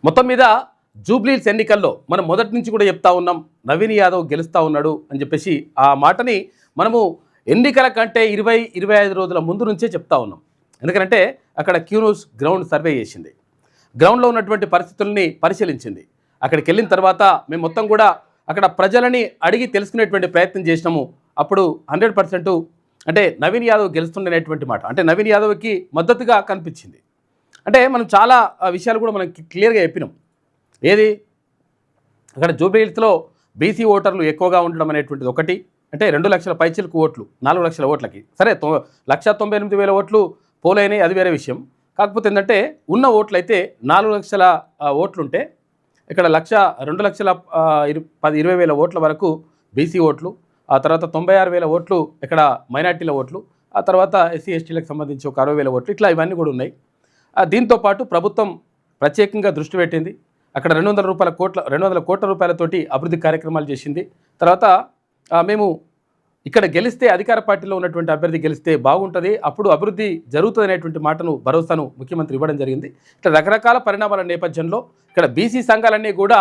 మొత్తం మీద జూబ్లీహిల్స్ ఎన్నికల్లో మనం మొదటి నుంచి కూడా చెప్తా ఉన్నాం, నవీన్ యాదవ్ గెలుస్తూ ఉన్నాడు అని చెప్పేసి ఆ మాటని మనము ఎన్నికల కంటే 20-25 రోజుల ముందు నుంచే చెప్తా ఉన్నాం. ఎందుకంటే అక్కడ క్యూన్యూస్ గ్రౌండ్ సర్వే చేసింది, గ్రౌండ్లో ఉన్నటువంటి పరిస్థితుల్ని పరిశీలించింది. అక్కడికి వెళ్ళిన తర్వాత మేము మొత్తం కూడా అక్కడ ప్రజలని అడిగి తెలుసుకునేటువంటి ప్రయత్నం చేసినాము. అప్పుడు 100% అంటే నవీన్ యాదవ్ గెలుస్తుండనేటువంటి మాట, అంటే నవీన్ యాదవ్కి మద్దతుగా కనిపించింది. అంటే మనం చాలా విషయాలు కూడా మనం క్లియర్గా చెప్పినాం. ఏది అక్కడ జూబ్లీహిల్స్లో బీసీ ఓటర్లు ఎక్కువగా ఉండడం అనేటువంటిది ఒకటి, అంటే 2 లక్షల పైచిలకు ఓట్లు 4 లక్షల ఓట్లకి, సరే 1,98,000 ఓట్లు పోలైనాయి, అది వేరే విషయం. కాకపోతే ఏంటంటే ఉన్న ఓట్లు అయితే 4 లక్షల ఓట్లుంటే ఇక్కడ 2,20,000 ఓట్ల వరకు బీసీ ఓట్లు, ఆ తర్వాత 96,000 ఓట్లు ఇక్కడ మైనార్టీల ఓట్లు, ఆ తర్వాత ఎస్సీ ఎస్టీలకు సంబంధించి ఒక 60,000 ఓట్లు, ఇట్లా ఇవన్నీ కూడా ఉన్నాయి. దీంతోపాటు ప్రభుత్వం ప్రత్యేకంగా దృష్టి పెట్టింది. అక్కడ 200 కోట్ల రూపాయలతోటి అభివృద్ధి కార్యక్రమాలు చేసింది. తర్వాత మేము ఇక్కడ గెలిస్తే అధికార పార్టీలో ఉన్నటువంటి అభ్యర్థి గెలిస్తే బాగుంటుంది, అప్పుడు అభివృద్ధి జరుగుతుంది అనేటువంటి మాటను భరోసాను ముఖ్యమంత్రి ఇవ్వడం జరిగింది. ఇట్లా రకరకాల పరిణామాల నేపథ్యంలో ఇక్కడ బీసీ సంఘాలన్నీ కూడా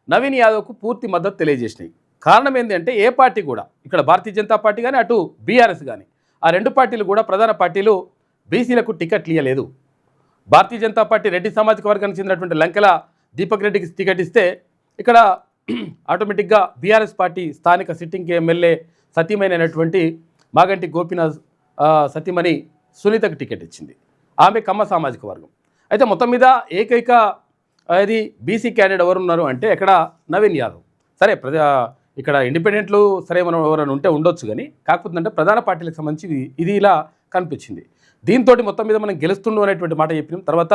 నవీన్ యాదవ్కు పూర్తి మద్దతు తెలియజేసినాయి. కారణం ఏంటంటే ఏ పార్టీ కూడా ఇక్కడ భారతీయ జనతా పార్టీ కానీ అటు బీఆర్ఎస్ కానీ ఆ రెండు పార్టీలు కూడా ప్రధాన పార్టీలు బీసీలకు టికెట్లు ఇవ్వలేదు. భారతీయ జనతా పార్టీ రెడ్డి సామాజిక వర్గానికి చెందినటువంటి లంకెల దీపక్ రెడ్డికి టికెట్ ఇస్తే ఇక్కడ ఆటోమేటిక్గా బీఆర్ఎస్ పార్టీ స్థానిక సిట్టింగ్ ఎమ్మెల్యే సతీమైనటువంటి మాగంటి గోపీనాథ్ సతీమణి సునీతకు టికెట్ ఇచ్చింది. ఆమె కమ్మ సామాజిక వర్గం. అయితే మొత్తం మీద ఏకైక అది బీసీ క్యాండిడేట్ ఎవరున్నారు అంటే ఇక్కడ నవీన్ యాదవ్. సరే ఇక్కడ ఇండిపెండెంట్లు సరే మనం ఎవరైనా ఉంటే ఉండొచ్చు, కానీ కాకపోతే అంటే ప్రధాన పార్టీలకు సంబంధించి ఇది ఇలా కనిపించింది. దీంతో మొత్తం మీద మనం గెలుస్తుండు అనేటువంటి మాట చెప్పినాం. తర్వాత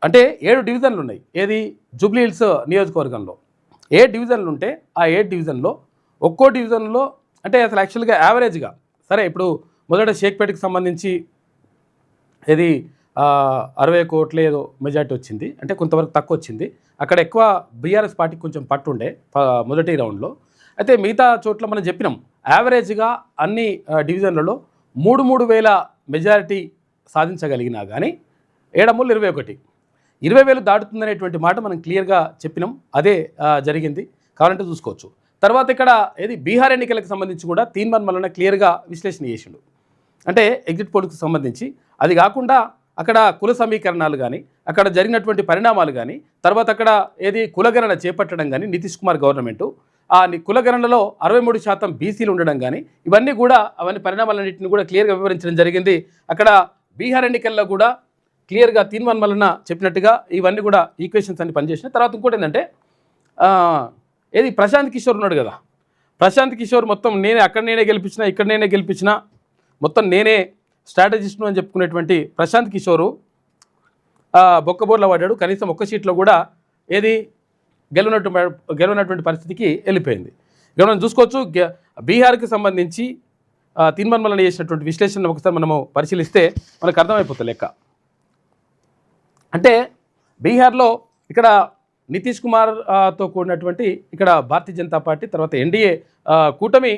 అంటే 7 డివిజన్లు ఉన్నాయి, ఏది జూబ్లీహిల్స్ నియోజకవర్గంలో 7 డివిజన్లు ఉంటే ఆ 7 డివిజన్లో ఒక్కో డివిజన్లో అంటే అసలు యాక్చువల్గా యావరేజ్గా సరే ఇప్పుడు మొదట షేక్పేటకి సంబంధించి ఏది 60 కోట్ల ఏదో మెజార్టీ వచ్చింది, అంటే కొంతవరకు తక్కువ వచ్చింది. అక్కడ ఎక్కువ బీఆర్ఎస్ పార్టీకి కొంచెం పట్టుండే మొదటి రౌండ్లో. అయితే మిగతా చోట్ల మనం చెప్పినాం యావరేజ్గా అన్ని డివిజన్లలో 3-3 వేల మెజారిటీ సాధించగలిగినా కానీ 7-21 20,000 దాటుతుందనేటువంటి మాట మనం క్లియర్గా చెప్పినాం. అదే జరిగింది, కావాలంటే చూసుకోవచ్చు. తర్వాత ఇక్కడ ఏది బీహార్ ఎన్నికలకు సంబంధించి కూడా తీన్మాన్ మల్లన్న క్లియర్గా విశ్లేషణ చేసిండు, అంటే ఎగ్జిట్ పోల్కి సంబంధించి. అది కాకుండా అక్కడ కుల సమీకరణాలు కానీ అక్కడ జరిగినటువంటి పరిణామాలు కానీ తర్వాత అక్కడ ఏది కులగణన చేపట్టడం కానీ నితీష్ కుమార్ గవర్నమెంటు ఆ కులగణనలో 63% బీసీలు ఉండడం కానీ ఇవన్నీ కూడా అవన్నీ పరిణామాలన్నింటినీ కూడా క్లియర్గా వివరించడం జరిగింది. అక్కడ బీహార్ ఎన్నికల్లో కూడా క్లియర్గా తీన్మాన్ మల్లన్న చెప్పినట్టుగా ఇవన్నీ కూడా ఈక్వేషన్స్ అన్ని పనిచేసినాయి. తర్వాత ఇంకోటి ఏంటంటే ఏది ప్రశాంత్ కిషోర్ ఉన్నాడు కదా, ప్రశాంత్ కిషోర్ మొత్తం నేనే గెలిపించిన ఇక్కడ నేనే గెలిపించిన మొత్తం నేనే స్ట్రాటజిస్ట్ను అని చెప్పుకునేటువంటి ప్రశాంత్ కిషోరు బొక్కబోర్ల పడ్డాడు. కనీసం ఒక్క సీట్లో కూడా ఏది గెలవనటువంటి పరిస్థితికి వెళ్ళిపోయింది. ఇక మనం చూసుకోవచ్చు బీహార్కి సంబంధించి తీన్మాన్ మల్లన్న చేసినటువంటి విశ్లేషణ ఒకసారి మనము పరిశీలిస్తే మనకు అర్థమైపోతుంది లెక్క. అంటే బీహార్లో ఇక్కడ నితీష్ కుమార్తో కూడినటువంటి ఇక్కడ భారతీయ జనతా పార్టీ తర్వాత ఎన్డీఏ కూటమి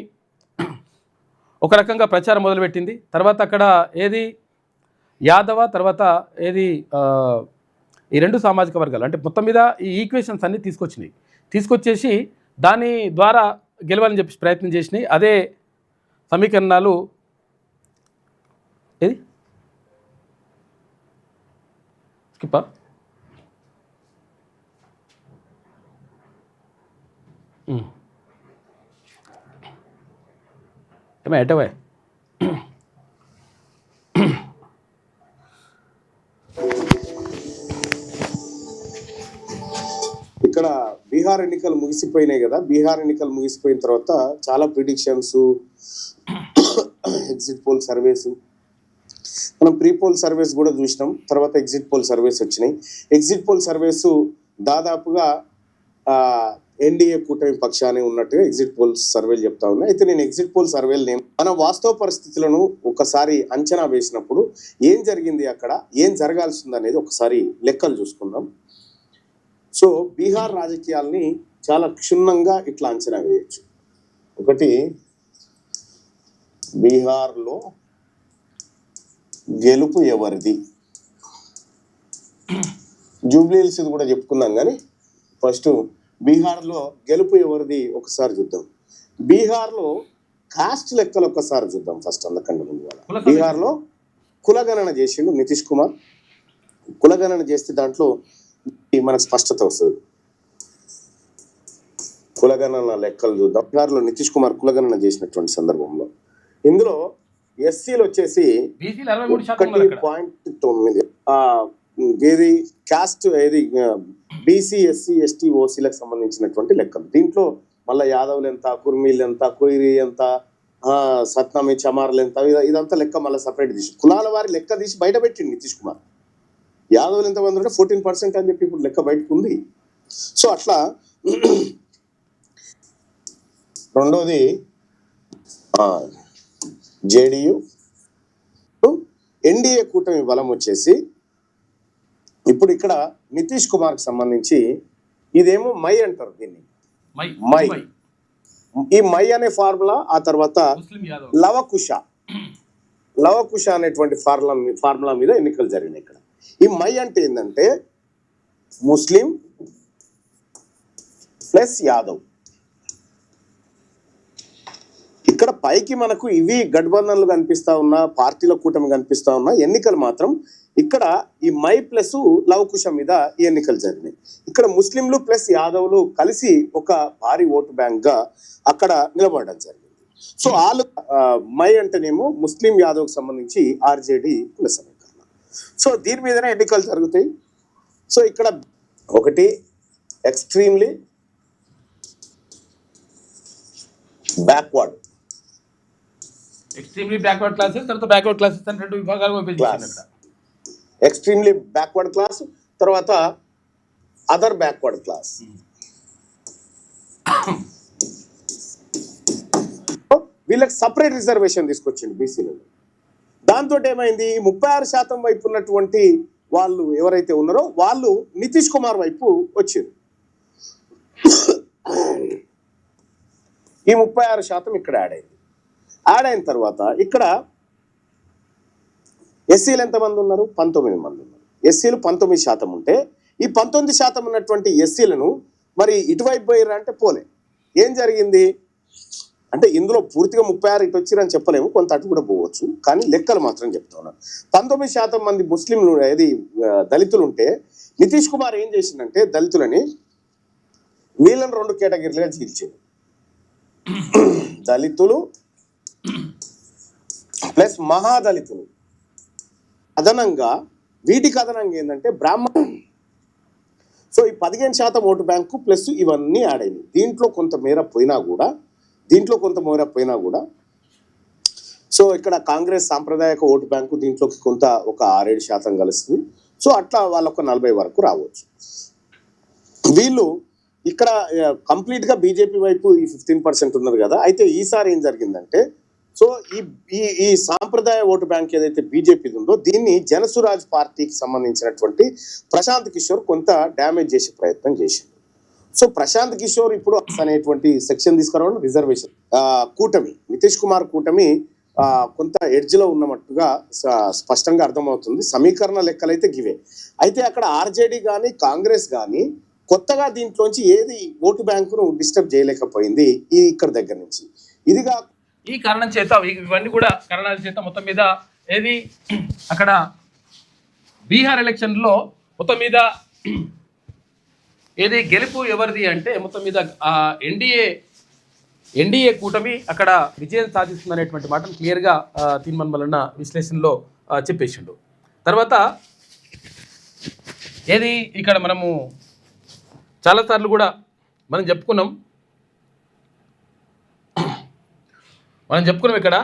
ఒక రకంగా ప్రచారం మొదలుపెట్టింది. తర్వాత అక్కడ ఏది యాదవ తర్వాత ఏది ఈ 2 సామాజిక వర్గాలు అంటే మొత్తం మీద ఈ ఈక్వేషన్స్ అన్నీ తీసుకొచ్చేసి దాని ద్వారా గెలవాలని చెప్పి ప్రయత్నం చేసినాయి. అదే సమీకరణాలు ఏది స్కిప్పా ఏమో ఎటవే ఇక్కడ బీహార్ ఎన్నికలు ముగిసిపోయినాయి కదా. బీహార్ ఎన్నికలు ముగిసిపోయిన తర్వాత చాలా ప్రిడిక్షన్స్, ఎగ్జిట్ పోల్ సర్వేస్, మనం ప్రీ పోల్ సర్వేస్ కూడా చూసినాం. తర్వాత ఎగ్జిట్ పోల్ సర్వేస్ వచ్చినాయి. ఎగ్జిట్ పోల్ సర్వేస్ దాదాపుగా ఎన్డీఏ కూటమి పక్షానే ఉన్నట్టుగా ఎగ్జిట్ పోల్ సర్వేలు చెప్తా ఉన్నాయి. అయితే నేను ఎగ్జిట్ పోల్ సర్వేలు మన వాస్తవ పరిస్థితులను ఒకసారి అంచనా వేసినప్పుడు ఏం జరిగింది, అక్కడ ఏం జరగాల్సింది అనేది ఒకసారి లెక్కలు చూసుకుందాం. సో బీహార్ రాజకీయాల్ని చాలా క్షుణ్ణంగా ఇట్లా అంచనా వేయచ్చు. ఒకటి, బీహార్లో గెలుపు ఎవరిది, జూబ్లీ హిల్స్ కూడా చెప్పుకుందాం కానీ ఫస్ట్ బీహార్లో గెలుపు ఎవరిది ఒకసారి చూద్దాం. బీహార్లో కాస్ట్ లెక్కలు ఒక్కసారి చూద్దాం ఫస్ట్, అందకంటే ముందు. బీహార్లో కులగణన చేసిండు నితీష్ కుమార్. కులగణన చేస్తే దాంట్లో మనకు స్పష్టత వస్తుంది. కులగణన లెక్కలు చూద్దాం. బీహార్లో నితీష్ కుమార్ కులగణన చేసినటువంటి సందర్భంలో ఇందులో ఎస్సీలు వచ్చేసి 1.9, ఏది కాస్ట్ ఏది బీసీ ఎస్సీ ఎస్టీ ఓసీలకు సంబంధించినటువంటి లెక్కలు. దీంట్లో మళ్ళీ యాదవులు ఎంత, కుర్మీలు ఎంత, కొయిరి ఎంత, సత్నామి చమార్లు ఎంత, ఇదంతా లెక్క మళ్ళీ సపరేట్ తీసి కులాల వారి లెక్క తీసి బయట పెట్టింది నితీష్ కుమార్. యాదవులు ఎంతమంది ఉంటే 14% అని చెప్పి ఇప్పుడు లెక్క బయటకు ఉంది. సో అట్లా రెండోది జేడీయూ ఎన్డీఏ కూటమి బలం వచ్చేసి ఇప్పుడు ఇక్కడ నితీష్ కుమార్ కి సంబంధించి ఇదేమో మై అంటారు దీన్ని. మై ఈ మై అనే ఫార్ములా, ఆ తర్వాత లవకుశ అనేటువంటి ఫార్ములా మీద ఎన్నికలు జరిగినాయి. ఇక్కడ ఈ మై అంటే ఏంటంటే ముస్లిం ప్లస్ యాదవ్. ఇక్కడ పైకి మనకు ఇవి గఠబంధన్లు కనిపిస్తా ఉన్నా, పార్టీల కూటమి కనిపిస్తా ఉన్నా, ఎన్నికలు మాత్రం ఇక్కడ ఈ మై ప్లస్ లవకుశ మీద ఈ ఎన్నికలు జరిగినాయి. ఇక్కడ ముస్లింలు ప్లస్ యాదవులు కలిసి ఒక భారీ ఓటు బ్యాంక్ గా అక్కడ నిలబడడం జరిగింది. సో వాళ్ళు మై అంటేనేమో ముస్లిం యాదవ్ కి సంబంధించి ఆర్జేడీ కుల సమీకరణ. సో దీని మీదనే ఎన్నికలు జరుగుతాయి. సో ఇక్కడ ఒకటి ఎక్స్ట్రీమ్లీ బ్యాక్వర్డ్ క్లాసెస్, తర్వాత బ్యాక్వర్డ్ క్లాసెస్ అని రెండు విభాగాలుగా విభజించారు. ఎక్స్ట్రీమ్లీ బ్యాక్వర్డ్ క్లాస్, తర్వాత అదర్ బ్యాక్వర్డ్ క్లాస్. వీళ్ళకి సపరేట్ రిజర్వేషన్ తీసుకొచ్చింది బీసీలలో. దాంతో ఏమైంది, 36% వైపు ఉన్నటువంటి వాళ్ళు ఎవరైతే ఉన్నారో వాళ్ళు నితీష్ కుమార్ వైపు వచ్చారు. ఈ 36% ఇక్కడ యాడ్ అయింది. యాడ్ అయిన తర్వాత ఇక్కడ ఎస్సీలు ఎంతమంది ఉన్నారు? 19 మంది ఉన్నారు. ఎస్సీలు 19% ఉంటే ఈ 19% ఉన్నటువంటి ఎస్సీలను మరి ఇటువైపు పోయారు అంటే పోలే. ఏం జరిగింది అంటే ఇందులో పూర్తిగా 36 ఇటు వచ్చిరని చెప్పలేము, కొంత అటు కూడా పోవచ్చు, కానీ లెక్కలు మాత్రం చెప్తా ఉన్నారు. 19% మంది ముస్లింలు ఏది దళితులు ఉంటే నితీష్ కుమార్ ఏం చేసిందంటే దళితులని వీళ్ళని 2 కేటగిరీలుగా చీల్చింది. దళితులు ప్లస్ మహాదళితులు. అదనంగా వీటికి అదనంగా ఏంటంటే బ్రాహ్మణ. సో ఈ 15% ఓటు బ్యాంకు ప్లస్ ఇవన్నీ యాడ్ అయింది. దీంట్లో కొంత మేర పోయినా కూడా సో ఇక్కడ కాంగ్రెస్ సాంప్రదాయక ఓటు బ్యాంకు దీంట్లోకి కొంత ఒక 6-7% కలుస్తుంది. సో అట్లా వాళ్ళొక 40 వరకు రావచ్చు. వీళ్ళు ఇక్కడ కంప్లీట్ గా బీజేపీ వైపు ఈ 15% ఉన్నారు కదా. అయితే ఈసారి ఏం జరిగిందంటే సో ఈ సాంప్రదాయ ఓటు బ్యాంక్ ఏదైతే బీజేపీ ఉందో దీన్ని జనసురాజ్ పార్టీకి సంబంధించినటువంటి ప్రశాంత్ కిషోర్ కొంత డ్యామేజ్ చేసే ప్రయత్నం చేసిండు. సో ప్రశాంత్ కిషోర్ ఇప్పుడు అనేటువంటి సెక్షన్ తీసుకురావడం రిజర్వేషన్ కూటమి నితీష్ కుమార్ కూటమి కొంత ఎడ్జ్ లో ఉన్నట్టుగా స్పష్టంగా అర్థమవుతుంది. సమీకరణ లెక్కలైతే గివే. అయితే అక్కడ ఆర్జేడీ కానీ కాంగ్రెస్ కానీ కొత్తగా దీంట్లోంచి ఏది ఓటు బ్యాంకును డిస్టర్బ్ చేయలేకపోయింది ఇక్కడ దగ్గర నుంచి. ఇదిగా ఈ కారణం చేత ఇవన్నీ కూడా కారణాల చేత మొత్తం మీద ఏది అక్కడ బీహార్ ఎలక్షన్లో మొత్తం మీద ఏది గెలుపు ఎవరిది అంటే మొత్తం మీద ఎన్డీఏ కూటమి అక్కడ విజయం సాధిస్తుందనేటువంటి మాటను క్లియర్గా తీర్మాన్ మల్లన్న విశ్లేషణలో చెప్పేసిండు. తర్వాత ఏది ఇక్కడ మనము చాలాసార్లు కూడా మనం చెప్పుకున్నాం ఇక్కడ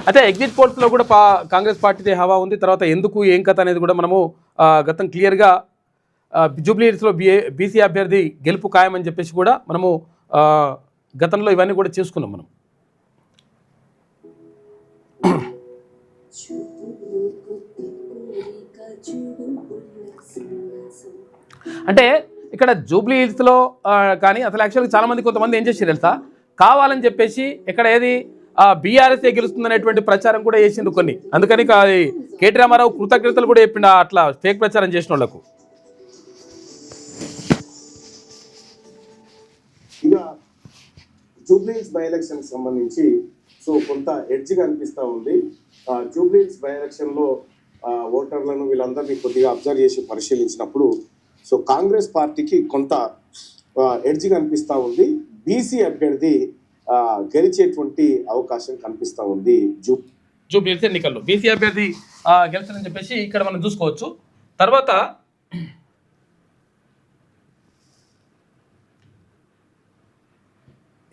అయితే ఎగ్జిట్ పోల్స్లో కూడా కాంగ్రెస్ పార్టీదే హవా ఉంది. తర్వాత ఎందుకు ఏం కథ అనేది కూడా మనము గతం క్లియర్గా జూబ్లీ హిల్స్లో బీసీ అభ్యర్థి గెలుపు ఖాయమని చెప్పేసి కూడా మనము గతంలో ఇవన్నీ కూడా చేసుకున్నాం మనం. అంటే ఇక్కడ జూబ్లీ హిల్స్లో కానీ అసలు యాక్చువల్గా చాలామంది కొంతమంది ఏం చేశారు తెలుసా, కావాలని చెప్పేసి ఇక్కడ ఏది బీఆర్ఎస్ఏ గెలుస్తుందనేటువంటి ప్రచారం కూడా చేసిండు కొన్ని. అందుకని కేటీ రామారావు కృతజ్ఞతలు కూడా చెప్పిండు అట్లా ఫేక్ ప్రచారం చేసిన వాళ్ళకు. ఇక జూబ్లీహిల్స్ బై ఎలక్షన్ సంబంధించి సో కొంత ఎడ్జ్ కనిపిస్తూ ఉంది. జూబ్లీహిల్స్ బై ఎలక్షన్లో ఓటర్లను వీళ్ళందరినీ కొద్దిగా అబ్జర్వ్ చేసి పరిశీలించినప్పుడు సో కాంగ్రెస్ పార్టీకి కొంత ఎడ్జ్ కనిపిస్తూ ఉంది. బీసీ అభ్యర్థి గెలిచేటువంటి అవకాశం కనిపిస్తూ ఉంది జూబ్లీహిల్స్ ఎన్నికల్లో. బీసీ అభ్యర్థి గెలుస్తారని చెప్పేసి ఇక్కడ మనం చూసుకోవచ్చు. తర్వాత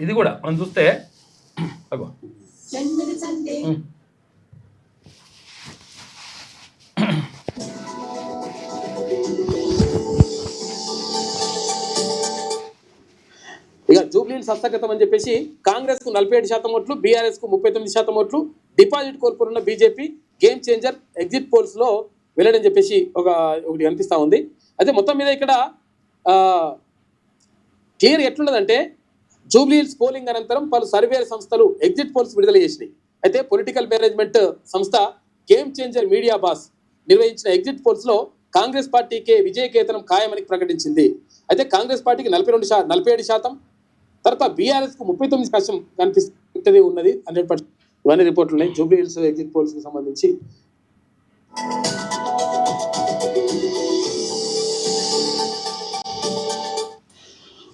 ఇది కూడా మనం చూస్తే ఇక జూబ్లీహిల్స్ హస్తగతం అని చెప్పేసి కాంగ్రెస్ కు 47% ఓట్లు, బీఆర్ఎస్ కు 39% ఓట్లు, డిపాజిట్ కోల్పోనున్న BJP game changer exit polls లో వెళ్ళడని చెప్పేసి ఒకటి కనిపిస్తా ఉంది. అయితే మొత్తం మీద ఇక్కడ క్లియర్ ఎట్లున్నదంటే జూబ్లీహిల్స్ పోలింగ్ అనంతరం పలు సర్వే సంస్థలు ఎగ్జిట్ పోల్స్ విడుదల చేసినాయి. అయితే పొలిటికల్ మేనేజ్మెంట్ సంస్థ గేమ్ చేంజర్ మీడియా బాస్ నిర్వహించిన ఎగ్జిట్ పోల్స్ లో కాంగ్రెస్ పార్టీకే విజయకేతనం ఖాయమని ప్రకటించింది. అయితే కాంగ్రెస్ పార్టీకి 47%, తర్వాత బీఆర్ఎస్ కు 39% కనిపిస్తుంది ఉన్నది 100%. ఇవన్నీ రిపోర్ట్లు ఉన్నాయి జూబ్లీహిల్స్ ఎగ్జిట్ పోల్స్ కి సంబంధించి.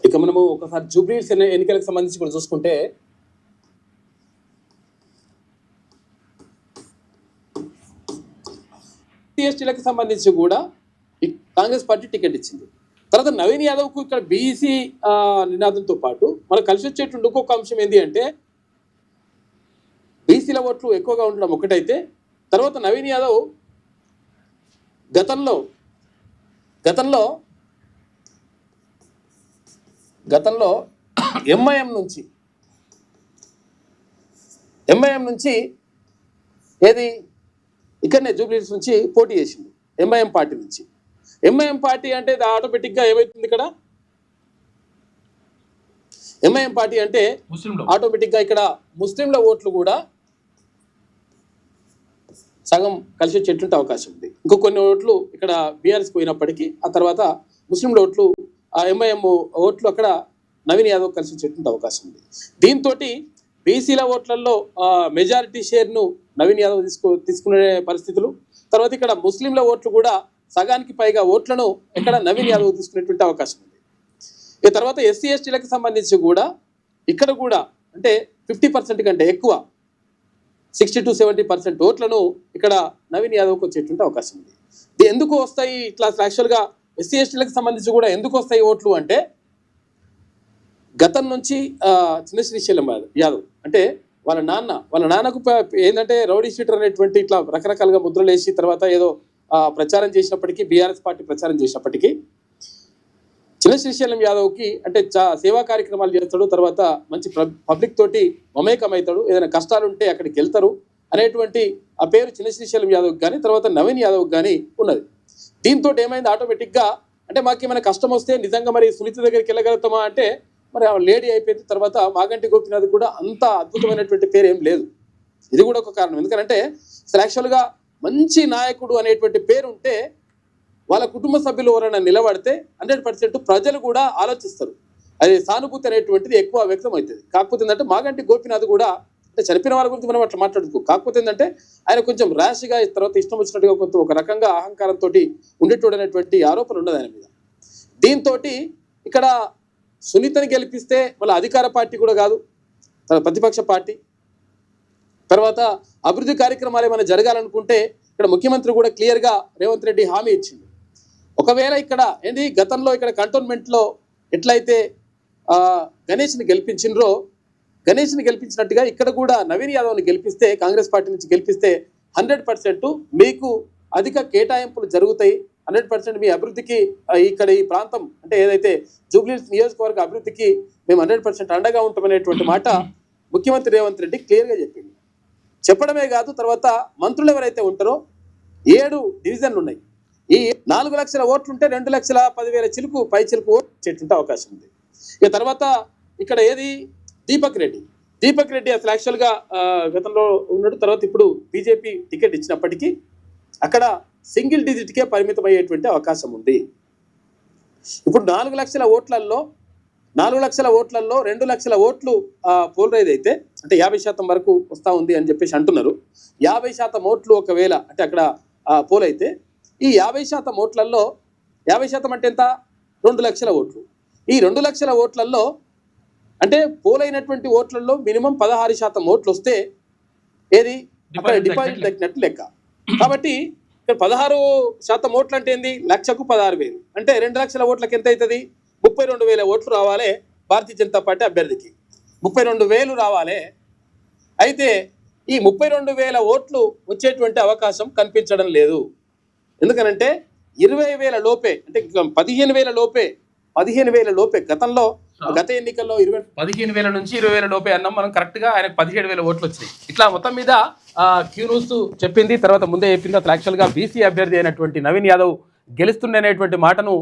ఇక మనము ఒకసారి జూబ్లీహిల్స్ ఎన్నికలకు సంబంధించి కూడా చూసుకుంటే ఎస్టీలకు సంబంధించి కూడా కాంగ్రెస్ పార్టీ టికెట్ ఇచ్చింది. తర్వాత నవీన్ యాదవ్ కు ఇక్కడ బీసీ నినాదంతో పాటు మనకు కలిసి వచ్చేటువంటి ఇంకొక అంశం ఏంటి అంటే బీసీల ఓట్లు ఎక్కువగా ఉండడం ఒకటైతే, తర్వాత నవీన్ యాదవ్ గతంలో ఎంఐఎం నుంచి ఏది ఇక్కడనే జూబ్లీహిల్స్ నుంచి పోటీ చేసింది. ఎంఐఎం పార్టీ నుంచి. ఎంఐఎం పార్టీ అంటే ఆటోమేటిక్గా ఏమవుతుంది ఇక్కడ ఎంఐఎం పార్టీ అంటే ఆటోమేటిక్గా ఇక్కడ ముస్లింల ఓట్లు కూడా సగం కలిసి వచ్చేటువంటి అవకాశం ఉంది. ఇంకో కొన్ని ఓట్లు ఇక్కడ బీఆర్ఎస్ పోయినప్పటికీ ఆ తర్వాత ముస్లింల ఓట్లు ఎంఐఎం ఓట్లు అక్కడ నవీన్ యాదవ్ కలిసి వచ్చేటువంటి అవకాశం ఉంది. దీంతో బీసీల ఓట్లలో మెజారిటీ షేర్ను నవీన్ యాదవ్ తీసుకునే పరిస్థితులు, తర్వాత ఇక్కడ ముస్లింల ఓట్లు కూడా సగానికి పైగా ఓట్లను ఇక్కడ నవీన్ యాదవ్ తీసుకునేటువంటి అవకాశం ఉంది. ఈ తర్వాత ఎస్సీ ఎస్టీలకు సంబంధించి కూడా ఇక్కడ కూడా అంటే 50% కంటే ఎక్కువ 60 to 70% ఓట్లను ఇక్కడ నవీన్ యాదవ్కి వచ్చేటువంటి అవకాశం ఉంది. ఎందుకు వస్తాయి ఇట్లా యాక్చువల్గా ఎస్సీ ఎస్టీలకు సంబంధించి కూడా ఎందుకు వస్తాయి ఓట్లు అంటే గతం నుంచి చిన్న శ్రీశైలం యాదవ్ అంటే వాళ్ళ నాన్నకు ఏంటంటే రౌడీ షీటర్ అనేటువంటి ఇట్లా రకరకాలుగా ముద్రలు వేసి తర్వాత ఏదో ప్రచారం చేసినప్పటికీ బీఆర్ఎస్ పార్టీ ప్రచారం చేసినప్పటికీ చిన్న శ్రీశైలం యాదవ్కి అంటే సేవా కార్యక్రమాలు చేస్తాడు, తర్వాత మంచి పబ్లిక్ తోటి మమేకమవుతాడు, ఏదైనా కష్టాలు ఉంటే అక్కడికి వెళ్తారు అనేటువంటి ఆ పేరు చిన్న శ్రీశైలం యాదవ్కి కానీ తర్వాత నవీన్ యాదవ్కి కానీ ఉన్నది. దీంతో ఏమైంది ఆటోమేటిక్గా అంటే మాకేమైనా కష్టం వస్తే నిజంగా మరి సునీత దగ్గరికి వెళ్ళగలుగుతామా అంటే మరి ఆ లేడీ అయిపోయింది. తర్వాత మాగంటి గోపినాథ్ కూడా అంత అద్భుతమైనటువంటి పేరు ఏం లేదు. ఇది కూడా ఒక కారణం. ఎందుకంటే అసలు యాక్చువల్గా మంచి నాయకుడు అనేటువంటి పేరు ఉంటే వాళ్ళ కుటుంబ సభ్యులు ఎవరైనా నిలబడితే 100% ప్రజలు కూడా ఆలోచిస్తారు, అది సానుభూతి అనేటువంటిది ఎక్కువ వ్యక్తం అవుతుంది. కాకపోతే ఏంటంటే మాగంటి గోపినాథ్ కూడా అంటే చనిపోయిన వాళ్ళ గురించి మనం అట్లా మాట్లాడుకో, కాకపోతే ఏంటంటే ఆయన కొంచెం ర్యాష్గా తర్వాత ఇష్టం వచ్చినట్టుగా కొంత ఒక రకంగా అహంకారంతో ఉండేటోడు అనేటువంటి ఆరోపణ ఉన్నది ఆయన మీద. దీంతో ఇక్కడ సునీతని గెలిపిస్తే మళ్ళీ అధికార పార్టీ కూడా కాదు, ప్రతిపక్ష పార్టీ, తర్వాత అభివృద్ధి కార్యక్రమాలు ఏమైనా జరగాలనుకుంటే ఇక్కడ ముఖ్యమంత్రి కూడా క్లియర్గా రేవంత్ రెడ్డి హామీ ఇచ్చింది. ఒకవేళ ఇక్కడ ఏంటి గతంలో ఇక్కడ కంటోన్మెంట్లో ఎట్లయితే గణేష్ని గెలిపించినరో గణేష్ని గెలిపించినట్టుగా ఇక్కడ కూడా నవీన్ యాదవ్ని గెలిపిస్తే కాంగ్రెస్ పార్టీ నుంచి గెలిపిస్తే 100% మీకు అధిక కేటాయింపులు జరుగుతాయి. 100% మీ అభివృద్ధికి ఇక్కడ ఈ ప్రాంతం అంటే ఏదైతే జూబ్లీహిల్స్ నియోజకవర్గ అభివృద్ధికి మేము 100% అండగా ఉంటామనేటువంటి మాట ముఖ్యమంత్రి రేవంత్ రెడ్డి క్లియర్గా చెప్పింది. చెప్పడమే కాదు, తర్వాత మంత్రులు ఎవరైతే ఉంటారో 7 డివిజన్లు ఉన్నాయి. ఈ 4 లక్షల ఓట్లుంటే 2,10,000 చిలుకు ఓట్లు వచ్చేటువంటి అవకాశం ఉంది. ఇక తర్వాత ఇక్కడ ఏది దీపక్ రెడ్డి అసలు యాక్చువల్గా గతంలో ఉన్నాడు. తర్వాత ఇప్పుడు బీజేపీ టికెట్ ఇచ్చినప్పటికీ అక్కడ సింగిల్ డిజిట్కే పరిమితం అయ్యేటువంటి అవకాశం ఉంది. ఇప్పుడు 4 లక్షల ఓట్లలో 2 లక్షల ఓట్లు పోలరైజ్ అయితే అంటే 50% వరకు వస్తూ ఉంది అని చెప్పేసి అంటున్నారు. 50% ఓట్లు ఒకవేళ అంటే అక్కడ పోల్ అయితే ఈ 50% ఓట్లలో 50% అంటే ఎంత? 2 లక్షల ఓట్లు. ఈ 2 లక్షల ఓట్లలో అంటే పోలైనటువంటి ఓట్లలో మినిమం 16% ఓట్లు వస్తే ఏది డిపాజిట్ తగ్గినట్టు లెక్క. కాబట్టి ఇక్కడ 16% ఓట్లు అంటే ఏంది? లక్షకు 16,000 అంటే 2 లక్షల ఓట్లకి ఎంత అవుతుంది? 32,000 ఓట్లు రావాలి భారతీయ జనతా పార్టీ అభ్యర్థికి. 32,000 రావాలి. అయితే ఈ 32,000 ఓట్లు వచ్చేటువంటి అవకాశం కనిపించడం లేదు. ఎందుకనంటే 20,000 లోపే అంటే 15,000 లోపే గత ఎన్నికల్లో 15,000 నుంచి 20,000 లోపే అన్నాం మనం. కరెక్ట్గా ఆయనకు 17,000 ఓట్లు వచ్చినాయి. ఇట్లా మొత్తం మీద క్యూ న్యూస్ చెప్పింది. తర్వాత ముందే చెప్పింది అసలు యాక్చువల్గా బీసీ అభ్యర్థి అయినటువంటి నవీన్ యాదవ్ గెలుస్తుండనేటువంటి మాటను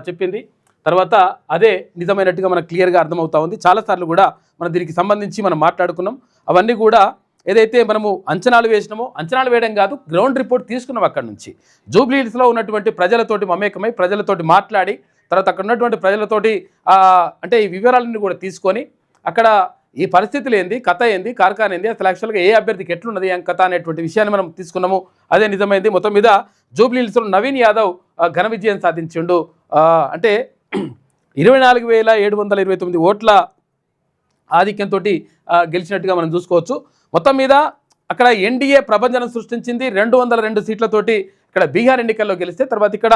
చెప్పింది. తర్వాత అదే నిజమైనట్టుగా మనకు క్లియర్గా అర్థమవుతా ఉంది. చాలాసార్లు కూడా మనం దీనికి సంబంధించి మనం మాట్లాడుకున్నాం. అవన్నీ కూడా ఏదైతే మనము అంచనాలు వేసినామో, అంచనాలు వేయడం కాదు, గ్రౌండ్ రిపోర్ట్ తీసుకున్నాం. అక్కడ నుంచి జూబ్లీ హిల్స్లో ఉన్నటువంటి ప్రజలతోటి మమేకమై ప్రజలతోటి మాట్లాడి తర్వాత అక్కడ ఉన్నటువంటి ప్రజలతోటి అంటే ఈ వివరాలన్నీ కూడా తీసుకొని అక్కడ ఈ పరిస్థితులు ఏంది, కథ ఏంది, కార్ఖాన ఏంది, అసలు యాక్చువల్గా ఏ అభ్యర్థికి ఎట్లున్నది ఏం కథ అనేటువంటి విషయాన్ని మనం తీసుకున్నాము. అదే నిజమైంది. మొత్తం మీద జూబ్లీ హిల్స్లో నవీన్ యాదవ్ ఘన విజయం సాధించిండు. అంటే 24,729 ఓట్ల ఆధిక్యంతో గెలిచినట్టుగా మనం చూసుకోవచ్చు. మొత్తం మీద అక్కడ ఎన్డీఏ ప్రభంజనం సృష్టించింది. 202 సీట్లతోటి ఇక్కడ బీహార్ ఎన్నికల్లో గెలిస్తే తర్వాత ఇక్కడ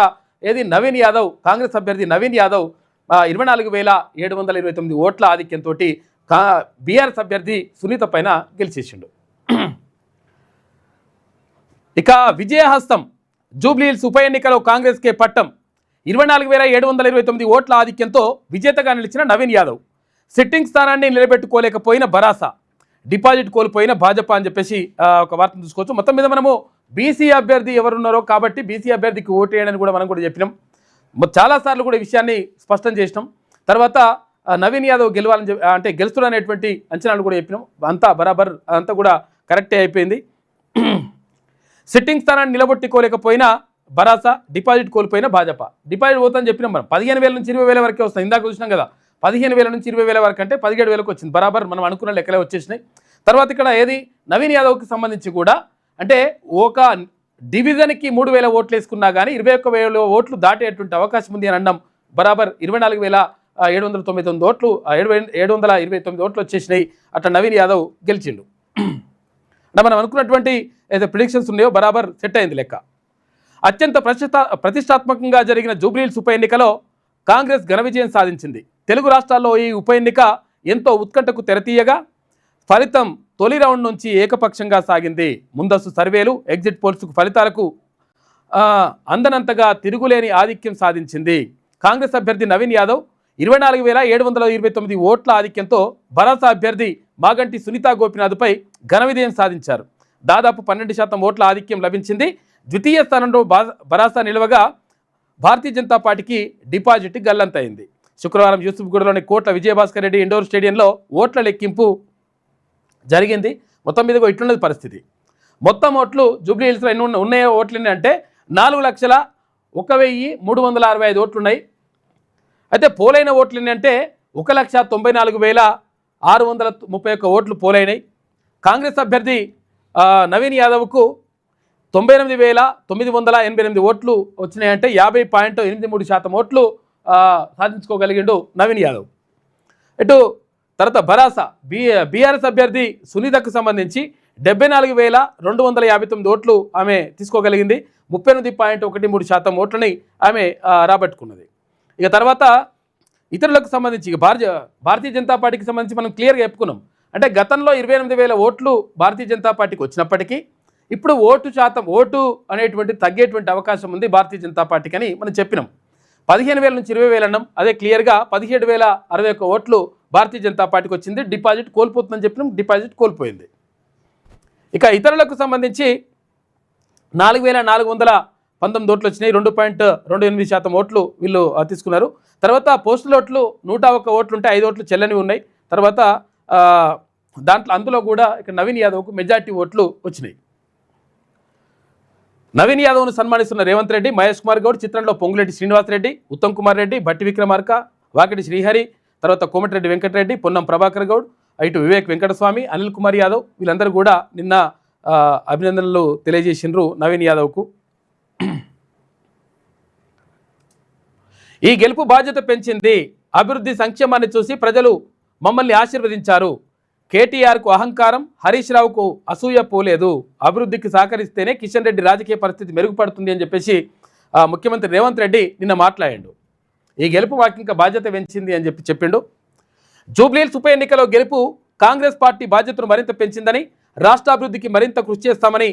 ఏది నవీన్ యాదవ్ కాంగ్రెస్ అభ్యర్థి నవీన్ యాదవ్ 24,729 ఓట్ల ఆధిక్యంతో బీఆర్ఎస్ అభ్యర్థి సునీత పైన గెలిచేసిండు. ఇక విజయహస్తం జూబ్లీ హిల్స్ ఉప ఎన్నికలో కాంగ్రెస్కే పట్టం. 24,729 ఓట్ల ఆధిక్యంతో విజేతగా నిలిచిన నవీన్ యాదవ్ సిట్టింగ్ స్థానాన్ని నిలబెట్టుకోలేకపోయిన భరాసా, డిపాజిట్ కోల్పోయిన భాజపా అని చెప్పేసి ఒక వార్తను చూసుకోవచ్చు. మొత్తం మీద మనము బీసీ అభ్యర్థి ఎవరున్నారో కాబట్టి బీసీ అభ్యర్థికి ఓటు వేయడానికి కూడా మనం కూడా చెప్పినాం. చాలాసార్లు కూడా ఈ విషయాన్ని స్పష్టం చేసినాం. తర్వాత నవీన్ యాదవ్ గెలవాలని అంటే గెలుస్తున్నటువంటి అంచనాలు కూడా చెప్పినాం. అంతా బరాబర్ అంతా కూడా కరెక్టే అయిపోయింది. సిట్టింగ్ స్థానాన్ని నిలబెట్టుకోలేకపోయినా భరాసా, డిపాజిట్ కోల్పోయిన భాజపా. డిపాజిట్ పోతుందని చెప్పినాం మనం. 15,000 నుంచి 20,000 వరకే వస్తాయి. ఇందాక చూసినాం కదా, 15,000 నుంచి 20,000 వరకు అంటే 17,000కి వచ్చింది. బరాబర్ మనం అనుకున్న లెక్కలే వచ్చేసినాయి. తర్వాత ఇక్కడ ఏది నవీన్ యాదవ్కి సంబంధించి కూడా అంటే ఒక డివిజన్కి 3,000 ఓట్లు వేసుకున్నా కానీ 21,000 ఓట్లు దాటేటువంటి అవకాశం ఉంది అని అన్నాం. బరాబర్ 24,799 ఓట్లు 729 ఓట్లు వచ్చేసినాయి. అట్లా నవీన్ యాదవ్ గెలిచిండు. అంటే మనం అనుకున్నటువంటి ఏదైతే ప్రిడిక్షన్స్ ఉన్నాయో బరాబర్ సెట్ అయింది లెక్క. అత్యంత ప్రతిష్టాత్మకంగా జరిగిన జూబ్లీ హిల్స్ ఉప ఎన్నికలో కాంగ్రెస్ ఘన విజయం సాధించింది. తెలుగు రాష్ట్రాల్లో ఈ ఉప ఎన్నిక ఎంతో ఉత్కంఠకు తెరతీయగా ఫలితం తొలి రౌండ్ నుంచి ఏకపక్షంగా సాగింది. ముందస్తు సర్వేలు, ఎగ్జిట్ పోల్స్కు ఫలితాలకు అందనంతగా తిరుగులేని ఆధిక్యం సాధించింది. కాంగ్రెస్ అభ్యర్థి నవీన్ యాదవ్ 24,729 ఓట్ల ఆధిక్యంతో భరాసా అభ్యర్థి మాగంటి సునీతా గోపినాథ్పై ఘన విజయం సాధించారు. దాదాపు 12% ఓట్ల ఆధిక్యం లభించింది. ద్వితీయ స్థానంలో భరాసా నిలవగా భారతీయ జనతా పార్టీకి డిపాజిట్ గల్లంతైంది. శుక్రవారం యూసుఫ్గూడలోని కోట్ల విజయభాస్కర్ రెడ్డి ఇండోర్ స్టేడియంలో ఓట్ల లెక్కింపు జరిగింది. మొత్తం మీద ఇట్లున్నది పరిస్థితి. మొత్తం ఓట్లు జూబ్లీ హిల్స్లో ఎన్ని ఉన్నాయో ఓట్లు అంటే 4,01,365 ఓట్లున్నాయి. అయితే పోలైన ఓట్లు ఎన్ని అంటే 1,94,631 ఓట్లు పోలైనాయి. కాంగ్రెస్ అభ్యర్థి నవీన్ యాదవ్కు 98,988 ఓట్లు వచ్చినాయంటే 50.83% ఓట్లు సాధించుకోగలిగిండు నవీన్ యాదవ్. ఇటు తర్వాత భరాసా బీఆర్ఎస్ అభ్యర్థి సునీతకు సంబంధించి 74,259 ఓట్లు ఆమె తీసుకోగలిగింది. 38.13% ఓట్లని ఆమె రాబట్టుకున్నది. ఇక తర్వాత ఇతరులకు సంబంధించి భారతీయ జనతా పార్టీకి సంబంధించి మనం క్లియర్గా చెప్పుకున్నాం. అంటే గతంలో 28,000 ఓట్లు భారతీయ జనతా పార్టీకి వచ్చినప్పటికీ ఇప్పుడు ఓటు అనేటువంటి తగ్గేటువంటి అవకాశం ఉంది భారతీయ జనతా పార్టీకి అని మనం చెప్పినాం. 15,000 నుంచి 20,000 అన్నాం. అదే క్లియర్గా 17,061 ఓట్లు భారతీయ జనతా పార్టీకి వచ్చింది. డిపాజిట్ కోల్పోతుందని చెప్పినాం, డిపాజిట్ కోల్పోయింది. ఇక ఇతరులకు సంబంధించి 4,419 ఓట్లు వచ్చినాయి. 2.28% ఓట్లు వీళ్ళు తీసుకున్నారు. తర్వాత పోస్టల్ ఓట్లు 101 ఓట్లు ఉంటే 5 ఓట్లు చెల్లని ఉన్నాయి. తర్వాత అందులో కూడా ఇక్కడ నవీన్ యాదవ్కు మెజార్టీ ఓట్లు వచ్చినాయి. నవీన్ యాదవ్ను సన్మానిస్తున్న రేవంత్ రెడ్డి, మహేష్ కుమార్ గౌడ్, చిత్రంలో పొంగులేటి శ్రీనివాసరెడ్డి, ఉత్తమ్ కుమార్ రెడ్డి, భట్టి విక్రమార్క, వాకిటి శ్రీహరి, తర్వాత కోమటిరెడ్డి వెంకటరెడ్డి, పొన్నం ప్రభాకర్ గౌడ్, ఇటు వివేక్ వెంకటస్వామి, అనిల్ కుమార్ యాదవ్ వీళ్ళందరూ కూడా నిన్న అభినందనలు తెలియజేసినారు నవీన్ యాదవ్కు. ఈ గెలుపు బాధ్యత పెంచింది. అభివృద్ధి సంక్షేమాన్ని చూసి ప్రజలు మమ్మల్ని ఆశీర్వదించారు. కేటీఆర్కు అహంకారం, హరీష్ రావుకు అసూయ పోలేదు. అభివృద్ధికి సహకరిస్తేనే కిషన్ రెడ్డి రాజకీయ పరిస్థితి మెరుగుపడుతుంది అని చెప్పేసి ముఖ్యమంత్రి రేవంత్ రెడ్డి నిన్న మాట్లాడాడు. ఈ గెలుపు మాకు ఇంకా బాధ్యత పెంచింది అని చెప్పిండు. జూబ్లీహిల్స్ ఉప ఎన్నికలో గెలుపు కాంగ్రెస్ పార్టీ బాధ్యతను మరింత పెంచిందని, రాష్ట్ర అభివృద్ధికి మరింత కృషి చేస్తామని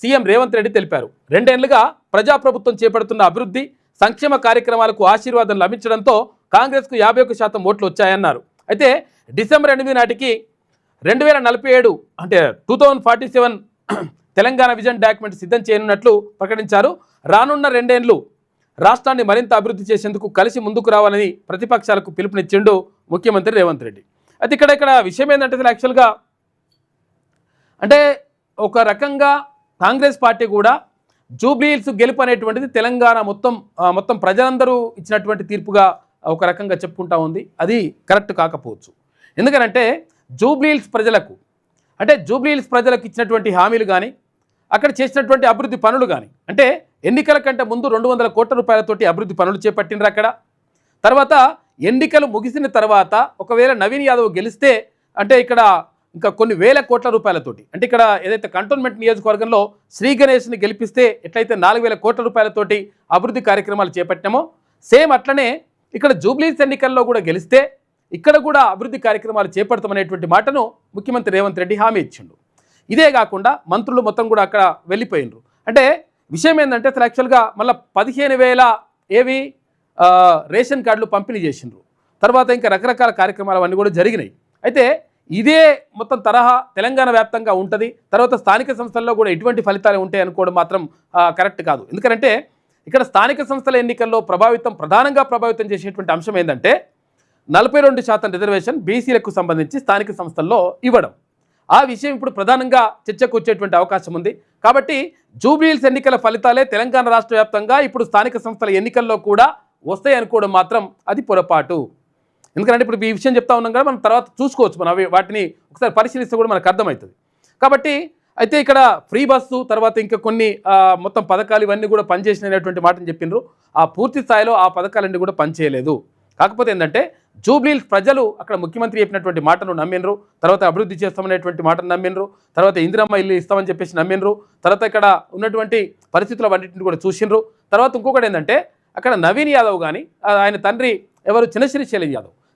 సీఎం రేవంత్ రెడ్డి తెలిపారు. 2 ఏళ్లుగా ప్రజాప్రభుత్వం చేపడుతున్న అభివృద్ధి సంక్షేమ కార్యక్రమాలకు ఆశీర్వాదం లభించడంతో కాంగ్రెస్కు 51% ఓట్లు వచ్చాయన్నారు. అయితే డిసెంబర్ 8 నాటికి 2047 అంటే 2047 తెలంగాణ విజన్ డాక్యుమెంట్ సిద్ధం చేయనున్నట్లు ప్రకటించారు. రానున్న 2 ఏళ్లు రాష్ట్రాన్ని మరింత అభివృద్ధి చేసేందుకు కలిసి ముందుకు రావాలని ప్రతిపక్షాలకు పిలుపునిచ్చిండు ముఖ్యమంత్రి రేవంత్ రెడ్డి. అయితే ఇక్కడ విషయం ఏంటంటే యాక్చువల్గా అంటే ఒక రకంగా కాంగ్రెస్ పార్టీ కూడా జూబ్లీహిల్స్ గెలుపు అనేటువంటిది తెలంగాణ మొత్తం ప్రజలందరూ ఇచ్చినటువంటి తీర్పుగా ఒక రకంగా చెప్పుకుంటా ఉంది. అది కరెక్ట్ కాకపోవచ్చు. ఎందుకనంటే జూబ్లీహిల్స్ ప్రజలకు ఇచ్చినటువంటి హామీలు కానీ, అక్కడ చేసినటువంటి అభివృద్ధి పనులు కానీ, అంటే ఎన్నికల కంటే ముందు 200 కోట్ల రూపాయలతోటి అభివృద్ధి పనులు చేపట్టినరు అక్కడ. తర్వాత ఎన్నికలు ముగిసిన తర్వాత ఒకవేళ నవీన్ యాదవ్ గెలిస్తే అంటే ఇక్కడ ఇంకా కొన్ని వేల కోట్ల రూపాయలతోటి, అంటే ఇక్కడ ఏదైతే కంటోన్మెంట్ నియోజకవర్గంలో శ్రీ గణేష్ని గెలిపిస్తే ఎట్లయితే 4,000 కోట్ల రూపాయలతోటి అభివృద్ధి కార్యక్రమాలు చేపట్టామో సేమ్ అట్లనే ఇక్కడ జూబ్లీహిల్స్ ఎన్నికల్లో కూడా గెలిస్తే ఇక్కడ కూడా అభివృద్ధి కార్యక్రమాలు చేపడతామనేటువంటి మాటను ముఖ్యమంత్రి రేవంత్ రెడ్డి హామీ ఇచ్చిండు. ఇదే కాకుండా మంత్రులు మొత్తం కూడా అక్కడ వెళ్ళిపోయినరు. అంటే విషయం ఏంటంటే అసలు యాక్చువల్గా మళ్ళీ 15,000 రేషన్ కార్డులు పంపిణీ చేసిండ్రు. తర్వాత ఇంకా రకరకాల కార్యక్రమాలు అవన్నీ కూడా జరిగినాయి. అయితే ఇదే మొత్తం తరహా తెలంగాణ వ్యాప్తంగా ఉంటుంది. తర్వాత స్థానిక సంస్థల్లో కూడా ఎటువంటి ఫలితాలు ఉంటాయి అనుకోవడం మాత్రం కరెక్ట్ కాదు. ఎందుకంటే ఇక్కడ స్థానిక సంస్థల ఎన్నికల్లో ప్రధానంగా ప్రభావితం చేసేటువంటి అంశం ఏంటంటే 42% రిజర్వేషన్ బీసీలకు సంబంధించి స్థానిక సంస్థల్లో ఇవ్వడం. ఆ విషయం ఇప్పుడు ప్రధానంగా చర్చకు వచ్చేటువంటి అవకాశం ఉంది. కాబట్టి జూబ్లీహిల్స్ ఎన్నికల ఫలితాలే తెలంగాణ రాష్ట్ర వ్యాప్తంగా ఇప్పుడు స్థానిక సంస్థల ఎన్నికల్లో కూడా వస్తాయి అనుకోవడం మాత్రం అది పొరపాటు. ఎందుకంటే ఇప్పుడు ఈ విషయం చెప్తా ఉన్నాం కదా, మనం తర్వాత చూసుకోవచ్చు, మనం వాటిని ఒకసారి పరిశీలిస్తే కూడా మనకు అర్థమవుతుంది. కాబట్టి అయితే ఇక్కడ ఫ్రీ బస్సు తర్వాత ఇంకా కొన్ని మొత్తం పథకాలు ఇవన్నీ కూడా పనిచేసినటువంటి మాటను చెప్పిండ్రు. ఆ పూర్తి స్థాయిలో ఆ పథకాలన్నీ కూడా పనిచేయలేదు. కాకపోతే ఏంటంటే జూబ్లీహిల్స్ ప్రజలు అక్కడ ముఖ్యమంత్రి చెప్పినటువంటి మాటను నమ్మినరు, తర్వాత అభివృద్ధి చేస్తామనేటువంటి మాటను నమ్మినరు, తర్వాత ఇందిరమ్మ ఇల్లు ఇస్తామని చెప్పేసి నమ్మినరు, తర్వాత ఇక్కడ ఉన్నటువంటి పరిస్థితులు అన్నింటిని కూడా చూసినరు. తర్వాత ఇంకొకటి ఏంటంటే అక్కడ నవీన్ యాదవ్ కానీ ఆయన తండ్రి ఎవరు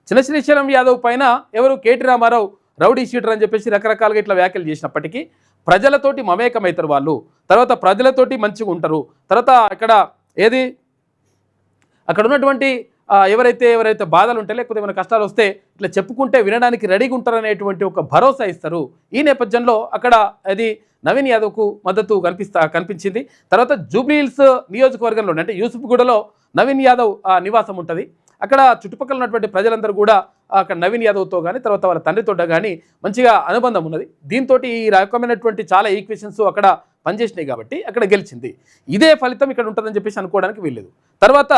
చిన్నశ్రీశైలం యాదవ్ పైన ఎవరు కేటీ రామారావు రౌడీ షీటర్ అని చెప్పేసి రకరకాలుగా ఇట్లా వ్యాఖ్యలు చేసినప్పటికీ ప్రజలతోటి మమేకమవుతారు వాళ్ళు, తర్వాత ప్రజలతోటి మంచిగా ఉంటారు. తర్వాత అక్కడ ఉన్నటువంటి ఎవరైతే బాధలు ఉంటాయి లేకపోతే ఏమైనా కష్టాలు వస్తే ఇట్లా చెప్పుకుంటే వినడానికి రెడీగా ఉంటారనేటువంటి ఒక భరోసా ఇస్తారు. ఈ నేపథ్యంలో అక్కడ అది నవీన్ యాదవ్కు మద్దతు కనిపించింది. తర్వాత జూబ్లీహిల్స్ నియోజకవర్గంలో అంటే యూసుఫ్గూడలో నవీన్ యాదవ్ నివాసం ఉంటుంది. అక్కడ చుట్టుపక్కల ఉన్నటువంటి ప్రజలందరూ కూడా అక్కడ నవీన్ యాదవ్తో కానీ తర్వాత వాళ్ళ తండ్రితో కానీ మంచిగా అనుబంధం ఉన్నది. దీంతో ఈ రకమైనటువంటి చాలా ఈక్వేషన్స్ అక్కడ పనిచేసినాయి కాబట్టి అక్కడ గెలిచింది. ఇదే ఫలితం ఇక్కడ ఉంటుందని చెప్పేసి అనుకోవడానికి వీల్లేదు. తర్వాత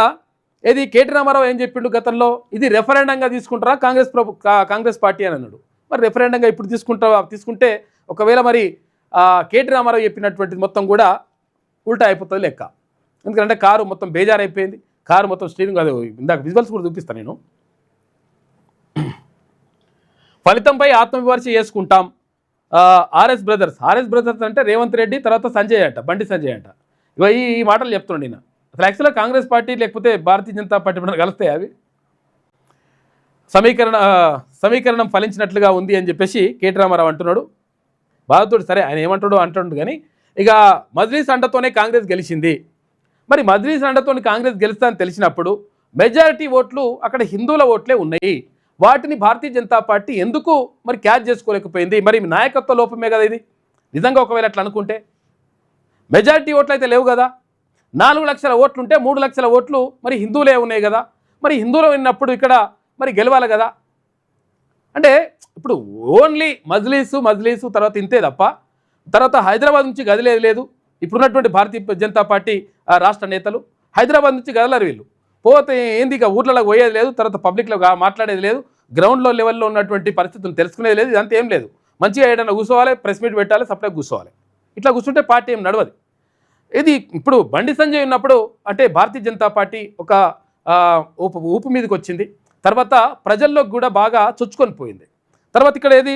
కేటీ రామారావు ఏం చెప్పిండు గతంలో, ఇది రెఫరెండంగా తీసుకుంటారా కాంగ్రెస్ పార్టీ అని అన్నాడు. మరి రెఫరెండంగా ఇప్పుడు తీసుకుంటే ఒకవేళ మరి కేటీ రామారావు చెప్పినటువంటిది మొత్తం కూడా ఉల్టా అయిపోతుంది లెక్క. ఎందుకంటే కారు మొత్తం బేజారైపోయింది, కారు మొత్తం స్టీరింగ్ కాదు. ఇందాక విజువల్స్ కూడా చూపిస్తాను నేను. ఫలితంపై ఆత్మవిమర్శ చేసుకుంటాం. ఆర్ఎస్ బ్రదర్స్ అంటే రేవంత్ రెడ్డి తర్వాత బండి సంజయ్ అంట. ఈ మాటలు చెప్తుండే నేను. అసలు యాక్చువల్గా కాంగ్రెస్ పార్టీ లేకపోతే భారతీయ జనతా పార్టీ కలుస్తాయి అవి. సమీకరణం ఫలించినట్లుగా ఉంది అని చెప్పేసి కేటీ రామారావు అంటున్నాడు. బాధతోడు సరే ఆయన అంటున్నాడు కానీ ఇక మజ్లీస్ అండతోనే కాంగ్రెస్ గెలిచింది. మరి మజ్లీస్ అండతో కాంగ్రెస్ గెలుస్తా అని తెలిసినప్పుడు మెజారిటీ ఓట్లు అక్కడ హిందువుల ఓట్లే ఉన్నాయి. వాటిని భారతీయ జనతా పార్టీ ఎందుకు మరి క్యాచ్ చేసుకోలేకపోయింది? మరి నాయకత్వ లోపమే కదా ఇది. నిజంగా ఒకవేళ అట్లా అనుకుంటే మెజారిటీ ఓట్లు అయితే లేవు కదా. 4 లక్షల ఓట్లుంటే 3 లక్షల ఓట్లు మరి హిందువులే ఉన్నాయి కదా. మరి హిందువులు ఉన్నప్పుడు ఇక్కడ మరి గెలవాలి కదా. అంటే ఇప్పుడు ఓన్లీ మజ్లీసు తర్వాత ఇంతే తప్ప తర్వాత హైదరాబాద్ నుంచి గదిలేదు లేదు. ఇప్పుడున్నటువంటి భారతీయ జనతా పార్టీ రాష్ట్ర నేతలు హైదరాబాద్ నుంచి గదలరు వీళ్ళు. పోతే ఏంది ఇక ఊర్లలో పోయేది లేదు, తర్వాత పబ్లిక్లో మాట్లాడేది లేదు, గ్రౌండ్లో లెవెల్లో ఉన్నటువంటి పరిస్థితులు తెలుసుకునేది లేదు, ఇదంతా ఏం లేదు. మంచిగా ఏదైనా కూర్చోవాలి, ప్రెస్ మీట్ పెట్టాలి, సపరేట్ కూర్చోవాలి. ఇట్లా కూర్చుంటే పార్టీ ఏం నడవదు. ఇది ఇప్పుడు బండి సంజయ్ ఉన్నప్పుడు అంటే భారతీయ జనతా పార్టీ ఒక ఊపు మీదకి వచ్చింది. తర్వాత ప్రజల్లో కూడా బాగా చొచ్చుకొని పోయింది. తర్వాత ఇక్కడ ఏది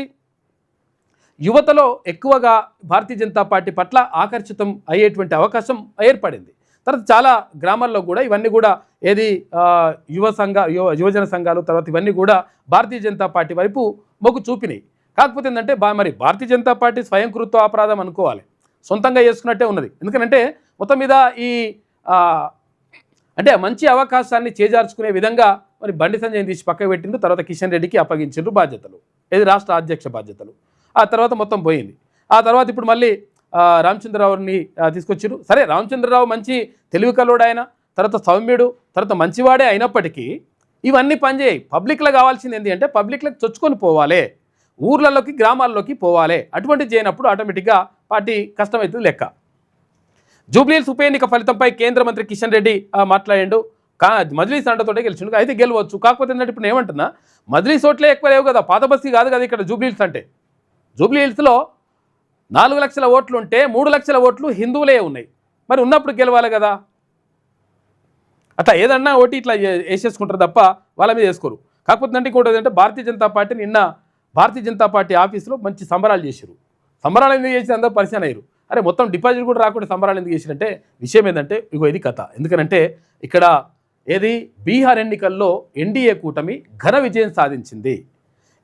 యువతలో ఎక్కువగా భారతీయ జనతా పార్టీ పట్ల ఆకర్షితం అయ్యేటువంటి అవకాశం ఏర్పడింది. తర్వాత చాలా గ్రామాల్లో కూడా ఇవన్నీ కూడా ఏది యువజన సంఘాలు తర్వాత ఇవన్నీ కూడా భారతీయ జనతా పార్టీ వైపు మొగ్గు చూపినాయి. కాకపోతే ఏంటంటే మరి భారతీయ జనతా పార్టీ స్వయంకృత అపరాధం అనుకోవాలి, సొంతంగా చేసుకున్నట్టే ఉన్నది. ఎందుకంటే మొత్తం మీద ఈ అంటే మంచి అవకాశాన్ని చేజార్చుకునే విధంగా మరి బండి సంజయ్ తీసి పక్కకు పెట్టిండు. తర్వాత కిషన్ రెడ్డికి అప్పగించిండ్రు బాధ్యతలు, ఏది రాష్ట్ర అధ్యక్ష బాధ్యతలు. ఆ తర్వాత మొత్తం పోయింది. ఆ తర్వాత ఇప్పుడు మళ్ళీ రామచంద్రరావుని తీసుకొచ్చారు. సరే రామచంద్రరావు మంచి తెలివి కలోడు ఆయన, తర్వాత సౌమ్యుడు, తర్వాత మంచివాడే అయినప్పటికీ ఇవన్నీ పనిచేయి. పబ్లిక్లో కావాల్సింది ఏంటి అంటే పబ్లిక్లకు చొచ్చుకొని పోవాలి, ఊర్లలోకి గ్రామాల్లోకి పోవాలి. అటువంటి చేయనప్పుడు ఆటోమేటిక్గా పార్టీ కష్టమవుతుంది లెక్క. జూబ్లీహిల్స్ ఉప ఎన్నిక ఫలితంపై కేంద్ర మంత్రి కిషన్ రెడ్డి మాట్లాడిండు. మజ్లీస్ అండతోటే గెలిచిండు, అయితే గెలవచ్చు. కాకపోతే ఏంటంటే ఇప్పుడు ఏమంటున్నా మజ్లీస్ ఓట్లే ఎక్కువ లేవు కదా, పాత బస్తీ కాదు కదా ఇక్కడ జూబ్లీహిల్స్ అంటే. జూబ్లీహిల్స్లో 4 లక్షల ఓట్లు ఉంటే 3 లక్షల ఓట్లు హిందువులే ఉన్నాయి. మరి ఉన్నప్పుడు గెలవాలి కదా. అట్లా ఏదన్నా ఓటు ఇట్లా వేసేసుకుంటారు తప్ప వాళ్ళ మీద వేసుకోరు. కాకపోతే అంటే ఇంకోటి ఏంటంటే భారతీయ జనతా పార్టీ నిన్న భారతీయ జనతా పార్టీ ఆఫీసులో మంచి సంబరాలు చేశారు. సంబరాలు ఎందుకు చేసి అందరూ పరిచయం అయ్యారు. అరే మొత్తం డిపాజిట్ కూడా రాకుండా సంబరాలు ఎందుకు చేసినంటే విషయం ఏంటంటే ఇగో ఇది కథ. ఎందుకనంటే ఇక్కడ ఏది బీహార్ ఎన్నికల్లో ఎన్డీఏ కూటమి ఘన విజయం సాధించింది.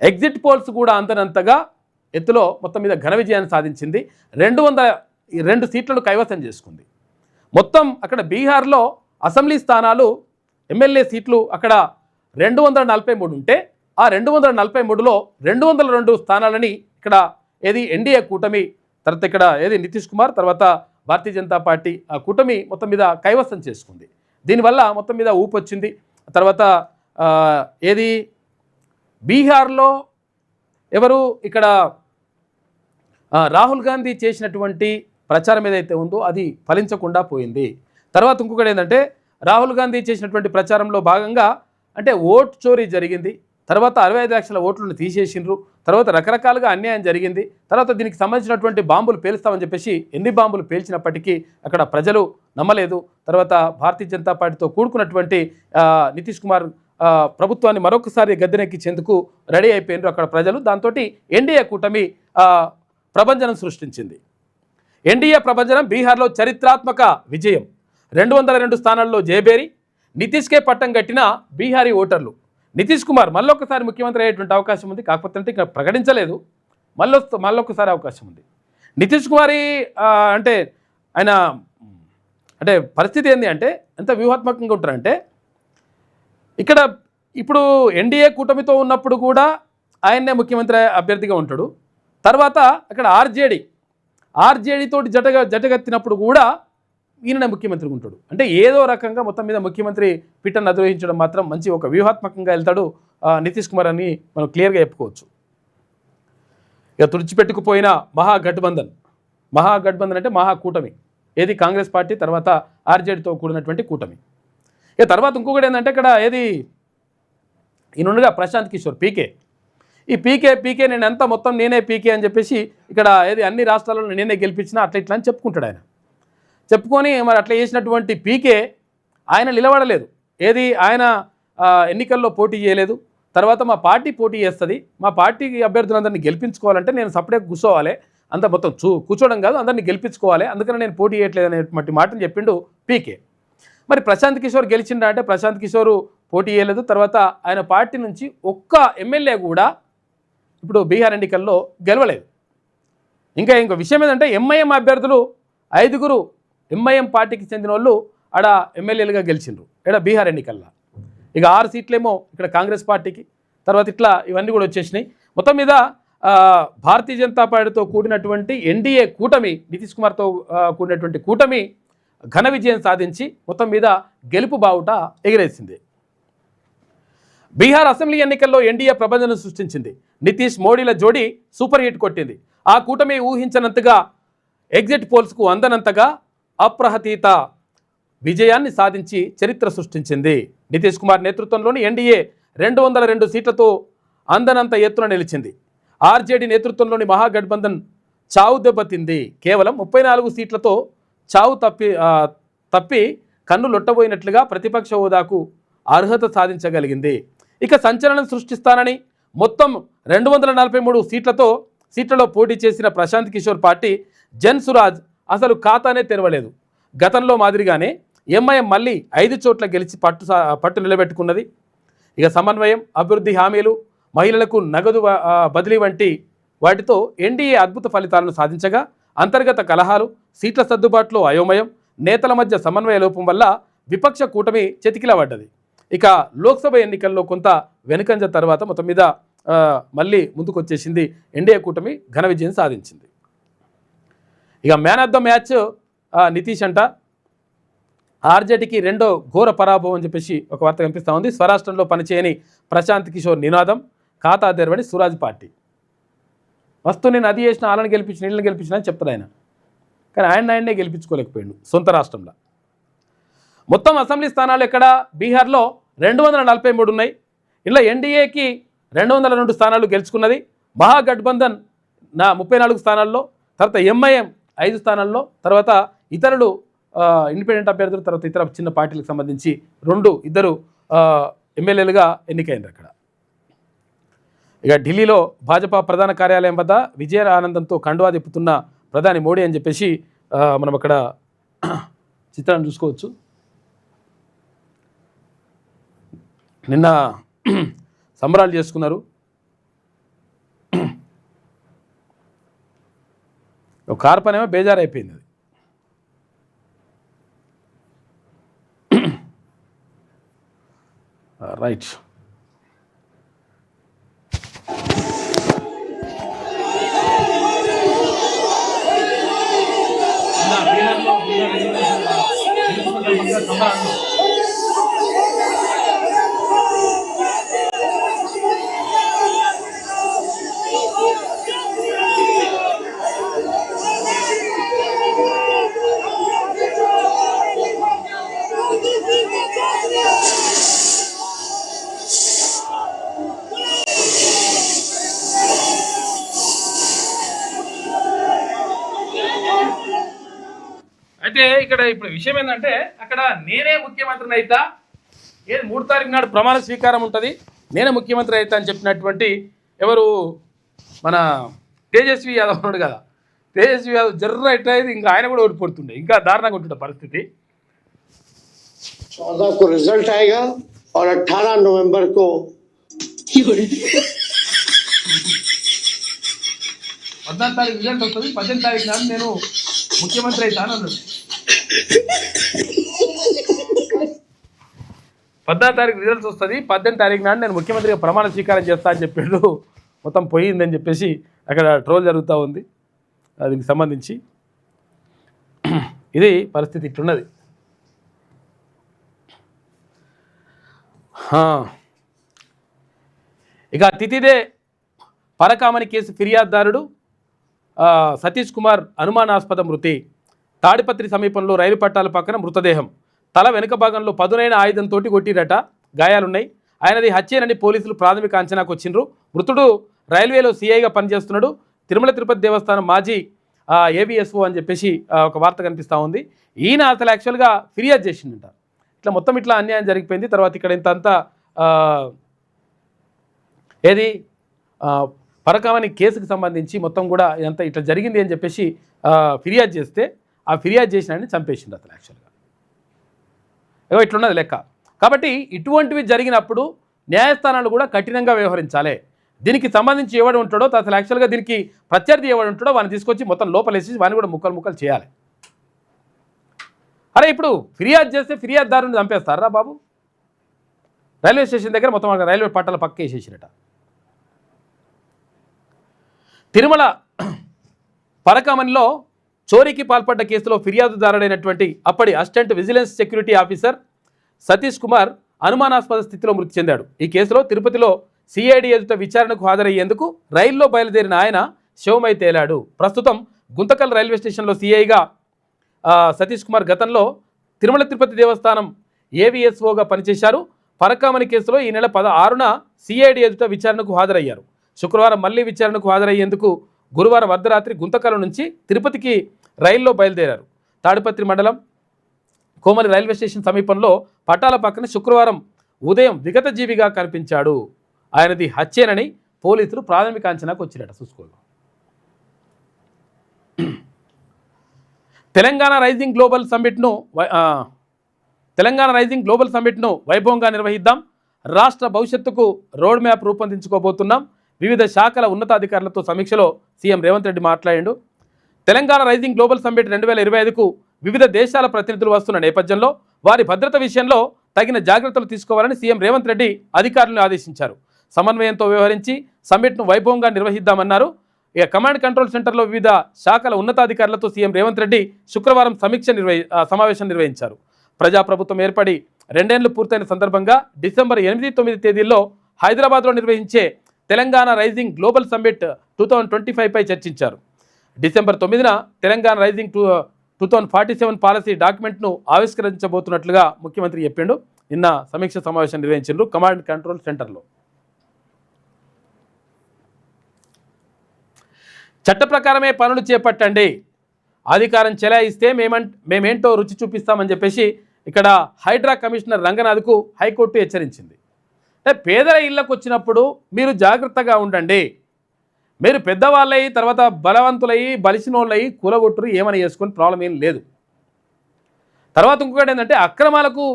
ఎగ్జిట్ పోల్స్ కూడా అంతనంతగా ఎత్తులో మొత్తం మీద ఘన విజయాన్ని సాధించింది. 202 సీట్లను కైవసం చేసుకుంది. మొత్తం అక్కడ బీహార్లో అసెంబ్లీ స్థానాలు ఎమ్మెల్యే సీట్లు అక్కడ 243 ఉంటే ఆ 243లో 202 స్థానాలని ఇక్కడ ఏది ఎన్డీఏ కూటమి తర్వాత ఇక్కడ ఏది నితీష్ కుమార్ తర్వాత భారతీయ జనతా పార్టీ ఆ కూటమి మొత్తం మీద కైవసం చేసుకుంది. దీనివల్ల మొత్తం మీద ఊపు వచ్చింది. తర్వాత ఏది బీహార్లో ఎవరు ఇక్కడ రాహుల్ గాంధీ చేసినటువంటి ప్రచారం ఏదైతే ఉందో అది ఫలించకుండా పోయింది. తర్వాత ఇంకొకటి ఏంటంటే రాహుల్ గాంధీ చేసినటువంటి ప్రచారంలో భాగంగా అంటే ఓటు చోరీ జరిగింది. తర్వాత 65 లక్షల ఓట్లను తీసేసిండ్రు. తర్వాత రకరకాలుగా అన్యాయం జరిగింది. తర్వాత దీనికి సంబంధించినటువంటి బాంబులు పేలుస్తామని చెప్పేసి ఎన్ని బాంబులు పేల్చినప్పటికీ అక్కడ ప్రజలు నమ్మలేదు. తర్వాత భారతీయ జనతా పార్టీతో కూడుకున్నటువంటి నితీష్ కుమార్ ప్రభుత్వాన్ని మరొకసారి గద్దెనెక్కించేందుకు రెడీ అయిపోయినారు అక్కడ ప్రజలు. దాంతో ఎన్డీఏ కూటమి ప్రభంజనం సృష్టించింది. ఎన్డీఏ ప్రభంజనం బీహార్లో చరిత్రాత్మక విజయం. 202 స్థానాల్లో జయబేరి నితీష్కే పట్టం కట్టిన బీహారీ ఓటర్లు. నితీష్ కుమార్ మళ్ళొకసారి ముఖ్యమంత్రి అయ్యేటువంటి అవకాశం ఉంది. కాకపోతే అంటే ఇక్కడ ప్రకటించలేదు, మళ్ళొకసారి అవకాశం ఉంది. నితీష్ కుమార్ అంటే ఆయన అంటే పరిస్థితి ఏంటి అంటే ఎంత వ్యూహాత్మకంగా ఉంటారంటే ఇక్కడ ఇప్పుడు ఎన్డీఏ కూటమితో ఉన్నప్పుడు కూడా ఆయన్నే ముఖ్యమంత్రి అభ్యర్థిగా ఉంటాడు. తర్వాత అక్కడ ఆర్జేడీ తోటి జటగత్తినప్పుడు కూడా ఈయననే ముఖ్యమంత్రిగా ఉంటాడు. అంటే ఏదో రకంగా మొత్తం మీద ముఖ్యమంత్రి పీఠాన్ని అధిరోహించడం మాత్రం మంచి ఒక వ్యూహాత్మకంగా వెళ్తాడు నితీష్ కుమార్ అని మనం క్లియర్గా చెప్పుకోవచ్చు. ఇక తుడిచిపెట్టుకుపోయిన మహాగఠబంధన్ అంటే మహాకూటమి ఏది కాంగ్రెస్ పార్టీ తర్వాత ఆర్జేడీతో కూడినటువంటి కూటమి. ఇక తర్వాత ఇంకొకటి ఏంటంటే ఇక్కడ ఏది ఈయనగా ప్రశాంత్ కిషోర్ ఈ పీకే నేను ఎంత మొత్తం నేనే పీకే అని చెప్పేసి ఇక్కడ ఏది అన్ని రాష్ట్రాల్లో నేనే గెలిపించినా అట్లా ఇట్లా అని చెప్పుకుంటాడు. ఆయన చెప్పుకొని మరి అట్లా చేసినటువంటి పీకే ఆయన నిలబడలేదు. ఏది ఆయన ఎన్నికల్లో పోటీ చేయలేదు. తర్వాత మా పార్టీ పోటీ చేస్తుంది, మా పార్టీ అభ్యర్థులందరినీ గెలిపించుకోవాలంటే నేను సపరేట్ కూర్చోవాలి, అంత మొత్తం కూర్చోవడం కాదు అందరినీ గెలిపించుకోవాలి, అందుకని నేను పోటీ చేయట్లేదు అనేటువంటి మాటను చెప్పిండు పీకే. మరి ప్రశాంత్ కిషోర్ గెలిచిండా అంటే ప్రశాంత్ కిషోర్ పోటీ చేయలేదు. తర్వాత ఆయన పార్టీ నుంచి ఒక్క ఎమ్మెల్యే కూడా ఇప్పుడు బీహార్ ఎన్నికల్లో గెలవలేదు. ఇంకో విషయం ఏంటంటే ఎంఐఎం అభ్యర్థులు 5 ఎంఐఎం పార్టీకి చెందిన వాళ్ళు ఆడ ఎమ్మెల్యేలుగా గెలిచిండ్రు ఇక్కడ బీహార్ ఎన్నికల్లో. ఇక 6 సీట్లేమో ఇక్కడ కాంగ్రెస్ పార్టీకి. తర్వాత ఇట్లా ఇవన్నీ కూడా వచ్చేసినాయి. మొత్తం మీద భారతీయ జనతా పార్టీతో కూడినటువంటి ఎన్డీఏ కూటమి నితీష్ కుమార్తో కూడినటువంటి కూటమి ఘన విజయం సాధించి మొత్తం మీద గెలుపు బావుట ఎగిరేసింది. బీహార్ అసెంబ్లీ ఎన్నికల్లో ఎన్డీఏ ప్రభంజనం సృష్టించింది. నితీష్ మోడీల జోడీ సూపర్ హిట్ కొట్టింది. ఆ కూటమి ఊహించనంతగా ఎగ్జిట్ పోల్స్కు అందనంతగా అప్రహతీత విజయాన్ని సాధించి చరిత్ర సృష్టించింది. నితీష్ కుమార్ నేతృత్వంలోని ఎన్డీఏ 202 సీట్లతో అందనంత ఎత్తున నిలిచింది. ఆర్జేడీ నేతృత్వంలోని మహాగఠబంధన్ చావు దెబ్బతింది. కేవలం 34 సీట్లతో చావు తప్పి కన్ను లొట్టబోయినట్లుగా ప్రతిపక్ష హోదాకు అర్హత సాధించగలిగింది. ఇక సంచలనం సృష్టిస్తానని మొత్తం 243 సీట్లలో పోటీ చేసిన ప్రశాంత్ కిషోర్ పార్టీ జన్ సురాజ్ అసలు ఖాతానే తెరవలేదు. గతంలో మాదిరిగానే ఎంఐఎం మళ్ళీ 5 చోట్ల గెలిచి పట్టు నిలబెట్టుకున్నది. ఇక సమన్వయం, అభివృద్ధి హామీలు, మహిళలకు నగదు బదిలీ వంటి వాటితో ఎన్డీఏ అద్భుత ఫలితాలను సాధించగా అంతర్గత కలహాలు, సీట్ల సర్దుబాటులో అయోమయం, నేతల మధ్య సమన్వయ లోపం వల్ల విపక్ష కూటమి చెతికిలబడ్డది. ఇక లోక్సభ ఎన్నికల్లో కొంత వెనుకంజ తర్వాత మొత్తం మీద మళ్ళీ ముందుకొచ్చేసింది. ఎన్డీఏ కూటమి ఘన విజయం సాధించింది. ఇక man of the match Nitish అంట. ఆర్జేడీకి రెండో ఘోర పరాభవం అని చెప్పేసి ఒక వార్త కనిపిస్తూ ఉంది. స్వరాష్ట్రంలో పనిచేయని ప్రశాంత్ కిషోర్ నినాదం, ఖాతా తెరవని సురాజ్ పార్టీ. నేను అది చేసిన వాళ్ళని గెలిపించిన వీళ్ళని గెలిపించిన అని చెప్తాడు ఆయన. కానీ ఆయన్నే గెలిపించుకోలేకపోయాడు సొంత రాష్ట్రంలో. మొత్తం అసెంబ్లీ స్థానాలు ఎక్కడ? బీహార్లో 243 ఉన్నాయి. ఇలా ఎన్డీఏకి 202 స్థానాలు గెలుచుకున్నది. మహాగఠబంధన్ 34 స్థానాల్లో, తర్వాత ఎంఐఎం 5 స్థానాల్లో, తర్వాత ఇతరులు ఇండిపెండెంట్ అభ్యర్థులు, తర్వాత ఇతర చిన్న పార్టీలకు సంబంధించి ఇద్దరు ఎమ్మెల్యేలుగా ఎన్నికైనారు అక్కడ. ఇక ఢిల్లీలో భాజపా ప్రధాన కార్యాలయం వద్ద విజయ ఆనందంతో కండువా తిప్పుతున్న ప్రధాని మోడీ అని చెప్పేసి మనం అక్కడ చిత్రాన్ని చూసుకోవచ్చు. నిన్న సంబరాలు చేసుకున్నారు. ఒక కారు పనేమో బేజారైపోయింది. అది రైట్. అయితే ఇక్కడ ఇప్పుడు విషయం ఏంటంటే అక్కడ నేనే ముఖ్యమంత్రిని అయితా, 3 తారీఖు నాడు ప్రమాణ స్వీకారం ఉంటుంది, నేనే ముఖ్యమంత్రి అవుతా అని చెప్పినటువంటి ఎవరు మన తేజస్వి యాదవ్ ఉన్నాడు కదా. తేజస్వి యాదవ్ జర్ర ఎట్లా అయితే ఇంకా ఆయన కూడా ఓడిపోతుండే, ఇంకా దారుణంగా ఉంటుండే పరిస్థితి. 14 को रिजल्ट आएगा और 18 नवंबर को 14 తారీఖు రిజల్ట్ వస్తుంది. 18 తారీఖు నాడు నేను ముఖ్యమంత్రి అవుతాను అన్నాడు. 14 తారీఖు రిజల్ట్స్ వస్తుంది, 18 తారీఖు నాడు నేను ముఖ్యమంత్రిగా ప్రమాణ స్వీకారం చేస్తా అని చెప్పాడు. మొత్తం పోయిందని చెప్పేసి అక్కడ ట్రోల్ జరుగుతూ ఉంది. దీనికి సంబంధించి ఇది పరిస్థితి ఇట్లున్నది. ఇక తితిదే పరకామణి కేసు ఫిర్యాదుదారుడు సతీష్ కుమార్ అనుమానాస్పద మృతి. తాడిపత్రి సమీపంలో రైలు పట్టాల పక్కన మృతదేహం. తల వెనుక భాగంలో పదునైన ఆయుధంతో కొట్టిరట, గాయాలున్నాయి. ఆయనది హత్యేనని పోలీసులు ప్రాథమిక అంచనాకు వచ్చిండ్రు. మృతుడు రైల్వేలో సీఐగా పనిచేస్తున్నాడు. తిరుమల తిరుపతి దేవస్థానం మాజీ ఏబిఎస్ఓ అని చెప్పేసి ఒక వార్త కనిపిస్తూ ఉంది. ఈయన అసలు యాక్చువల్గా ఫిర్యాదు చేసిందంట, ఇట్లా మొత్తం ఇట్లా అన్యాయం జరిగిపోయింది. తర్వాత ఇక్కడ ఇంతంతా ఏది పరకామణి కేసుకు సంబంధించి మొత్తం కూడా ఎంత ఇట్లా జరిగింది అని చెప్పేసి ఫిర్యాదు చేస్తే ఆ ఫిర్యాదు చేసిన చంపేసింది అతను యాక్చువల్గా. ఏవో ఇట్లున్నది లెక్క. కాబట్టి ఇటువంటివి జరిగినప్పుడు న్యాయస్థానాలు కూడా కఠినంగా వ్యవహరించాలి. దీనికి సంబంధించి ఎవడు ఉంటాడో అసలు యాక్చువల్గా దీనికి ప్రత్యర్థి ఎవడు ఉంటాడో వాడిని తీసుకొచ్చి మొత్తం లోపలేసి వాడిని కూడా ముక్కలు చేయాలి. అరే ఇప్పుడు ఫిర్యాదు చేస్తే ఫిర్యాదుదారుని చంపేస్తారా బాబు? రైల్వే స్టేషన్ దగ్గర మొత్తం రైల్వే పట్టాల పక్క వేసేసిరట. తిరుమల పరకామణిలో చోరీకి పాల్పడ్డ కేసులో ఫిర్యాదుదారుడైనటువంటి అప్పటి assistant vigilance security officer Satish Kumar అనుమానాస్పద స్థితిలో మృతి చెందాడు. ఈ కేసులో తిరుపతిలో సిఐడి ఎదుట విచారణకు హాజరయ్యేందుకు రైల్లో బయలుదేరిన ఆయన శవమై తేలాడు. ప్రస్తుతం గుంతకల్ రైల్వే స్టేషన్లో సిఐగా సతీష్ కుమార్ గతంలో తిరుమల తిరుపతి దేవస్థానం ఏవిఎస్ఓగా పనిచేశారు. పరకామణి కేసులో ఈ నెల 16న సిఐడి ఎదుట విచారణకు హాజరయ్యారు. శుక్రవారం మళ్లీ విచారణకు హాజరయ్యేందుకు గురువారం అర్ధరాత్రి గుంతకల్ నుంచి తిరుపతికి రైల్లో బయలుదేరారు. తాడిపత్రి మండలం కోమలి రైల్వే స్టేషన్ సమీపంలో పట్టాల పక్కన శుక్రవారం ఉదయం విగతజీవిగా కనిపించాడు. ఆయనది హత్యేనని పోలీసులు ప్రాథమిక అంచనాకు వచ్చినట్టు చూసుకోవాలి. తెలంగాణ రైజింగ్ గ్లోబల్ సమ్మిట్ను వైభవంగా నిర్వహిద్దాం. రాష్ట్ర భవిష్యత్తుకు రోడ్ మ్యాప్ రూపొందించుకోబోతున్నాం. వివిధ శాఖల ఉన్నతాధికారులతో సమీక్షలో సీఎం రేవంత్ రెడ్డి మాట్లాడాడు. తెలంగాణ రైజింగ్ గ్లోబల్ సమ్మిట్ 2025కు వివిధ దేశాల ప్రతినిధులు వస్తున్న నేపథ్యంలో వారి భద్రత విషయంలో తగిన జాగ్రత్తలు తీసుకోవాలని సీఎం రేవంత్ రెడ్డి అధికారులను ఆదేశించారు. సమన్వయంతో వ్యవహరించి సమ్మిట్ను వైభవంగా నిర్వహిద్దామన్నారు. ఇక కమాండ్ కంట్రోల్ సెంటర్లో వివిధ శాఖల ఉన్నతాధికారులతో సీఎం రేవంత్ రెడ్డి శుక్రవారం సమావేశం నిర్వహించారు. ప్రజాప్రభుత్వం ఏర్పడి 2 ఏళ్లు పూర్తయిన సందర్భంగా డిసెంబర్ 8, 9 తేదీల్లో హైదరాబాద్లో నిర్వహించే తెలంగాణ రైజింగ్ గ్లోబల్ సమ్మిట్ 2025పై చర్చించారు. డిసెంబర్ 9న తెలంగాణ రైజింగ్ 2047 పాలసీ డాక్యుమెంట్ను ఆవిష్కరించబోతున్నట్లుగా ముఖ్యమంత్రి చెప్పిండు. నిన్న సమీక్ష సమావేశం నిర్వహించారు కమాండ్ కంట్రోల్ సెంటర్లో. చట్ట ప్రకారమే పనులు చేపట్టండి, అధికారం చెలాయిస్తే మేమేంటో రుచి చూపిస్తామని చెప్పేసి ఇక్కడ హైడ్రా కమిషనర్ రంగనాథ్కు హైకోర్టు హెచ్చరించింది. అంటే పేదల ఇళ్లకు వచ్చినప్పుడు మీరు జాగ్రత్తగా ఉండండి. మీరు పెద్దవాళ్ళయి తర్వాత బలవంతులయ్యి బలిసినోళ్ళయి కూలగొట్టురు ఏమని చేసుకొని ప్రాబ్లం ఏం లేదు. తర్వాత ఇంకొకటి ఏంటంటే అక్రమాలకు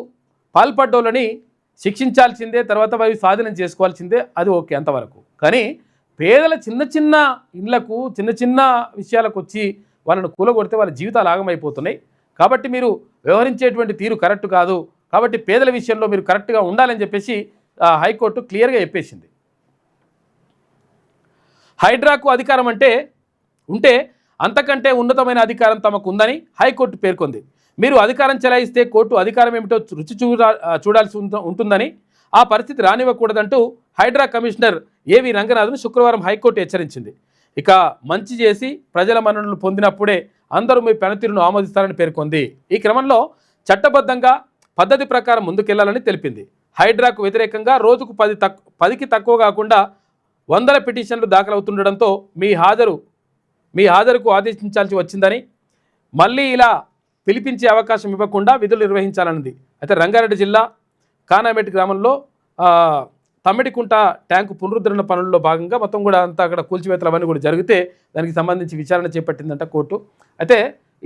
పాల్పడ్డోళ్ళని శిక్షించాల్సిందే, తర్వాత అవి స్వాధీనం చేసుకోవాల్సిందే, అది ఓకే అంతవరకు. కానీ పేదల చిన్న చిన్న ఇళ్లకు చిన్న చిన్న విషయాలకు వచ్చి వాళ్ళను కూలగొడితే వాళ్ళ జీవితాలు ఆగమైపోతున్నాయి. కాబట్టి మీరు వ్యవహరించేటువంటి తీరు కరెక్ట్ కాదు. కాబట్టి పేదల విషయంలో మీరు కరెక్ట్గా ఉండాలని చెప్పేసి హైకోర్టు క్లియర్గా చెప్పేసింది. హైడ్రాకు అధికారం ఉంటే అంతకంటే ఉన్నతమైన అధికారం తమకు ఉందని హైకోర్టు పేర్కొంది. మీరు అధికారం చెలాయిస్తే కోర్టు అధికారం ఏమిటో రుచి చూడాల్సి ఉంటుందని, ఆ పరిస్థితి రానివ్వకూడదంటూ హైడ్రా కమిషనర్ ఏవి రంగనాథ్ను శుక్రవారం హైకోర్టు హెచ్చరించింది. ఇక మంచి చేసి ప్రజల మన్ననలు పొందినప్పుడే అందరూ మీ పనితీరును ఆమోదిస్తారని పేర్కొంది. ఈ క్రమంలో చట్టబద్ధంగా పద్ధతి ప్రకారం ముందుకెళ్లాలని తెలిపింది. హైడ్రాకు వ్యతిరేకంగా రోజుకు 10కి తక్కువ కాకుండా 100 పిటిషన్లు దాఖలవుతుండడంతో మీ హాజరుకు ఆదేశించాల్సి వచ్చిందని, మళ్ళీ ఇలా పిలిపించే అవకాశం ఇవ్వకుండా విధులు నిర్వహించాలన్నది. అయితే రంగారెడ్డి జిల్లా కానామెట్ గ్రామంలో తమ్మిడికుంట ట్యాంకు పునరుద్ధరణ పనుల్లో భాగంగా మొత్తం కూడా అంతా అక్కడ కూల్చివేతలు అవన్నీ కూడా జరిగితే దానికి సంబంధించి విచారణ చేపట్టిందంట కోర్టు. అయితే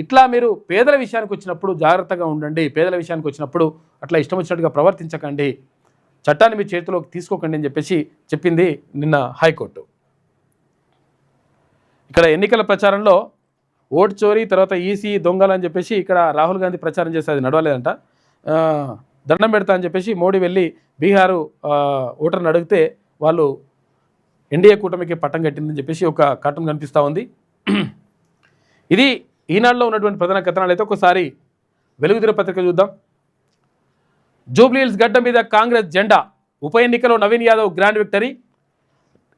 ఇట్లా మీరు పేదల విషయానికి వచ్చినప్పుడు జాగ్రత్తగా ఉండండి, పేదల విషయానికి వచ్చినప్పుడు అట్లా ఇష్టం వచ్చినట్టుగా ప్రవర్తించకండి, చట్టాన్ని మీ చేతిలోకి తీసుకోకండి అని చెప్పేసి చెప్పింది నిన్న హైకోర్టు. ఇక్కడ ఎన్నికల ప్రచారంలో ఓటు చోరీ తర్వాత ఈసీ దొంగలు అని చెప్పేసి ఇక్కడ రాహుల్ గాంధీ ప్రచారం చేస్తే అది నడవలేదంట. దండం పెడతా అని చెప్పేసి మోడీ వెళ్ళి బీహారు ఓటర్ని అడిగితే వాళ్ళు ఎన్డీఏ కూటమికి పట్టం కట్టిందని చెప్పేసి ఒక కట్టం కనిపిస్తూ ఉంది. ఇది ఈనాడులో ఉన్నటువంటి ప్రధాన కథనాలు. అయితే ఒకసారి వెలుగుదిర పత్రిక చూద్దాం. జూబ్లీహిల్స్ గడ్డ మీద కాంగ్రెస్ జెండా, ఉప ఎన్నికలో నవీన్ యాదవ్ గ్రాండ్ విక్టరీ,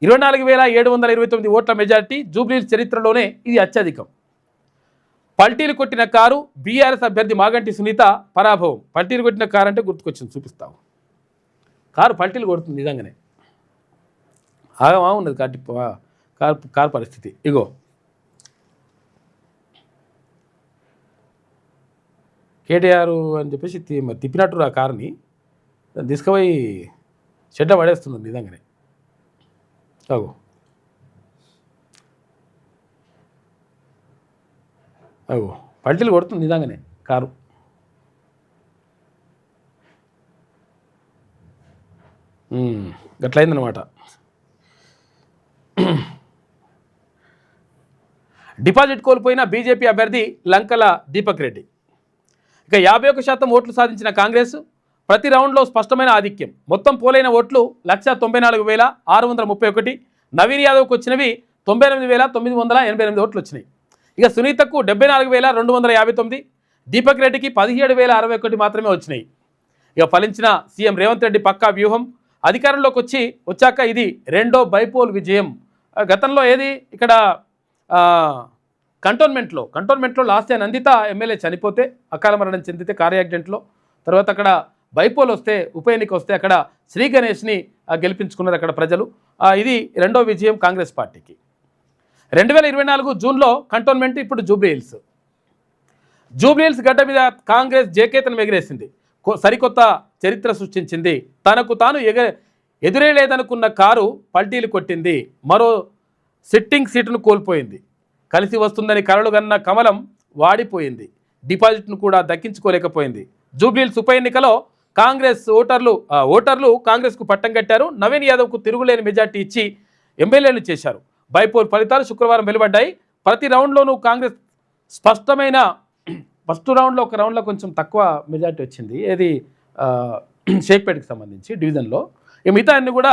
24,729 ఓట్ల మెజార్టీ, జూబ్లీహిల్స్ చరిత్రలోనే ఇది అత్యధికం. పల్టీలు కొట్టిన కారు, బీఆర్ఎస్ అభ్యర్థి మాగంటి సునీత పరాభవం. పల్టీలు కొట్టిన కారు అంటే గుర్తుకొచ్చింది, చూపిస్తావు. కారు పల్టీలు కొడుతుంది నిజంగానే, ఆగమా ఉన్నది కారు పరిస్థితి. ఇగో కేటీఆర్ అని చెప్పేసి తిప్పినట్టు ఆ కారుని తీసుకుపోయి షెడ్డ పడేస్తున్నది నిజంగానే. అగో పల్టీలు కొడుతుంది నిజంగానే కారు. గట్లయిందనమాట. డిపాజిట్ కోల్పోయిన బీజేపీ అభ్యర్థి లంకల దీపక్ రెడ్డి. ఇక 51% ఓట్లు సాధించిన కాంగ్రెస్ ప్రతి రౌండ్లో స్పష్టమైన ఆధిక్యం. మొత్తం పోలైన ఓట్లు 194,631. నవీన్ యాదవ్కి వచ్చినవి 98,988 ఓట్లు వచ్చినాయి. ఇక సునీతకు 74,259, దీపక్ రెడ్డికి 17,061 మాత్రమే వచ్చినాయి. ఇక ఫలించిన సీఎం రేవంత్ రెడ్డి పక్కా వ్యూహం, అధికారంలోకి వచ్చాక ఇది రెండో బైపోల్ విజయం. గతంలో ఏది ఇక్కడ కంటోన్మెంట్లో లాస్ట్ నందిత ఎమ్మెల్యే చనిపోతే అకాల మరణం చెందితే కార్ యాక్సిడెంట్లో, తర్వాత అక్కడ బైపోల్ వస్తే ఉప ఎన్నిక వస్తే అక్కడ శ్రీ గణేష్ని గెలిపించుకున్నారు అక్కడ ప్రజలు. ఇది రెండో విజయం కాంగ్రెస్ పార్టీకి. 2024 జూన్లో కంటోన్మెంట్, ఇప్పుడు జూబ్లీహిల్స్ గడ్డ మీద కాంగ్రెస్ జేకేతను ఎగిరేసింది, సరికొత్త చరిత్ర సృష్టించింది. తనకు తాను ఎదురే లేదనుకున్న కారు పల్టీలు కొట్టింది, మరో సిట్టింగ్ సీటును కోల్పోయింది. కలిసి వస్తుందని కలలు కన్న కమలం వాడిపోయింది, డిపాజిట్ను కూడా దక్కించుకోలేకపోయింది. జూబ్లీహిల్స్ ఉప ఎన్నికలో కాంగ్రెస్ ఓటర్లు కాంగ్రెస్కు పట్టం కట్టారు. నవీన్ యాదవ్కు తిరుగులేని మెజార్టీ ఇచ్చి ఎమ్మెల్యేలు చేశారు. బైపోల్ ఫలితాలు శుక్రవారం వెలువడ్డాయి. ప్రతి రౌండ్లోనూ కాంగ్రెస్ స్పష్టమైన ఫస్ట్ రౌండ్లో ఒక రౌండ్లో కొంచెం తక్కువ మెజార్టీ వచ్చింది, ఏది షేక్పేటకి సంబంధించి డివిజన్లో. మిగతా అన్ని కూడా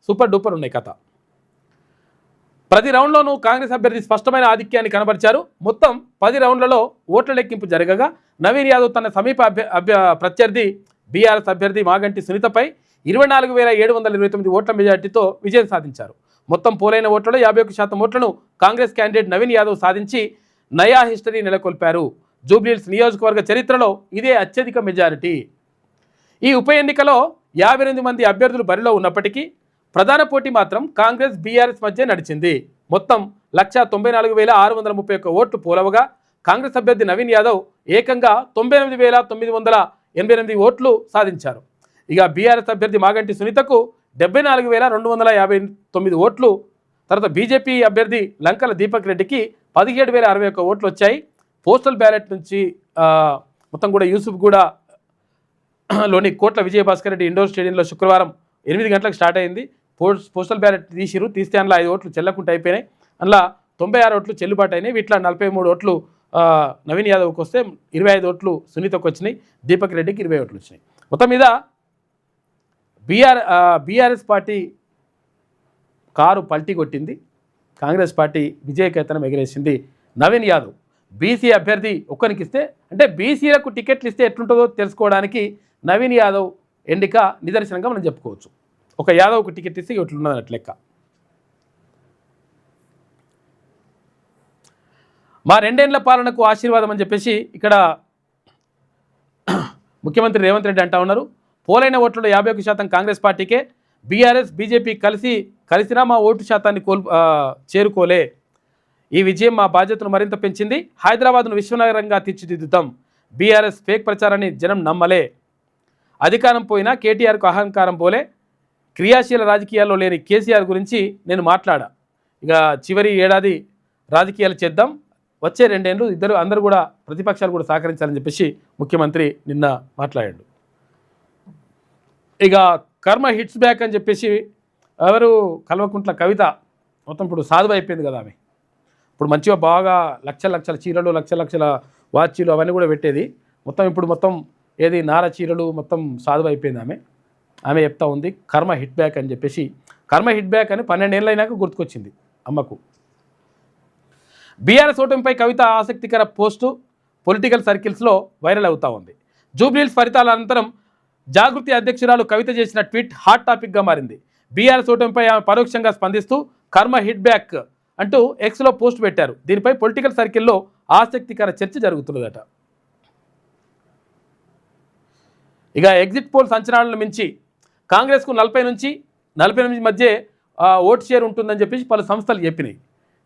సూపర్ డూపర్ ఉన్నాయి కథ. ప్రతి రౌండ్లోనూ కాంగ్రెస్ అభ్యర్థి స్పష్టమైన ఆధిక్యాన్ని కనబరిచారు. మొత్తం 10 రౌండ్లలో ఓట్ల లెక్కింపు జరగగా నవీన్ యాదవ్ తన సమీప ప్రత్యర్థి బీఆర్ఎస్ అభ్యర్థి మాగంటి సునీతపై 24,729 ఓట్ల మెజార్టీతో విజయం సాధించారు. మొత్తం పోలైన ఓట్లలో 51% ఓట్లను కాంగ్రెస్ క్యాండిడేట్ నవీన్ యాదవ్ సాధించి నయా హిస్టరీ నెలకొల్పారు. జూబ్లీహిల్స్ నియోజకవర్గ చరిత్రలో ఇదే అత్యధిక మెజారిటీ. ఈ ఉప ఎన్నికలో 58 మంది అభ్యర్థులు బరిలో ఉన్నప్పటికీ ప్రధాన పోటీ మాత్రం కాంగ్రెస్ బీఆర్ఎస్ మధ్య నడిచింది. మొత్తం 194,631 ఓట్లు పోలవగా కాంగ్రెస్ అభ్యర్థి నవీన్ యాదవ్ ఏకంగా 98,988 ఓట్లు సాధించారు. ఇక బీఆర్ఎస్ అభ్యర్థి మాగంటి సునీతకు 74,259 ఓట్లు, తర్వాత బీజేపీ అభ్యర్థి లంకల దీపక్ రెడ్డికి 17,061 ఓట్లు వచ్చాయి. పోస్టల్ బ్యాలెట్ నుంచి మొత్తం కూడా యూసుఫ్గూడ లోని కోట్ల విజయభాస్కర్ రెడ్డి ఇండోర్ స్టేడియంలో శుక్రవారం 8 గంటలకు స్టార్ట్ అయింది. పోస్టల్ బ్యాలెట్ తీస్తే అందులో 5 ఓట్లు చెల్లకుండా అయిపోయినాయి. అందులో 96 ఓట్లు చెల్లుబాటు అయినాయి. వీటిలో 43 ఓట్లు నవీన్ యాదవ్కి వస్తే 25 ఓట్లు సునీతకు వచ్చినాయి. దీపక్ రెడ్డికి 20 ఓట్లు వచ్చినాయి. మొత్తం మీద బీఆర్ఎస్ పార్టీ కారు పల్టీ కొట్టింది, కాంగ్రెస్ పార్టీ విజయకేతనం ఎగిరేసింది. నవీన్ యాదవ్ బీసీ అభ్యర్థి ఒక్కరికి ఇస్తే, అంటే బీసీలకు టికెట్లు ఇస్తే ఎట్లుంటుందో తెలుసుకోవడానికి నవీన్ యాదవ్ ఎన్నిక నిదర్శనంగా మనం చెప్పుకోవచ్చు. ఒక యాదవ్కు టికెట్ ఇస్తే ఇట్లున్నదన్నట్టు లెక్క. మా 2 ఏళ్ల పాలనకు ఆశీర్వాదం అని చెప్పేసి ఇక్కడ ముఖ్యమంత్రి రేవంత్ రెడ్డి అంటా ఉన్నారు. పోలైన ఓట్లలో 51% కాంగ్రెస్ పార్టీకే, బీఆర్ఎస్ బీజేపీ కలిసినా మా ఓటు శాతాన్ని చేరుకోలే. ఈ విజయం మా బాధ్యతను మరింత పెంచింది. హైదరాబాద్ను విశ్వనగరంగా తీర్చిదిద్దుతాం. బీఆర్ఎస్ ఫేక్ ప్రచారాన్ని జనం నమ్మలే. అధికారం పోయినా కేటీఆర్కు అహంకారం పోలే. క్రియాశీల రాజకీయాల్లో లేని కేసీఆర్ గురించి నేను మాట్లాడా. ఇక చివరి ఏడాది రాజకీయాలు చేద్దాం, వచ్చే 2 ఏళ్ళు అందరూ కూడా ప్రతిపక్షాలు కూడా సహకరించాలని చెప్పేసి ముఖ్యమంత్రి నిన్న మాట్లాడాడు. ఇక కర్మ హిట్స్ బ్యాక్ అని చెప్పేసి ఎవరు కల్వకుంట్ల కవిత మొత్తం ఇప్పుడు సాధువు అయిపోయింది కదా ఆమె. ఇప్పుడు మంచిగా బాగా లక్షల చీరలు, లక్షల వాచీలు అవన్నీ కూడా పెట్టేది. మొత్తం ఏది నార చీరలు మొత్తం సాధువు అయిపోయింది ఆమె చెప్తా ఉంది కర్మ హిట్ బ్యాక్ అని చెప్పేసి. కర్మ హిట్ బ్యాక్ అని 12 ఏళ్ళు అయినాక గుర్తుకొచ్చింది అమ్మకు. బీఆర్ఎస్ ఓటమిపై కవిత ఆసక్తికర పోస్టు పొలిటికల్ సర్కిల్స్లో వైరల్ అవుతూ ఉంది. జూబ్లీహిల్స్ ఫలితాల అనంతరం జాగృతి అధ్యక్షురాలు కవిత చేసిన ట్వీట్ హాట్ టాపిక్గా మారింది. బీఆర్ఎస్ ఓటమిపై ఆమె పరోక్షంగా స్పందిస్తూ కర్మ హిట్ బ్యాక్ అంటూ ఎక్స్లో పోస్ట్ పెట్టారు. దీనిపై పొలిటికల్ సర్కిల్లో ఆసక్తికర చర్చ జరుగుతున్నదట. ఇక ఎగ్జిట్ పోల్స్ అంచనాలను మించి కాంగ్రెస్కు 40 నుంచి 48 మధ్య ఓటు షేర్ ఉంటుందని చెప్పేసి పలు సంస్థలు చెప్పినాయి.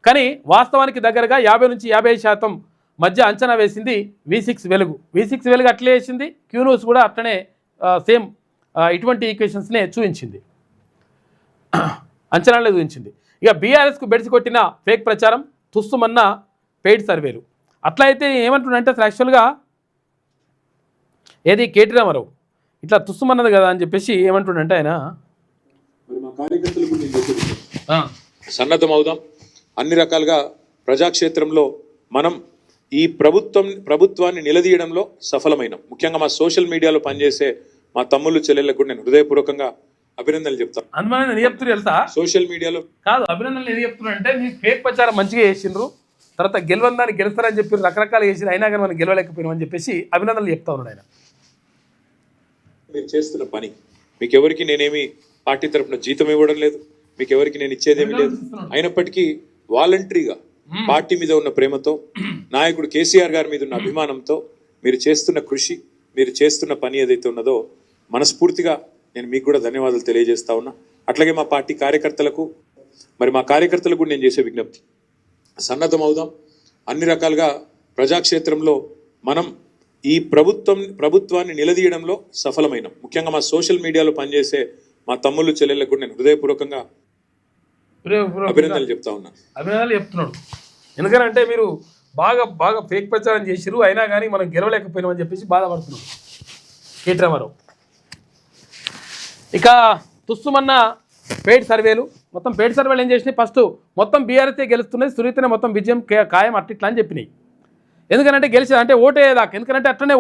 కానీ వాస్తవానికి దగ్గరగా 50 నుంచి 55% మధ్య అంచనా వేసింది V6 వెలుగు అట్లే వేసింది. క్యూన్యూస్ కూడా అట్లనే సేమ్ ఇటువంటి ఈక్వేషన్స్నే చూపించింది, అంచనాలే చూపించింది. ఇక బీఆర్ఎస్కు బెడిసి కొట్టిన ఫేక్ ప్రచారం, తుస్సుమన్న పెయిడ్ సర్వేలు. అట్లా అయితే ఏమంటుండంటే అసలు యాక్చువల్గా ఏది కేటీ రామారావు ఇట్లా తుస్సుమన్నది కదా అని చెప్పేసి ఏమంటుండంటే ఆయన సన్నద్ధమవుదాం. అన్ని రకాలుగా ప్రజాక్షేత్రంలో మనం ఈ ప్రభుత్వాన్ని నిలదీయడంలో సఫలమైన, ముఖ్యంగా మా సోషల్ మీడియాలో పనిచేసే మా తమ్ముళ్ళు చెల్లెళ్ళకు కూడా నేను హృదయపూర్వకంగా అభినందనలు చెప్తాను. అందువల్ల చెప్తున్నారు తెలుసా, సోషల్ మీడియాలో కాదు అభినందనలు ఎందుకు చెప్తున్నారు అంటే మీకు ఫేక్ ప్రచారం మంచిగా చేసిండ్రు, తర్వాత గెలవందాన్ని గెలుస్తారని చెప్పి రకరకాలు చేసి అయినా కానీ మనం గెలవలేకపోయినామని చెప్పేసి అభినందనలు చెప్తా ఉన్నాడు ఆయన. మీరు చేస్తున్న పని, మీకెవరికి నేనేమి పార్టీ తరఫున జీతం ఇవ్వడం లేదు, మీకెవరికి నేను ఇచ్చేదేమీ లేదు. అయినప్పటికీ వాలంటరీగా పార్టీ మీద ఉన్న ప్రేమతో, నాయకుడు కేసీఆర్ గారి మీద ఉన్న అభిమానంతో మీరు చేస్తున్న కృషి, మీరు చేస్తున్న పని ఏదైతే ఉన్నదో మనస్ఫూర్తిగా నేను మీకు కూడా ధన్యవాదాలు తెలియజేస్తా ఉన్నా. అట్లాగే మా పార్టీ కార్యకర్తలకు, మరి మా కార్యకర్తలకు కూడా నేను చేసే విజ్ఞప్తి, సన్నద్ధం అవుదాం. అన్ని రకాలుగా ప్రజాక్షేత్రంలో మనం ఈ ప్రభుత్వాన్ని నిలదీయడంలో సఫలమైనాం. ముఖ్యంగా మా సోషల్ మీడియాలో పనిచేసే మా తమ్ముళ్ళు చెల్లెళ్ళకు కూడా నేను హృదయపూర్వకంగా అభినందనలు చెప్తా ఉన్నా. అభినందనలు చెప్తున్నాడు. ఎందుకంటే మీరు బాగా బాగా ఫేక్ ప్రచారం చేసిరు, అయినా కానీ మనం గెలవలేకపోయినామని చెప్పేసి బాధపడుతున్నాడు కేటీ రామారావు. ఇక తుస్సుమన్న పెయిడ్ సర్వేలు, మొత్తం పెయిడ్ సర్వేలు ఏం చేసినాయి, ఫస్ట్ మొత్తం బీఆర్ఎస్ఏ గెలుస్తున్నది, సునీతనే మొత్తం విజయం ఖాయం అట్టిట్లా అని చెప్పినాయి. ఎందుకంటే గెలిచేది అంటే ఓటేదాకా, ఎందుకంటే అట్లనే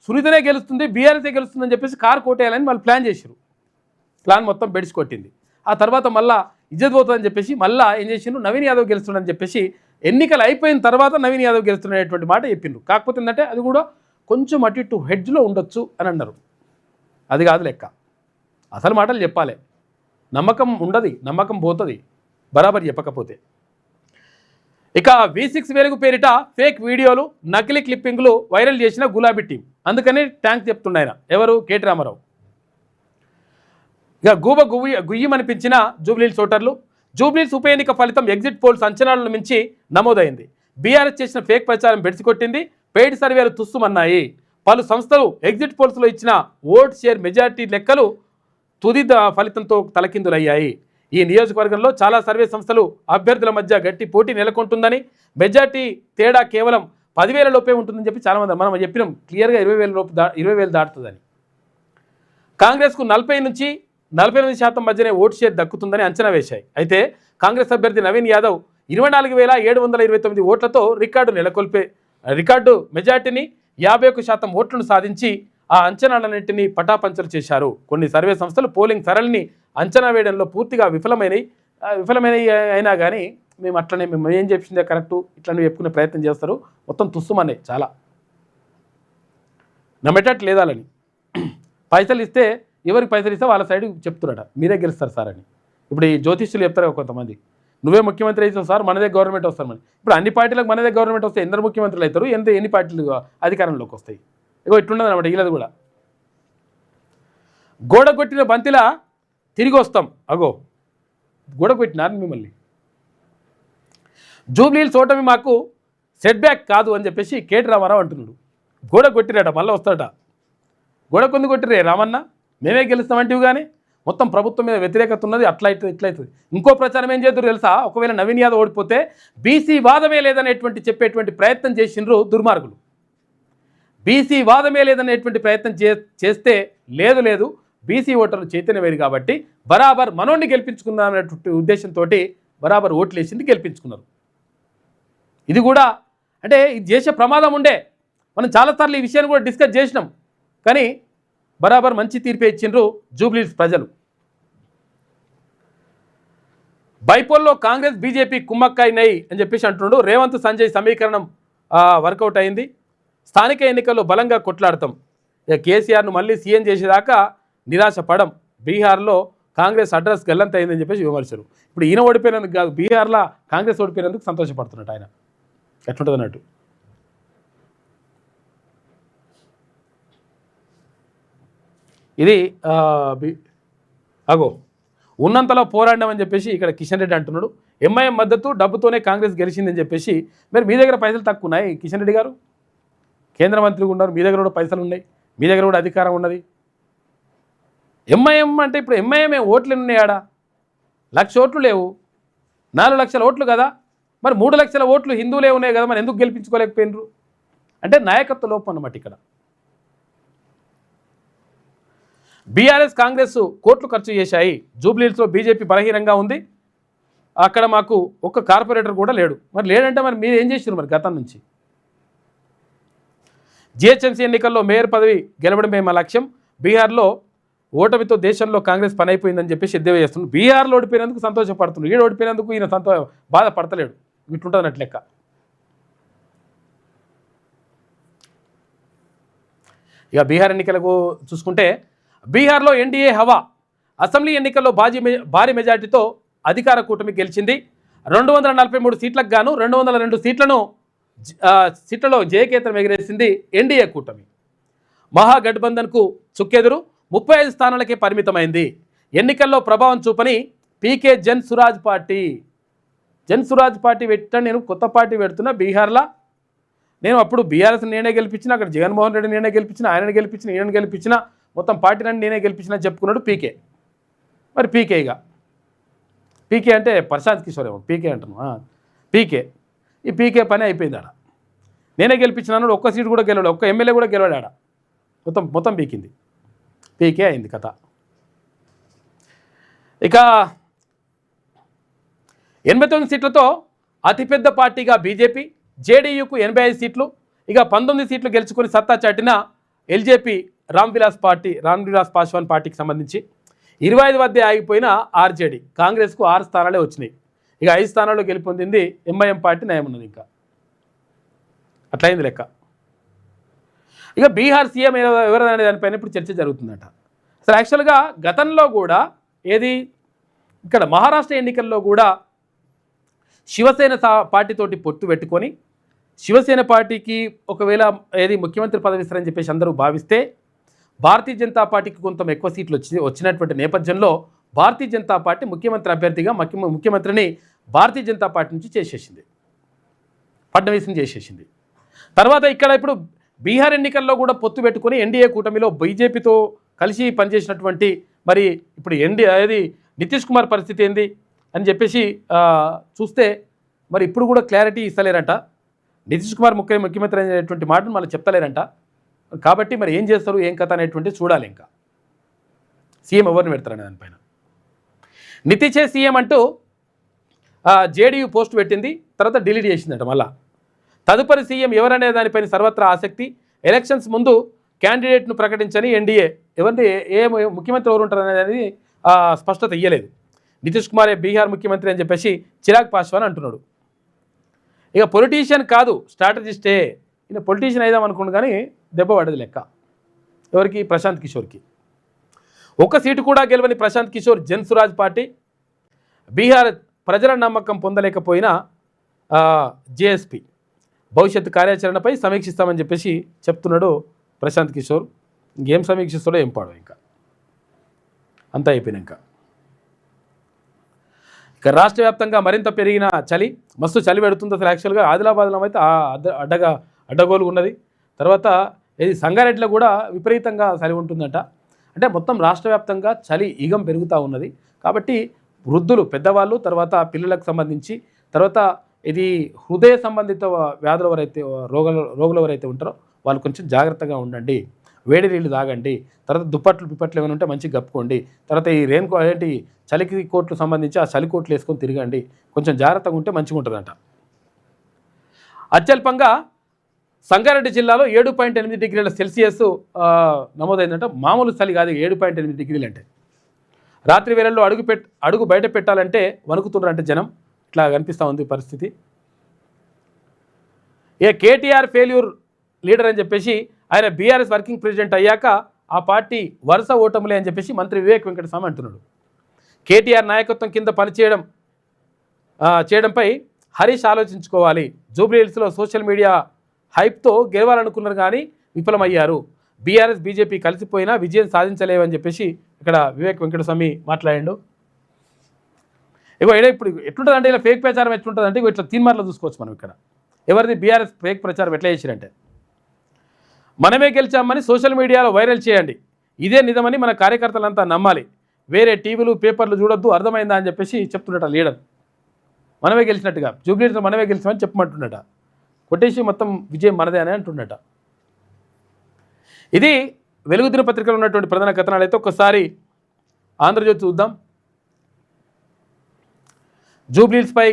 సునీతనే గెలుస్తుంది, బీఆర్ఎస్ఏ గెలుస్తుంది అని చెప్పేసి కారు కోటేయాలని వాళ్ళు ప్లాన్ చేశారు. ప్లాన్ మొత్తం బెడిసి కొట్టింది. ఆ తర్వాత మళ్ళీ ఇజ్జత్ పోతుందని చెప్పేసి మళ్ళీ ఏం చేసిండ్రు, నవీన్ యాదవ్ గెలుస్తుండని చెప్పేసి ఎన్నికలు అయిపోయిన తర్వాత నవీన్ యాదవ్ గెలుస్తున్నటువంటి మాట చెప్పిండ్రు. కాకపోతే ఏంటంటే అది కూడా కొంచెం అటు ఇటు హెడ్జ్లో ఉండొచ్చు అని అన్నారు. అది కాదు లెక్క, అసలు మాటలు చెప్పాలి. నమ్మకం ఉండదు, నమ్మకం పోతుంది బరాబర్ చెప్పకపోతే. ఇక V6 వెలుగు పేరిట ఫేక్ వీడియోలు, నకిలీ క్లిప్పింగ్లు వైరల్ చేసిన గులాబీ టీం, అందుకని ట్యాంక్ చెప్తున్నాయన ఎవరు, కేటీ రామారావు. ఇక గుయ్యమనిపించిన జూబ్లీహిల్స్ ఓటర్లు, జూబ్లీహిల్స్ ఉప ఎన్నిక ఫలితం ఎగ్జిట్ పోల్స్ అంచనాలను మించి నమోదైంది. బీఆర్ఎస్ చేసిన ఫేక్ ప్రచారం బెడిసికొట్టింది, పెయిడ్ సర్వేలు తుస్సుమన్నాయి. పలు సంస్థలు ఎగ్జిట్ పోల్స్లో ఇచ్చిన ఓట్ షేర్ మెజార్టీ లెక్కలు తుది ఫలితంతో తలకిందులయ్యాయి. ఈ నియోజకవర్గంలో చాలా సర్వే సంస్థలు అభ్యర్థుల మధ్య గట్టి పోటీ నెలకొంటుందని, మెజార్టీ తేడా కేవలం 10,000 లోపే ఉంటుందని చెప్పి చాలామంది మనం చెప్పినాం, క్లియర్గా 20,000 దాటుతుందని. కాంగ్రెస్కు 40 నుంచి 48% మధ్యనే ఓటు షేర్ దక్కుతుందని అంచనా వేశాయి. అయితే కాంగ్రెస్ అభ్యర్థి నవీన్ యాదవ్ 24,729 ఓట్లతో రికార్డు మెజార్టీని 51% ఓట్లను సాధించి ఆ అంచనాలన్నింటినీ పటాపంచలు చేశారు. కొన్ని సర్వే సంస్థలు పోలింగ్ సరళిని అంచనా వేయడంలో పూర్తిగా విఫలమైనవి అయినా కానీ మేము ఏం చెప్పిందే కరెక్టు ఇట్లా చెప్పుకునే ప్రయత్నం చేస్తారు. మొత్తం తుస్సుమనే చాలా నమ్మేటట్టు లేదాలని. పైసలు ఇస్తే ఎవరికి పైసలు ఇస్తే వాళ్ళ సైడ్ చెప్తున్నారట, మీరే గెలుస్తారు సార్ అని. ఇప్పుడు ఈ జ్యోతిష్యులు చెప్తారు కొంతమంది, నువ్వే ముఖ్యమంత్రి అవుతావు సార్, మనదే గవర్నమెంట్ వస్తారు మరి. ఇప్పుడు అన్ని పార్టీలకు మనదే గవర్నమెంట్ వస్తే ఎందరు ముఖ్యమంత్రులు అవుతారు, ఎన్ని పార్టీలు అధికారంలోకి వస్తాయి. ఇగో ఇట్లున్నది అనమాట వీళ్ళది కూడా. గోడ కొట్టిన బంతిలా తిరిగి వస్తాం, అగో గోడ కొట్టినారు మిమ్మల్ని. జూబ్లీహిల్స్ ఓటమి మాకు సెట్ బ్యాక్ కాదు అని చెప్పేసి కేటీ రామారావు అంటున్నాడు. గోడ కొట్టిరాట, మళ్ళీ వస్తాడట. గోడ కొంది కొట్టిరే రామన్న, మేమే గెలుస్తామంటివి కానీ మొత్తం ప్రభుత్వం మీద వ్యతిరేకత ఉన్నది, అట్లా అవుతుంది. ఇంకో ప్రచారం ఏం చేద్దరు తెలుసా, ఒకవేళ నవీన్ యాదవ్ ఓడిపోతే బీసీ వాదమే లేదనేటువంటి చెప్పేటువంటి ప్రయత్నం చేసిండ్రు దుర్మార్గులు. బీసీ వాదమే లేదనేటువంటి ప్రయత్నం చేస్తే లేదు బీసీ ఓటర్లు చైతన్యవేరు కాబట్టి బరాబర్ మనోడిని గెలిపించుకుందామనేటువంటి ఉద్దేశంతో బరాబర్ ఓట్లు వేసింది, గెలిపించుకున్నారు. ఇది కూడా అంటే ఇది చేసే ప్రమాదం ఉండే, మనం చాలాసార్లు ఈ విషయాన్ని కూడా డిస్కస్ చేసినాం. కానీ బరాబర్ మంచి తీర్పే ఇచ్చిండ్రు జూబ్లీహిల్స్ ప్రజలు. బైపోల్లో కాంగ్రెస్ బీజేపీ కుమ్మక్కైనాయి అని చెప్పేసి అంటున్నాడు. రేవంత్ సంజయ్ సమీకరణం వర్కౌట్ అయింది, స్థానిక ఎన్నికల్లో బలంగా కొట్లాడతాం, ఇక కేసీఆర్ను మళ్ళీ సీఎం చేసేదాకా నిరాశ పడం, బీహార్లో కాంగ్రెస్ అడ్రస్ గల్లంత అయిందని చెప్పేసి విమర్శలు. ఇప్పుడు ఈయన ఓడిపోయినందుకు కాదు, బీహార్లో కాంగ్రెస్ ఓడిపోయినందుకు సంతోషపడుతున్నట్టు ఆయన. ఎట్లుంటుంది అన్నట్టు. ఇది అగో ఉన్నంతలో పోరాడమని చెప్పేసి ఇక్కడ కిషన్ రెడ్డి అంటున్నాడు. ఎంఐఎం మద్దతు డబ్బుతోనే కాంగ్రెస్ గెలిచిందని చెప్పేసి, మరి మీ దగ్గర పైసలు తక్కువ ఉన్నాయి కిషన్ రెడ్డి గారు, కేంద్ర మంత్రిగా ఉన్నారు, మీ దగ్గర కూడా పైసలు ఉన్నాయి, మీ దగ్గర కూడా అధికారం ఉన్నది. ఎంఐఎం అంటే ఇప్పుడు ఎంఐఎం ఓట్లు ఉన్నాయాడా, 1,00,000 ఓట్లు లేవు, 4 లక్షల ఓట్లు కదా, మరి 3 లక్షల ఓట్లు హిందువులే ఉన్నాయి కదా, మరి ఎందుకు గెలిపించుకోలేకపోయినరు అంటే నాయకత్వ లోపం అన్నమాట. ఇక్కడ బీఆర్ఎస్ కాంగ్రెస్ కోట్లు ఖర్చు చేశాయి, జూబ్లీహిల్స్లో బీజేపీ బలహీనంగా ఉంది, అక్కడ మాకు ఒక్క కార్పొరేటర్ కూడా లేడు. మరి లేడంటే మరి మీరు ఏం చేశారు మరి గతం నుంచి? జిహెచ్ఎంసీ ఎన్నికల్లో మేయర్ పదవి గెలవడమే మా లక్ష్యం, బీహార్లో ఓటమితో దేశంలో కాంగ్రెస్ పని అయిపోయిందని చెప్పేసి ఎద్దేవా చేస్తున్నాడు. బీహార్లో ఓడిపోయినందుకు సంతోషపడుతున్నాడు, ఈడ ఓడిపోయినందుకు ఈయన బాధపడతలేడు. ఇట్లుంటుంది అన్నట్టు లెక్క. ఇక బీహార్ ఎన్నికలకు చూసుకుంటే బీహార్లో ఎన్డీఏ హవా. అసెంబ్లీ ఎన్నికల్లో భారీ మెజార్టీతో అధికార కూటమి గెలిచింది. 243 సీట్లకు గాను 202 సీట్లలో జయకేతనం ఎగిరేసింది ఎన్డీఏ కూటమి. మహాగఠబంధన్కు చుక్కెదురు 35 స్థానాలకే పరిమితమైంది. ఎన్నికల్లో ప్రభావం చూపని పీకే జన్ సురాజ్ పార్టీ పెట్టాను. నేను కొత్త పార్టీ పెడుతున్నా బీహార్లో. నేను అప్పుడు బీఆర్ఎస్ నేనే గెలిపించిన, అక్కడ జగన్మోహన్ రెడ్డి నేనే గెలిపించిన, ఆయనని గెలిపించిన, ఈయనని గెలిపించిన, మొత్తం పార్టీని నేనే గెలిపించిన చెప్పుకున్నాడు పీకే. మరి పీకేగా పీకే అంటే ప్రశాంత్ కిషోర్ ఏమో పీకే అంటున్నా. పీకే ఈ పీకే పని అయిపోయింది ఆడ. నేనే గెలిపించినాడు. ఒక్క సీటు కూడా గెలవాడు, ఒక్క ఎమ్మెల్యే కూడా గెలవాడు ఆడ. మొత్తం పీకింది. పీకే అయింది కథ. ఇక 89 సీట్లతో అతిపెద్ద పార్టీగా బీజేపీ, జేడీయూకు 85 సీట్లు, ఇక 19 సీట్లు గెలుచుకొని సత్తా చాటిన ఎల్జేపీ రామ్విలాస్ పాస్వాన్ పార్టీకి సంబంధించి 25 వద్ద ఆగిపోయిన ఆర్జేడీ, కాంగ్రెస్కు 6 స్థానాలే వచ్చినాయి. ఇక 5 స్థానాల్లో గెలుపొందింది ఎంఐఎం పార్టీ, నయం ఉన్నది. ఇంకా అట్లయింది లెక్క. ఇక బీహార్ సీఎం ఎవరనే దానిపైన ఇప్పుడు చర్చ జరుగుతుందట. అసలు యాక్చువల్గా గతంలో కూడా ఇక్కడ మహారాష్ట్ర ఎన్నికల్లో కూడా శివసేన పార్టీతోటి పొత్తు పెట్టుకొని శివసేన పార్టీకి ఒకవేళ ముఖ్యమంత్రి పదవి ఇస్తారని చెప్పేసి అందరూ భావిస్తే భారతీయ జనతా పార్టీకి కొంత ఎక్కువ సీట్లు వచ్చినటువంటి నేపథ్యంలో భారతీయ జనతా పార్టీ ముఖ్యమంత్రి అభ్యర్థిగా ముఖ్యమంత్రిని భారతీయ జనతా పార్టీ నుంచి చేసేసింది, ఫడ్నవీస్ని చేసేసింది. తర్వాత ఇక్కడ ఇప్పుడు బీహార్ ఎన్నికల్లో కూడా పొత్తు పెట్టుకొని ఎన్డీఏ కూటమిలో బీజేపీతో కలిసి పనిచేసినటువంటి మరి ఇప్పుడు నితీష్ కుమార్ పరిస్థితి ఏంది అని చెప్పేసి చూస్తే మరి ఇప్పుడు కూడా క్లారిటీ ఇస్తలేరంట. నితీష్ కుమార్ ముఖ్యమంత్రి అనేటువంటి మాటను మనం చెప్తలేరంట. కాబట్టి మరి ఏం చేస్తారు, ఏం కథ అనేటువంటి చూడాలి. ఇంకా సీఎం ఎవరిని పెడతారనే దానిపైన. నితీషే సీఎం అంటూ జేడీయూ పోస్ట్ పెట్టింది, తర్వాత డిలీట్ చేసిందట. మళ్ళా తదుపరి సీఎం ఎవరనే దానిపైన సర్వత్రా ఆసక్తి. ఎలక్షన్స్ ముందు క్యాండిడేట్ను ప్రకటించని ఎన్డీఏ ముఖ్యమంత్రి ఎవరు ఉంటారు అనేది స్పష్టత ఇయ్యలేదు. నితీష్ కుమారే బీహార్ ముఖ్యమంత్రి అని చెప్పేసి చిరాగ్ పాస్వాన్ అంటున్నాడు. ఇక పొలిటీషియన్ కాదు, స్ట్రాటజిస్టే. ఈయన పొలిటీషియన్ అయిదాం అనుకున్నాడు కానీ దెబ్బ పడదు లెక్క. ఎవరికి? ప్రశాంత్ కిషోర్కి. ఒక్క సీటు కూడా గెలవని ప్రశాంత్ కిషోర్ జన్ సురాజ్ పార్టీ. బీహార్ ప్రజల నమ్మకం పొందలేకపోయినా జేఎస్పీ భవిష్యత్తు కార్యాచరణపై సమీక్షిస్తామని చెప్పేసి చెప్తున్నాడు ప్రశాంత్ కిషోర్. ఇంకేం సమీక్షిస్తాడో ఏం పాడో ఇంకా అంతా అయిపోయినాక. ఇక రాష్ట్ర వ్యాప్తంగా మరింత పెరిగిన చలి, మస్తు చలి పెడుతుంది. అసలు యాక్చువల్గా ఆదిలాబాద్లో అయితే అడ్డగోలుగా ఉన్నది. తర్వాత సంగారెడ్డిలో కూడా విపరీతంగా చలి ఉంటుందట. అంటే మొత్తం రాష్ట్ర వ్యాప్తంగా చలి ఈగం పెరుగుతూ ఉన్నది. కాబట్టి వృద్ధులు, పెద్దవాళ్ళు, తర్వాత పిల్లలకు సంబంధించి, తర్వాత హృదయ సంబంధిత వ్యాధుల రోగులు ఎవరైతే ఉంటారో వాళ్ళు కొంచెం జాగ్రత్తగా ఉండండి. వేడి నీళ్ళు తాగండి. తర్వాత దుప్పట్లు ఏమైనా ఉంటే మంచిగా కప్పుకోండి. తర్వాత ఈ చలికి కోట్లు సంబంధించి ఆ చలి కోట్లు వేసుకొని తిరగండి. కొంచెం జాగ్రత్తగా ఉంటే మంచిగా ఉంటుందంట. అత్యల్పంగా సంగారెడ్డి జిల్లాలో 7.8 డిగ్రీల సెల్సియస్ నమోదైందంట. మామూలు చలి కాదు 7.8 డిగ్రీలు అంటే. రాత్రి వేళల్లో అడుగు బయట పెట్టాలంటే వణుకుతున్నారంటే జనం. ఇట్లా కనిపిస్తూ ఉంది పరిస్థితి. కేటీఆర్ ఫెయిల్యూర్ లీడర్ అని చెప్పేసి ఆయన బీఆర్ఎస్ వర్కింగ్ ప్రెసిడెంట్ అయ్యాక ఆ పార్టీ వరుస ఓటములే అని చెప్పేసి మంత్రి వివేక్ వెంకటస్వామి అంటున్నాడు. కేటీఆర్ నాయకత్వం కింద చేయడంపై హరీష్ ఆలోచించుకోవాలి. జూబ్లీహిల్స్లో సోషల్ మీడియా హైప్తో గెలవాలనుకున్నారు కానీ విఫలమయ్యారు. బీఆర్ఎస్ బీజేపీ కలిసిపోయినా విజయం సాధించలేవని చెప్పేసి ఇక్కడ వివేక్ వెంకటస్వామి మాట్లాడాడు. ఇప్పుడు ఎట్లుంటుందంటే ఇలా ఫేక్ ప్రచారం ఎట్లుంటుందంటే ఇట్లా తీన్మార్లో చూసుకోవచ్చు మనం. ఇక్కడ ఎవరిది బీఆర్ఎస్ ఫేక్ ప్రచారం ఎట్లా చేసిరంటే, మనమే గెలిచామని సోషల్ మీడియాలో వైరల్ చేయండి, ఇదే నిజమని మన కార్యకర్తలంతా నమ్మాలి, వేరే టీవీలు పేపర్లు చూడొద్దు, అర్థమైందా అని చెప్పేసి చెప్తున్నట లీడర్. మనమే గెలిచినట్టుగా జూబ్లీహిల్స్లో మనమే గెలిచామని చెప్పమంటున్నట. కొట్టేసి మొత్తం విజయం మనదే అని అంటున్నట. ఇది వెలుగు దినపత్రికలో ఉన్నటువంటి ప్రధాన కథనాలు. అయితే ఒక్కసారి ఆంధ్రజ్యోతి చూద్దాం. జూబ్లీహిల్స్పై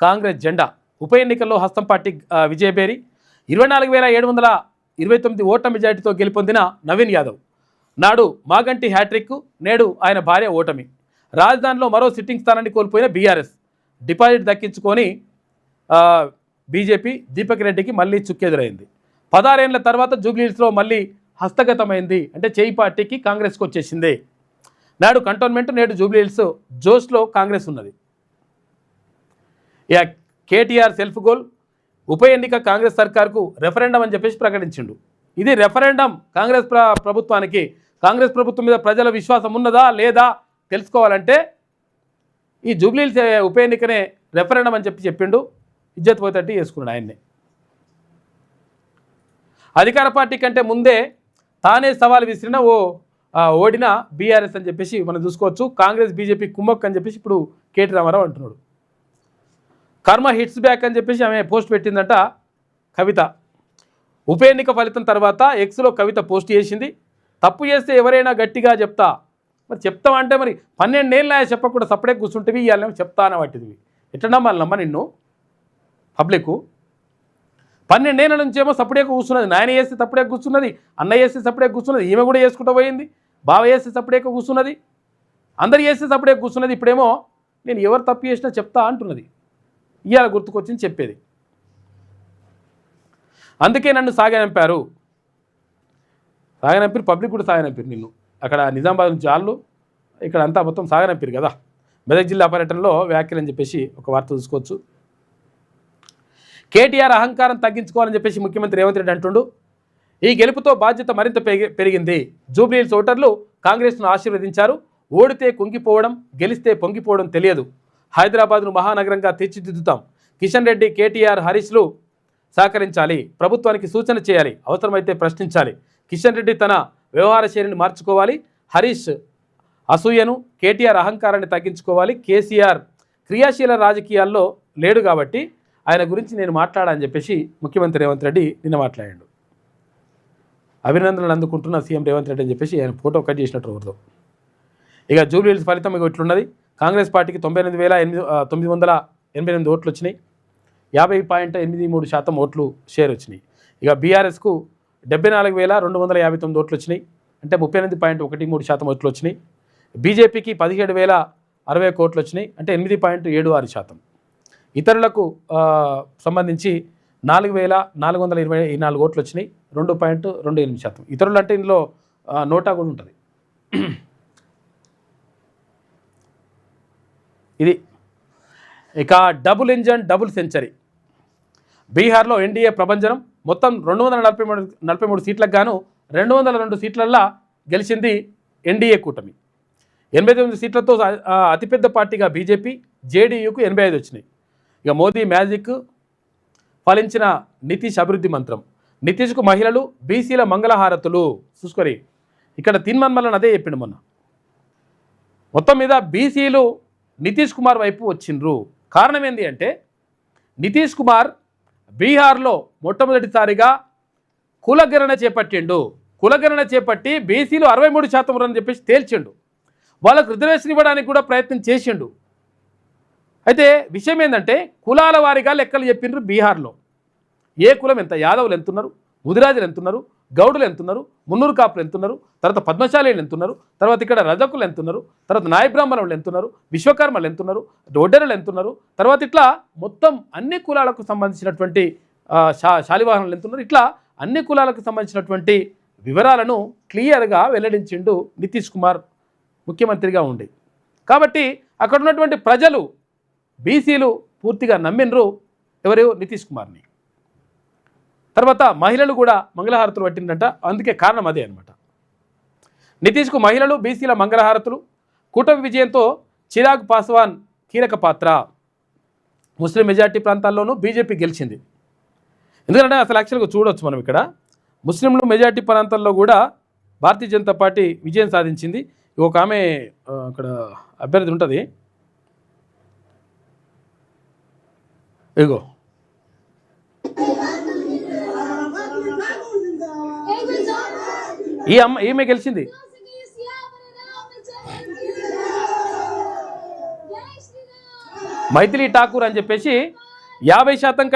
కాంగ్రెస్ జెండా, ఉప ఎన్నికల్లో హస్తం పార్టీ విజయబేరి. 24,729 ఓట్ల మెజార్టీతో గెలుపొందిన నవీన్ యాదవ్. నాడు మాగంటి హ్యాట్రిక్, నేడు ఆయన భార్య ఓటమి. రాజధానిలో మరో సిట్టింగ్ స్థానాన్ని కోల్పోయిన బీఆర్ఎస్ డిపాజిట్ దక్కించుకొని బీజేపీ దీపక్ రెడ్డికి మళ్ళీ చుక్కెదురైంది. 16 ఏళ్ల తర్వాత జూబ్లీహిల్స్లో మళ్ళీ హస్తగతమైంది, అంటే చేయి పార్టీకి కాంగ్రెస్కి వచ్చేసింది. నాడు కంటోన్మెంట్, నేడు జూబ్లీహిల్స్ జోష్లో కాంగ్రెస్ ఉన్నది. ఇక కేటీఆర్ సెల్ఫ్ గోల్, ఉప ఎన్నిక కాంగ్రెస్ సర్కార్కు రెఫరెండం అని చెప్పేసి ప్రకటించిండు. ఇది రెఫరెండం కాంగ్రెస్ ప్రభుత్వానికి. కాంగ్రెస్ ప్రభుత్వం మీద ప్రజల విశ్వాసం ఉన్నదా లేదా తెలుసుకోవాలంటే ఈ జూబ్లీహిల్స్ ఉప ఎన్నికనే రెఫరెండం అని చెప్పిండు. ఇజ్జత్ పోతట్టు చేసుకున్నాడు ఆయన్ని. అధికార పార్టీ కంటే ముందే తానే సవాల్ విసిరిన ఓడిన బీఆర్ఎస్ అని చెప్పేసి మనం చూసుకోవచ్చు. కాంగ్రెస్ బీజేపీ కుమ్మక్ అని చెప్పేసి ఇప్పుడు కేటీ రామారావు అంటున్నాడు. కర్మ హిట్స్ బ్యాక్ అని చెప్పేసి ఆమె పోస్ట్ పెట్టిందంట కవిత. ఉప ఎన్నిక ఫలితం తర్వాత ఎక్స్లో కవిత పోస్ట్ చేసింది. తప్పు చేస్తే ఎవరైనా గట్టిగా చెప్తా. మరి చెప్తామంటే మరి 12 ఏళ్ళ చెప్పకుండా సపరేట్ కూర్చుంటేవి ఇవాళ చెప్తాన పట్టింది. ఎట్లా నమ్మాలమ్మా నిన్ను పబ్లిక్? 12 ఏళ్ళ నుంచేమో సపరేట్ కూర్చున్నది. నాయన చేస్తే సపరేట్ కూర్చున్నది, అన్న చేస్తే సపరేట్ కూర్చున్నది, ఈమె కూడా చేసుకుంటూ పోయింది. బావ చేస్తే సపరేట్ కూర్చున్నది, అందరు చేస్తే సపరేట్ కూర్చున్నది. ఇప్పుడేమో నేను ఎవరు తప్పు చేసినా చెప్తా అంటున్నది. ఇవాళ గుర్తుకొచ్చింది చెప్పేది. అందుకే నన్ను సాగనంపారు. సాగనంపారు, పబ్లిక్ కూడా సాగనంపారు నిన్ను. అక్కడ నిజామాబాద్ నుంచి వాళ్ళు ఇక్కడ అంతా మొత్తం సాగనంపారు కదా. మెదక్ జిల్లా పర్యటనలో వ్యాఖ్యలు అని చెప్పేసి ఒక వార్త చూసుకోవచ్చు. కేటీఆర్ అహంకారం తగ్గించుకోవాలని చెప్పేసి ముఖ్యమంత్రి రేవంత్ రెడ్డి అంటుండు. ఈ గెలుపుతో బాధ్యత మరింత పెరిగింది. జూబ్లీహిల్స్ ఓటర్లు కాంగ్రెస్ను ఆశీర్వదించారు. ఓడితే కుంగిపోవడం, గెలిస్తే పొంగిపోవడం తెలియదు. హైదరాబాద్ను మహానగరంగా తీర్చిదిద్దుతాం. కిషన్ రెడ్డి, కేటీఆర్, హరీష్లు సహకరించాలి. ప్రభుత్వానికి సూచన చేయాలి, అవసరమైతే ప్రశ్నించాలి. కిషన్ రెడ్డి తన వ్యవహార శైలిని మార్చుకోవాలి. హరీష్ అసూయను, కేటీఆర్ అహంకారాన్ని తగ్గించుకోవాలి. కేసీఆర్ క్రియాశీల రాజకీయాల్లో లేడు కాబట్టి ఆయన గురించి నేను మాట్లాడాలని చెప్పేసి ముఖ్యమంత్రి రేవంత్ రెడ్డి నిన్న మాట్లాడాడు. అభినందనలు అందుకుంటున్న సీఎం రేవంత్ రెడ్డి అని చెప్పేసి ఆయన ఫోటో కట్ చేసినట్టు ఎవరిదో. ఇక జూబ్లీహిల్స్ ఫలితం ఇక ఇట్లున్నది. కాంగ్రెస్ పార్టీకి 98,988 ఓట్లు వచ్చినాయి. 50.83% ఓట్లు షేర్ వచ్చినాయి. ఇక బీఆర్ఎస్కు 74,259 ఓట్లు వచ్చినాయి, అంటే 38.13% ఓట్లు వచ్చినాయి. బీజేపీకి 17,060 ఓట్లు వచ్చినాయి, అంటే 8.76%. ఇతరులకు సంబంధించి 4,424 ఓట్లు వచ్చినాయి, 2.28%. ఇతరులు అంటే ఇందులో నోటా కూడా ఉంటుంది. ఇది ఇక డబుల్ ఇంజన్ డబుల్ సెంచరీ. బీహార్లో ఎన్డీఏ ప్రభంజనం. మొత్తం 243 సీట్లకు గాను 202 సీట్లల్లా గెలిచింది ఎన్డీఏ కూటమి. 89 సీట్లతో అతిపెద్ద పార్టీగా బీజేపీ, జేడీయూకు 85 వచ్చినాయి. ఇక మోదీ మ్యాజిక్ ఫలించిన నితీష్ అభివృద్ధి మంత్రం. నితీష్కు మహిళలు, బీసీల మంగళహారతులు. చూసుకొని ఇక్కడ తిన్మన్మలను అదే చెప్పిండు మొన్న. మొత్తం మీద బీసీలు నితీష్ కుమార్ వైపు వచ్చిండ్రు. కారణం ఏంటి అంటే నితీష్ కుమార్ బీహార్లో మొట్టమొదటిసారిగా కులగణన చేపట్టిండు. కులగణన చేపట్టి బీసీలు 63% ఉన్నారని చెప్పేసి తేల్చిండు. వాళ్ళకు రిజర్వేషన్ ఇవ్వడానికి కూడా ప్రయత్నం చేసిండు. అయితే విషయం ఏంటంటే కులాల వారీగా లెక్కలు చెప్పిండ్రు బీహార్లో. ఏ కులం ఎంత, యాదవులు ఎంతున్నారు, ముదిరాజులు ఎంతున్నారు, గౌడులు ఎంతున్నారు, మున్నూరు కాపులు ఎంతున్నారు, తర్వాత పద్మశాలీలు ఎంతున్నారు, తర్వాత ఇక్కడ రజకులు ఎంతున్నారు, తర్వాత నాయ బ్రాహ్మణులు ఎంతున్నారు, విశ్వకర్మలు ఎంతున్నారు, ఒడ్డెరలు ఎంతున్నారు, తర్వాత ఇట్లా మొత్తం అన్ని కులాలకు సంబంధించినటువంటి శాలివాహనులు ఎంతున్నారు. ఇట్లా అన్ని కులాలకు సంబంధించినటువంటి వివరాలను క్లియర్గా వెల్లడించిండు నితీష్ కుమార్ ముఖ్యమంత్రిగా ఉండి. కాబట్టి అక్కడ ఉన్నటువంటి ప్రజలు, బీసీలు పూర్తిగా నమ్మినరు ఎవరు, నితీష్ కుమార్ని. తర్వాత మహిళలు కూడా మంగళహారతులు పట్టిందంట. అందుకే కారణం అదే అనమాట. నితీష్కు మహిళలు, బీసీల మంగళహారతులు. కూటమి విజయంతో చిరాగ్ పాస్వాన్ కీలక పాత్ర. ముస్లిం మెజార్టీ ప్రాంతాల్లోనూ బీజేపీ గెలిచింది. ఎందుకంటే అసలు యాక్చువల్గా చూడవచ్చు మనం ఇక్కడ ముస్లింలు మెజార్టీ ప్రాంతాల్లో కూడా భారతీయ జనతా పార్టీ విజయం సాధించింది. ఒక ఆమె అక్కడ అభ్యర్థి ఉంటుంది, ఇగో ఈమె గెలిచింది. మైథిలి ఠాకూర్ అని చెప్పేసి 50%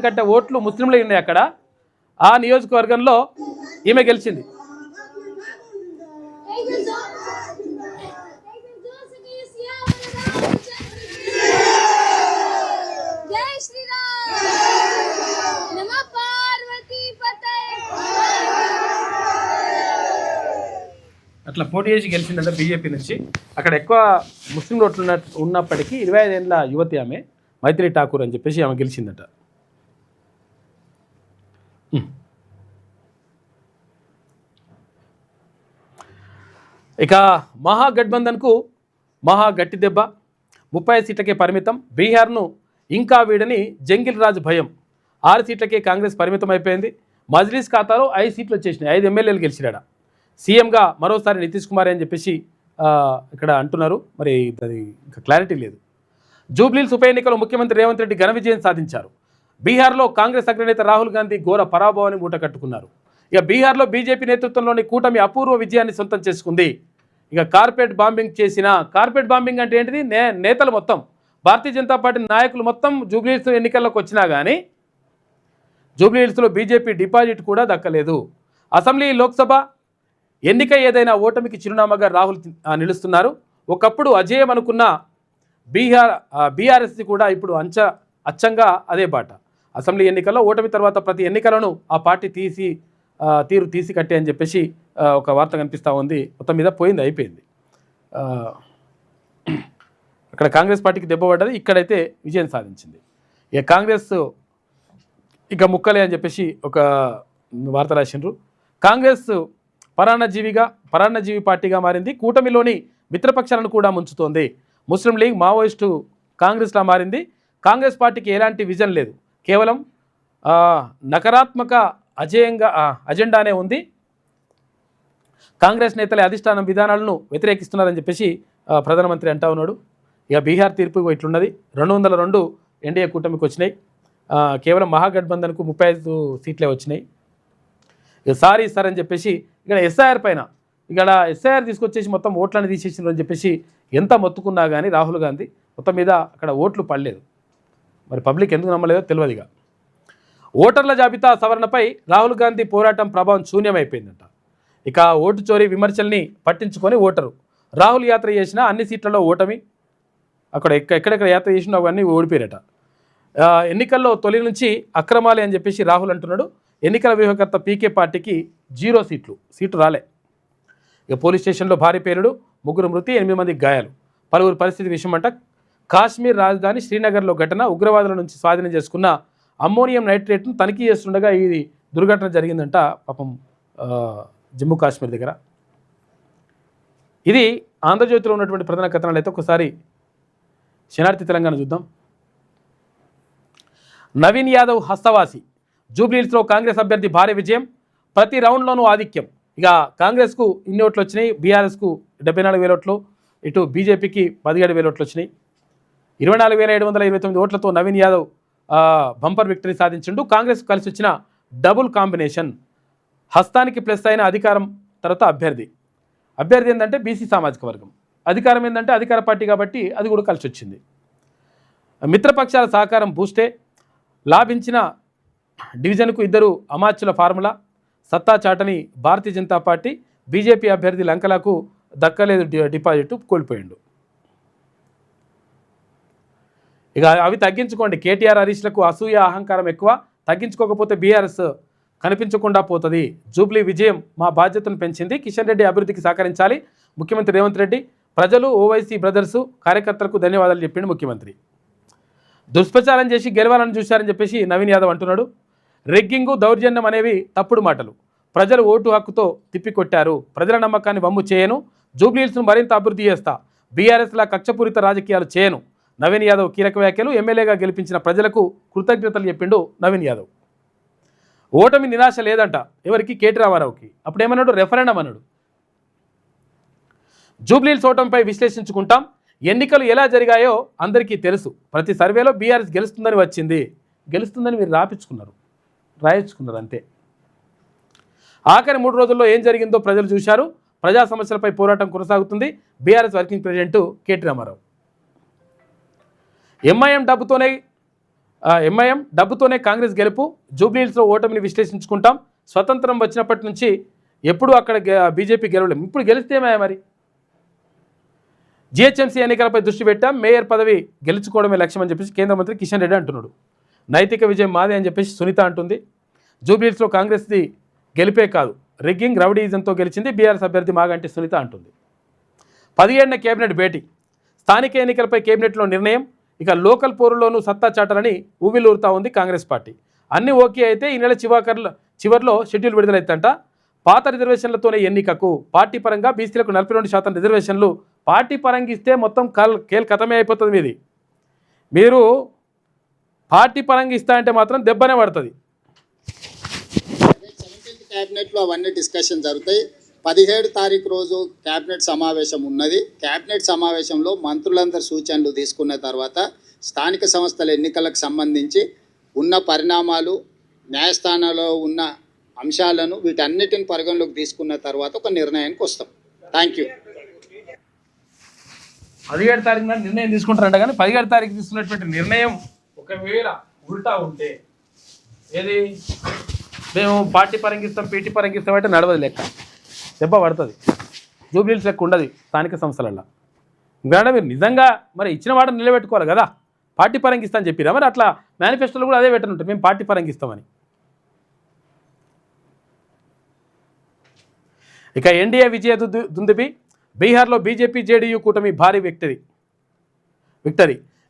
కంటే ఓట్లు ముస్లింలే ఉన్నాయి అక్కడ. ఆ నియోజకవర్గంలో ఈమె గెలిచింది. అట్లా పోటీ చేసి గెలిచిందంట బీజేపీ నుంచి. అక్కడ ఎక్కువ ముస్లిం ఓట్లు ఉన్నప్పటికీ 25 ఏళ్ళ యువతి ఆమె మైత్రి ఠాకూర్ అని చెప్పేసి ఆమె గెలిచిందట. ఇక మహాగఠబంధన్కు మహా గట్టి దెబ్బ, 30 సీట్లకే పరిమితం. బీహార్ను ఇంకా వీడని జంగిల్ రాజ్ భయం, 6 సీట్లకే కాంగ్రెస్ పరిమితం అయిపోయింది. మజ్లిస్ ఖాతాలో 5 సీట్లు వచ్చేసినాయి, 5 ఎమ్మెల్యేలు గెలిచినాడ. సీఎంగా మరోసారి నితీష్ కుమార్ అని చెప్పేసి ఇక్కడ అంటున్నారు. మరి అది ఇంకా క్లారిటీ లేదు. జూబ్లీహిల్స్ ఉప ఎన్నికలో ముఖ్యమంత్రి రేవంత్ రెడ్డి ఘన విజయం సాధించారు. బీహార్లో కాంగ్రెస్ అగ్రనేత రాహుల్ గాంధీ ఘోర పరాభవాన్ని మూట కట్టుకున్నారు. ఇక బీహార్లో బీజేపీ నేతృత్వంలోని కూటమి అపూర్వ విజయాన్ని సొంతం చేసుకుంది. ఇక కార్పెట్ బాంబింగ్ అంటే ఏంటిది? నేతలు మొత్తం భారతీయ జనతా పార్టీ నాయకులు మొత్తం జూబ్లీహిల్స్ ఎన్నికల్లోకి వచ్చినా కానీ జూబ్లీహిల్స్లో బీజేపీ డిపాజిట్ కూడా దక్కలేదు. అసెంబ్లీ, లోక్సభ ఎన్నిక ఏదైనా ఓటమికి చిరునామాగా రాహుల్ నిలుస్తున్నారు. ఒకప్పుడు అజేయం అనుకున్న బీఆర్ఎస్ కూడా ఇప్పుడు అచ్చంగా అదే బాట. అసెంబ్లీ ఎన్నికల్లో ఓటమి తర్వాత ప్రతి ఎన్నికలను ఆ పార్టీ తీసి కట్టే అని చెప్పేసి ఒక వార్త కనిపిస్తూ ఉంది. మొత్తం మీద పోయింది, అయిపోయింది. అక్కడ కాంగ్రెస్ పార్టీకి దెబ్బ పడ్డది, ఇక్కడైతే విజయం సాధించింది. ఇక కాంగ్రెస్ ఇక ముక్కలే అని చెప్పేసి ఒక వార్త రాసిండ్రు. కాంగ్రెస్ పరాన్నజీవి పార్టీగా మారింది. కూటమిలోని మిత్రపక్షాలను కూడా ముంచుతోంది. ముస్లిం లీగ్, మావోయిస్టు కాంగ్రెస్లా మారింది. కాంగ్రెస్ పార్టీకి ఎలాంటి విజన్ లేదు, కేవలం నకారాత్మక అజెండానే ఉంది. కాంగ్రెస్ నేతలే అధిష్టానం విధానాలను వ్యతిరేకిస్తున్నారని చెప్పేసి ప్రధానమంత్రి అంటా ఉన్నాడు. ఇక బీహార్ తీర్పు ఇట్లున్నది. 202 ఎన్డీఏ కూటమికి వచ్చినాయి. కేవలం మహాగఠబంధన్కు 35 సీట్లే వచ్చినాయి. ఇక సార్ అని చెప్పేసి ఇక్కడ ఎస్ఐఆర్ తీసుకొచ్చేసి మొత్తం ఓట్లను తీసేసినారు అని చెప్పేసి ఎంత మొత్తుకున్నా కానీ రాహుల్ గాంధీ మొత్తం మీద అక్కడ ఓట్లు పడలేదు. మరి పబ్లిక్ ఎందుకు నమ్మలేదో తెలియదుగా. ఓటర్ల జాబితా సవరణపై రాహుల్ గాంధీ పోరాటం ప్రభావం శూన్యమైపోయిందంట. ఇక ఓటు చోరీ విమర్శల్ని పట్టించుకొని ఓటరు రాహుల్ యాత్ర చేసిన అన్ని సీట్లలో ఓటమి. అక్కడ ఎక్కడెక్కడ యాత్ర చేసినా అవన్నీ ఓడిపోయారట. ఎన్నికల్లో తొలి నుంచి అక్రమాలే అని చెప్పేసి రాహుల్ అంటున్నాడు. ఎన్నికల వ్యూహకర్త పీకే పార్టీకి 0 సీటు రాలే. ఇక పోలీస్ స్టేషన్లో భారీ పేలుడు, 3 మృతి, 8 మందికి గాయాలు. పలువురు పరిస్థితి విషయమంట. కాశ్మీర్ రాజధాని శ్రీనగర్లో ఘటన, ఉగ్రవాదుల నుంచి స్వాధీనం చేసుకున్న అమ్మోనియం నైట్రేట్ను తనిఖీ చేస్తుండగా ఈ దుర్ఘటన జరిగిందంట. పాపం జమ్మూ కాశ్మీర్ దగ్గర. ఇది ఆంధ్రజ్యోతిలో ఉన్నటువంటి ప్రధాన కథనాలు. అయితే ఒకసారి శనార్థి తెలంగాణ చూద్దాం. నవీన్ యాదవ్ హస్తవాసి, జూబ్లీహిల్స్లో కాంగ్రెస్ అభ్యర్థి భారీ విజయం, ప్రతి రౌండ్లోనూ ఆధిక్యం. ఇక కాంగ్రెస్కు ఇన్ని ఓట్లు వచ్చినాయి, బీఆర్ఎస్కు 74,000 ఓట్లు, ఇటు బీజేపీకి 17,000 ఓట్లు వచ్చినాయి. 24,729 ఓట్లతో నవీన్ యాదవ్ బంపర్ విక్టరీ సాధించిండు. కాంగ్రెస్కు కలిసి వచ్చిన డబుల్ కాంబినేషన్. హస్తానికి ప్లస్ అయిన అధికారం తర్వాత అభ్యర్థి ఏంటంటే బీసీ సామాజిక వర్గం, అధికారం ఏంటంటే అధికార పార్టీ కాబట్టి అది కూడా కలిసి వచ్చింది. మిత్రపక్షాల సహకారం బూస్టే, లాభించిన డివిజన్కు 2 అమాత్యుల ఫార్ములా, సత్తా చాటని భారతీయ జనతా పార్టీ, బీజేపీ అభ్యర్థి లంకలకు దక్కలేదు డిపాజిట్, కోల్పోయిండు. ఇక అవి తగ్గించుకోండి. కేటీఆర్, హరీష్లకు అసూయ అహంకారం ఎక్కువ, తగ్గించుకోకపోతే బీఆర్ఎస్ కనిపించకుండా పోతుంది. జూబ్లీ విజయం మా బాధ్యతను పెంచింది. కిషన్ రెడ్డి అభివృద్ధికి సహకరించాలి. ముఖ్యమంత్రి రేవంత్ రెడ్డి ప్రజలు, ఓవైసీ బ్రదర్సు, కార్యకర్తలకు ధన్యవాదాలు చెప్పిండు ముఖ్యమంత్రి. దుష్ప్రచారం చేసి గెలవాలని చూశారని చెప్పేసి నవీన్ యాదవ్ అంటున్నాడు. రెగ్గింగు, దౌర్జన్యం అనేవి తప్పుడు మాటలు. ప్రజలు ఓటు హక్కుతో తిప్పికొట్టారు. ప్రజల నమ్మకాన్ని వమ్ము చేయను. జూబ్లీహిల్స్ను మరింత అభివృద్ధి చేస్తా. బీఆర్ఎస్లా కక్షపూరిత రాజకీయాలు చేయను. నవీన్ యాదవ్ కీలక వ్యాఖ్యలు. ఎమ్మెల్యేగా గెలిపించిన ప్రజలకు కృతజ్ఞతలు చెప్పిండు నవీన్ యాదవ్. ఓటమి నిరాశ లేదంట ఎవరికి? కేటీ రామారావుకి. అప్పుడు ఏమన్నాడు? రెఫరెండం అన్నాడు. జూబ్లీహిల్స్ ఓటమిపై విశ్లేషించుకుంటాం. ఎన్నికలు ఎలా జరిగాయో అందరికీ తెలుసు. ప్రతి సర్వేలో బీఆర్ఎస్ గెలుస్తుందని వచ్చింది. గెలుస్తుందని మీరు రాయించుకున్నారు అంతే. ఆఖరి 3 రోజుల్లో ఏం జరిగిందో ప్రజలు చూశారు. ప్రజా సమస్యలపై పోరాటం కొనసాగుతుంది. BRS working president KT Rama Rao. ఎంఐఎం డబ్బుతోనే కాంగ్రెస్ గెలుపు. జూబ్లీహిల్స్లో ఓటమిని విశ్లేషించుకుంటాం. స్వతంత్రం వచ్చినప్పటి నుంచి ఎప్పుడూ అక్కడ బీజేపీ గెలవలేము. ఇప్పుడు గెలిస్తే మరి జిహెచ్ఎంసీ ఎన్నికలపై దృష్టి పెట్టాం. మేయర్ పదవి గెలుచుకోవడమే లక్ష్యం అని చెప్పేసి కేంద్ర మంత్రి కిషన్ రెడ్డి అంటున్నాడు. నైతిక విజయం మాదే అని చెప్పేసి సునీత అంటుంది. జూబ్లీహిల్స్లో కాంగ్రెస్ది గెలిపే కాదు, రిగ్గింగ్ రౌడీజంతో గెలిచింది బీఆర్ఎస్ అభ్యర్థి మాగంటి సునీత అంటుంది. 17న కేబినెట్ భేటీ, స్థానిక ఎన్నికలపై కేబినెట్లో నిర్ణయం. ఇక లోకల్ పోరులోనూ సత్తా చాటాలని ఊవిలూరుతా ఉంది కాంగ్రెస్ పార్టీ. అన్నీ ఓకే అయితే ఈ నెల చివరిలో షెడ్యూల్ విడుదలైందంట. పాత రిజర్వేషన్లతోనే ఎన్నికకు పార్టీ పరంగా బీసీలకు 42% రిజర్వేషన్లు పార్టీ పరంగా ఇస్తే మొత్తం కథమే అయిపోతుంది. మీరు పార్టీ పరంగా ఇస్తా అంటే మాత్రం దెబ్బనే పడుతుంది. 17th క్యాబినెట్లో అవన్నీ డిస్కషన్ జరుగుతాయి. 17 తారీఖు రోజు క్యాబినెట్ సమావేశం ఉన్నది. క్యాబినెట్ సమావేశంలో మంత్రులందరూ సూచనలు తీసుకున్న తర్వాత స్థానిక సంస్థల ఎన్నికలకు సంబంధించి ఉన్న పరిణామాలు, న్యాయస్థానంలో ఉన్న అంశాలను వీటన్నిటిని పరిగణలోకి తీసుకున్న తర్వాత ఒక నిర్ణయానికి వస్తాం. Thank you. 17 తారీఖు నాడు నిర్ణయం తీసుకుంటారంట. కానీ 17 తారీఖు తీసుకున్నటువంటి నిర్ణయం ఒకవేళ ఉల్టా ఉంటే ఏది మేము పార్టీ పరంగిస్తాం పీటీ పరంగిస్తాం అంటే నడవదు, లెక్క దెబ్బ పడుతుంది. జూబ్లీస్ లెక్క ఉండదు స్థానిక సంస్థలలో. ఎందుకంటే మీరు నిజంగా మరి ఇచ్చిన వాటిని నిలబెట్టుకోవాలి కదా. పార్టీ పరంగా ఇస్తామని చెప్పిరా, మరి అట్లా మేనిఫెస్టోలో కూడా అదే పెట్టనుంటారు, మేము పార్టీ పరంగా ఇస్తామని. ఇక ఎన్డీఏ విజయ దుందుబి, బీహార్లో బీజేపీ జేడీయూ కూటమి భారీ విక్టరీ.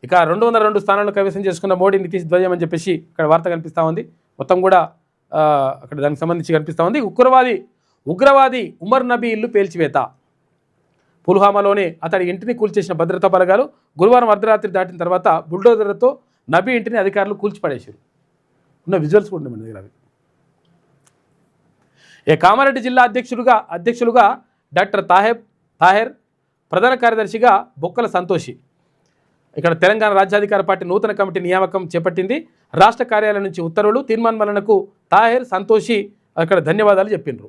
ఇక 202 స్థానాలను కైవసం చేసుకున్న మోడీ నితీష్ ద్వయం అని చెప్పేసి ఇక్కడ వార్త కనిపిస్తూ ఉంది. మొత్తం కూడా అక్కడ దానికి సంబంధించి కనిపిస్తూ ఉంది. ఉగ్రవాది ఉమర్ నబీ ఇల్లు పేల్చివేత. పుల్వామాలోనే అతడి ఇంటిని కూల్చేసిన భద్రతా బలగాలు గురువారం అర్ధరాత్రి దాటిన తర్వాత బుల్డోజర్లతో నబీ ఇంటిని అధికారులు కూల్చిపడేశారు. ఉన్న విజువల్స్ కూడా ఉన్నాయి అవి. కామారెడ్డి జిల్లా అధ్యక్షులుగా డాక్టర్ తాహెర్, ప్రధాన కార్యదర్శిగా బొక్కల సంతోషి. ఇక్కడ తెలంగాణ రాజ్యాధికార పార్టీ నూతన కమిటీ నియామకం చేపట్టింది. రాష్ట్ర కార్యాలయం నుంచి ఉత్తర్వులు. తీర్మాన్మరణకు తాహెర్, సంతోషి అక్కడ ధన్యవాదాలు చెప్పిండ్రు.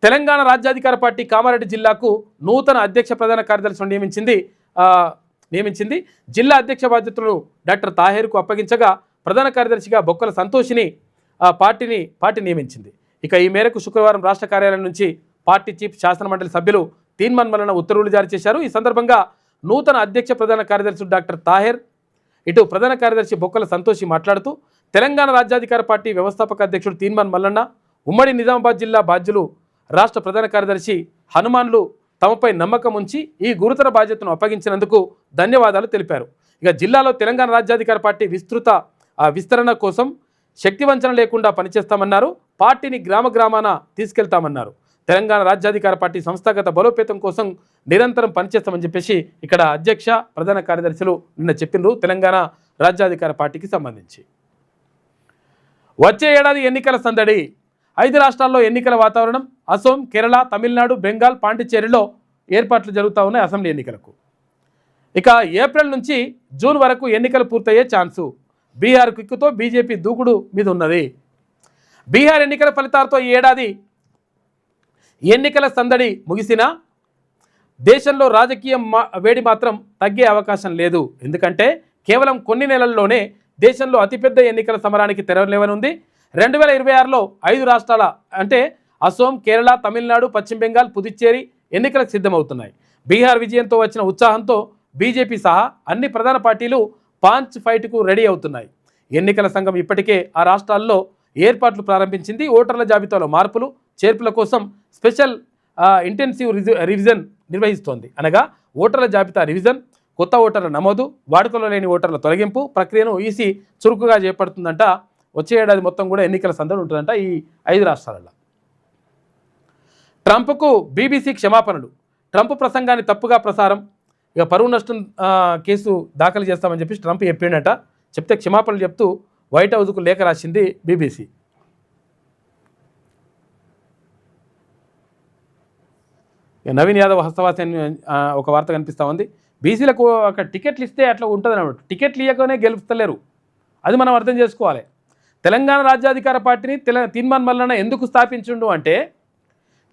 తెలంగాణ రాజ్యాధికార పార్టీ కామారెడ్డి జిల్లాకు నూతన అధ్యక్ష ప్రధాన కార్యదర్శిని నియమించింది. జిల్లా అధ్యక్ష బాధ్యతలను డాక్టర్ తాహెర్కు అప్పగించగా ప్రధాన కార్యదర్శిగా బొక్కల సంతోషిని పార్టీ నియమించింది. ఇక ఈ మేరకు శుక్రవారం రాష్ట్ర కార్యాలయం నుంచి పార్టీ చీఫ్ శాసనమండలి సభ్యులు తీర్మాన్మరణ ఉత్తర్వులు జారీ చేశారు. ఈ సందర్భంగా నూతన అధ్యక్ష ప్రధాన కార్యదర్శి డాక్టర్ తాహెర్, ఇటు ప్రధాన కార్యదర్శి బొక్కల సంతోషి మాట్లాడుతూ తెలంగాణ రాజ్యాధికార పార్టీ వ్యవస్థాపక అధ్యక్షుడు తీన్మాన్ మల్లన్న, ఉమ్మడి నిజామాబాద్ జిల్లా బాధ్యులు రాష్ట్ర ప్రధాన కార్యదర్శి హనుమాన్లు తమపై నమ్మకం ఉంచి ఈ గురుతర బాధ్యతను అప్పగించినందుకు ధన్యవాదాలు తెలిపారు. ఇక జిల్లాలో తెలంగాణ రాజ్యాధికార పార్టీ విస్తరణ కోసం శక్తివంచన లేకుండా పనిచేస్తామన్నారు. పార్టీని గ్రామాన తీసుకెళ్తామన్నారు. తెలంగాణ రాజ్యాధికార పార్టీ సంస్థాగత బలోపేతం కోసం నిరంతరం పనిచేస్తామని చెప్పేసి ఇక్కడ అధ్యక్ష ప్రధాన కార్యదర్శులు నిన్న చెప్పినారు తెలంగాణ రాజ్యాధికార పార్టీకి సంబంధించి. వచ్చే ఏడాది ఎన్నికల సందడి. 5 రాష్ట్రాల్లో ఎన్నికల వాతావరణం. అసోం, కేరళ, తమిళనాడు, బెంగాల్, పాండిచ్చేరిలో ఏర్పాట్లు జరుగుతూ ఉన్నాయి అసెంబ్లీ ఎన్నికలకు. ఇక ఏప్రిల్ నుంచి జూన్ వరకు ఎన్నికలు పూర్తయ్యే ఛాన్సు. బీహార్ కిక్కుతో బీజేపీ దూకుడు మీద ఉన్నది. బీహార్ ఎన్నికల ఫలితాలతో ఈ ఏడాది ఎన్నికల సందడి ముగిసినా దేశంలో రాజకీయ వేడి మాత్రం తగ్గే అవకాశం లేదు. ఎందుకంటే కేవలం కొన్ని నెలల్లోనే దేశంలో అతిపెద్ద ఎన్నికల సమరానికి తెరలేవనుంది. 2026లో 5 రాష్ట్రాల అంటే అసోం, కేరళ, తమిళనాడు, పశ్చిమ బెంగాల్, పుదుచ్చేరి ఎన్నికలకు సిద్ధమవుతున్నాయి. బీహార్ విజయంతో వచ్చిన ఉత్సాహంతో బీజేపీ సహా అన్ని ప్రధాన పార్టీలు పాంచ్ ఫైట్కు రెడీ అవుతున్నాయి. ఎన్నికల సంఘం ఇప్పటికే ఆ రాష్ట్రాల్లో ఏర్పాట్లు ప్రారంభించింది. ఓటర్ల జాబితాలో మార్పులు చేర్పుల కోసం స్పెషల్ ఇంటెన్సివ్ రివిజన్ నిర్వహిస్తోంది. అనగా ఓటర్ల జాబితా రివిజన్, కొత్త ఓటర్ల నమోదు, వాడుకలో లేని ఓటర్ల తొలగింపు ప్రక్రియను ఈసీ చురుకుగా చేపడుతుందంట. వచ్చే ఏడాది మొత్తం కూడా ఎన్నికల సందడి ఉంటుందంట ఈ 5 రాష్ట్రాలలో. ట్రంప్కు బీబీసీ క్షమాపణలు. ట్రంప్ ప్రసంగాన్ని తప్పుగా ప్రసారం. ఇక పరువు నష్టం కేసు దాఖలు చేస్తామని చెప్పి ట్రంప్ చెప్పిండట. చెప్తే క్షమాపణలు చెప్తూ వైట్ హౌస్కు లేఖ రాసింది బీబీసీ. నవీన్ యాదవ్ హస్తవాసి ఒక వార్త కనిపిస్తూ ఉంది. బీసీలకు ఒక టికెట్లు ఇస్తే అట్లా ఉంటుంది అన్నమాట. టికెట్లు ఇవ్వకనే గెలుస్తలేరు, అది మనం అర్థం చేసుకోవాలి. తెలంగాణ రాజ్యాధికార పార్టీని తీర్మాన్ మల్లన్న ఎందుకు స్థాపించుండు అంటే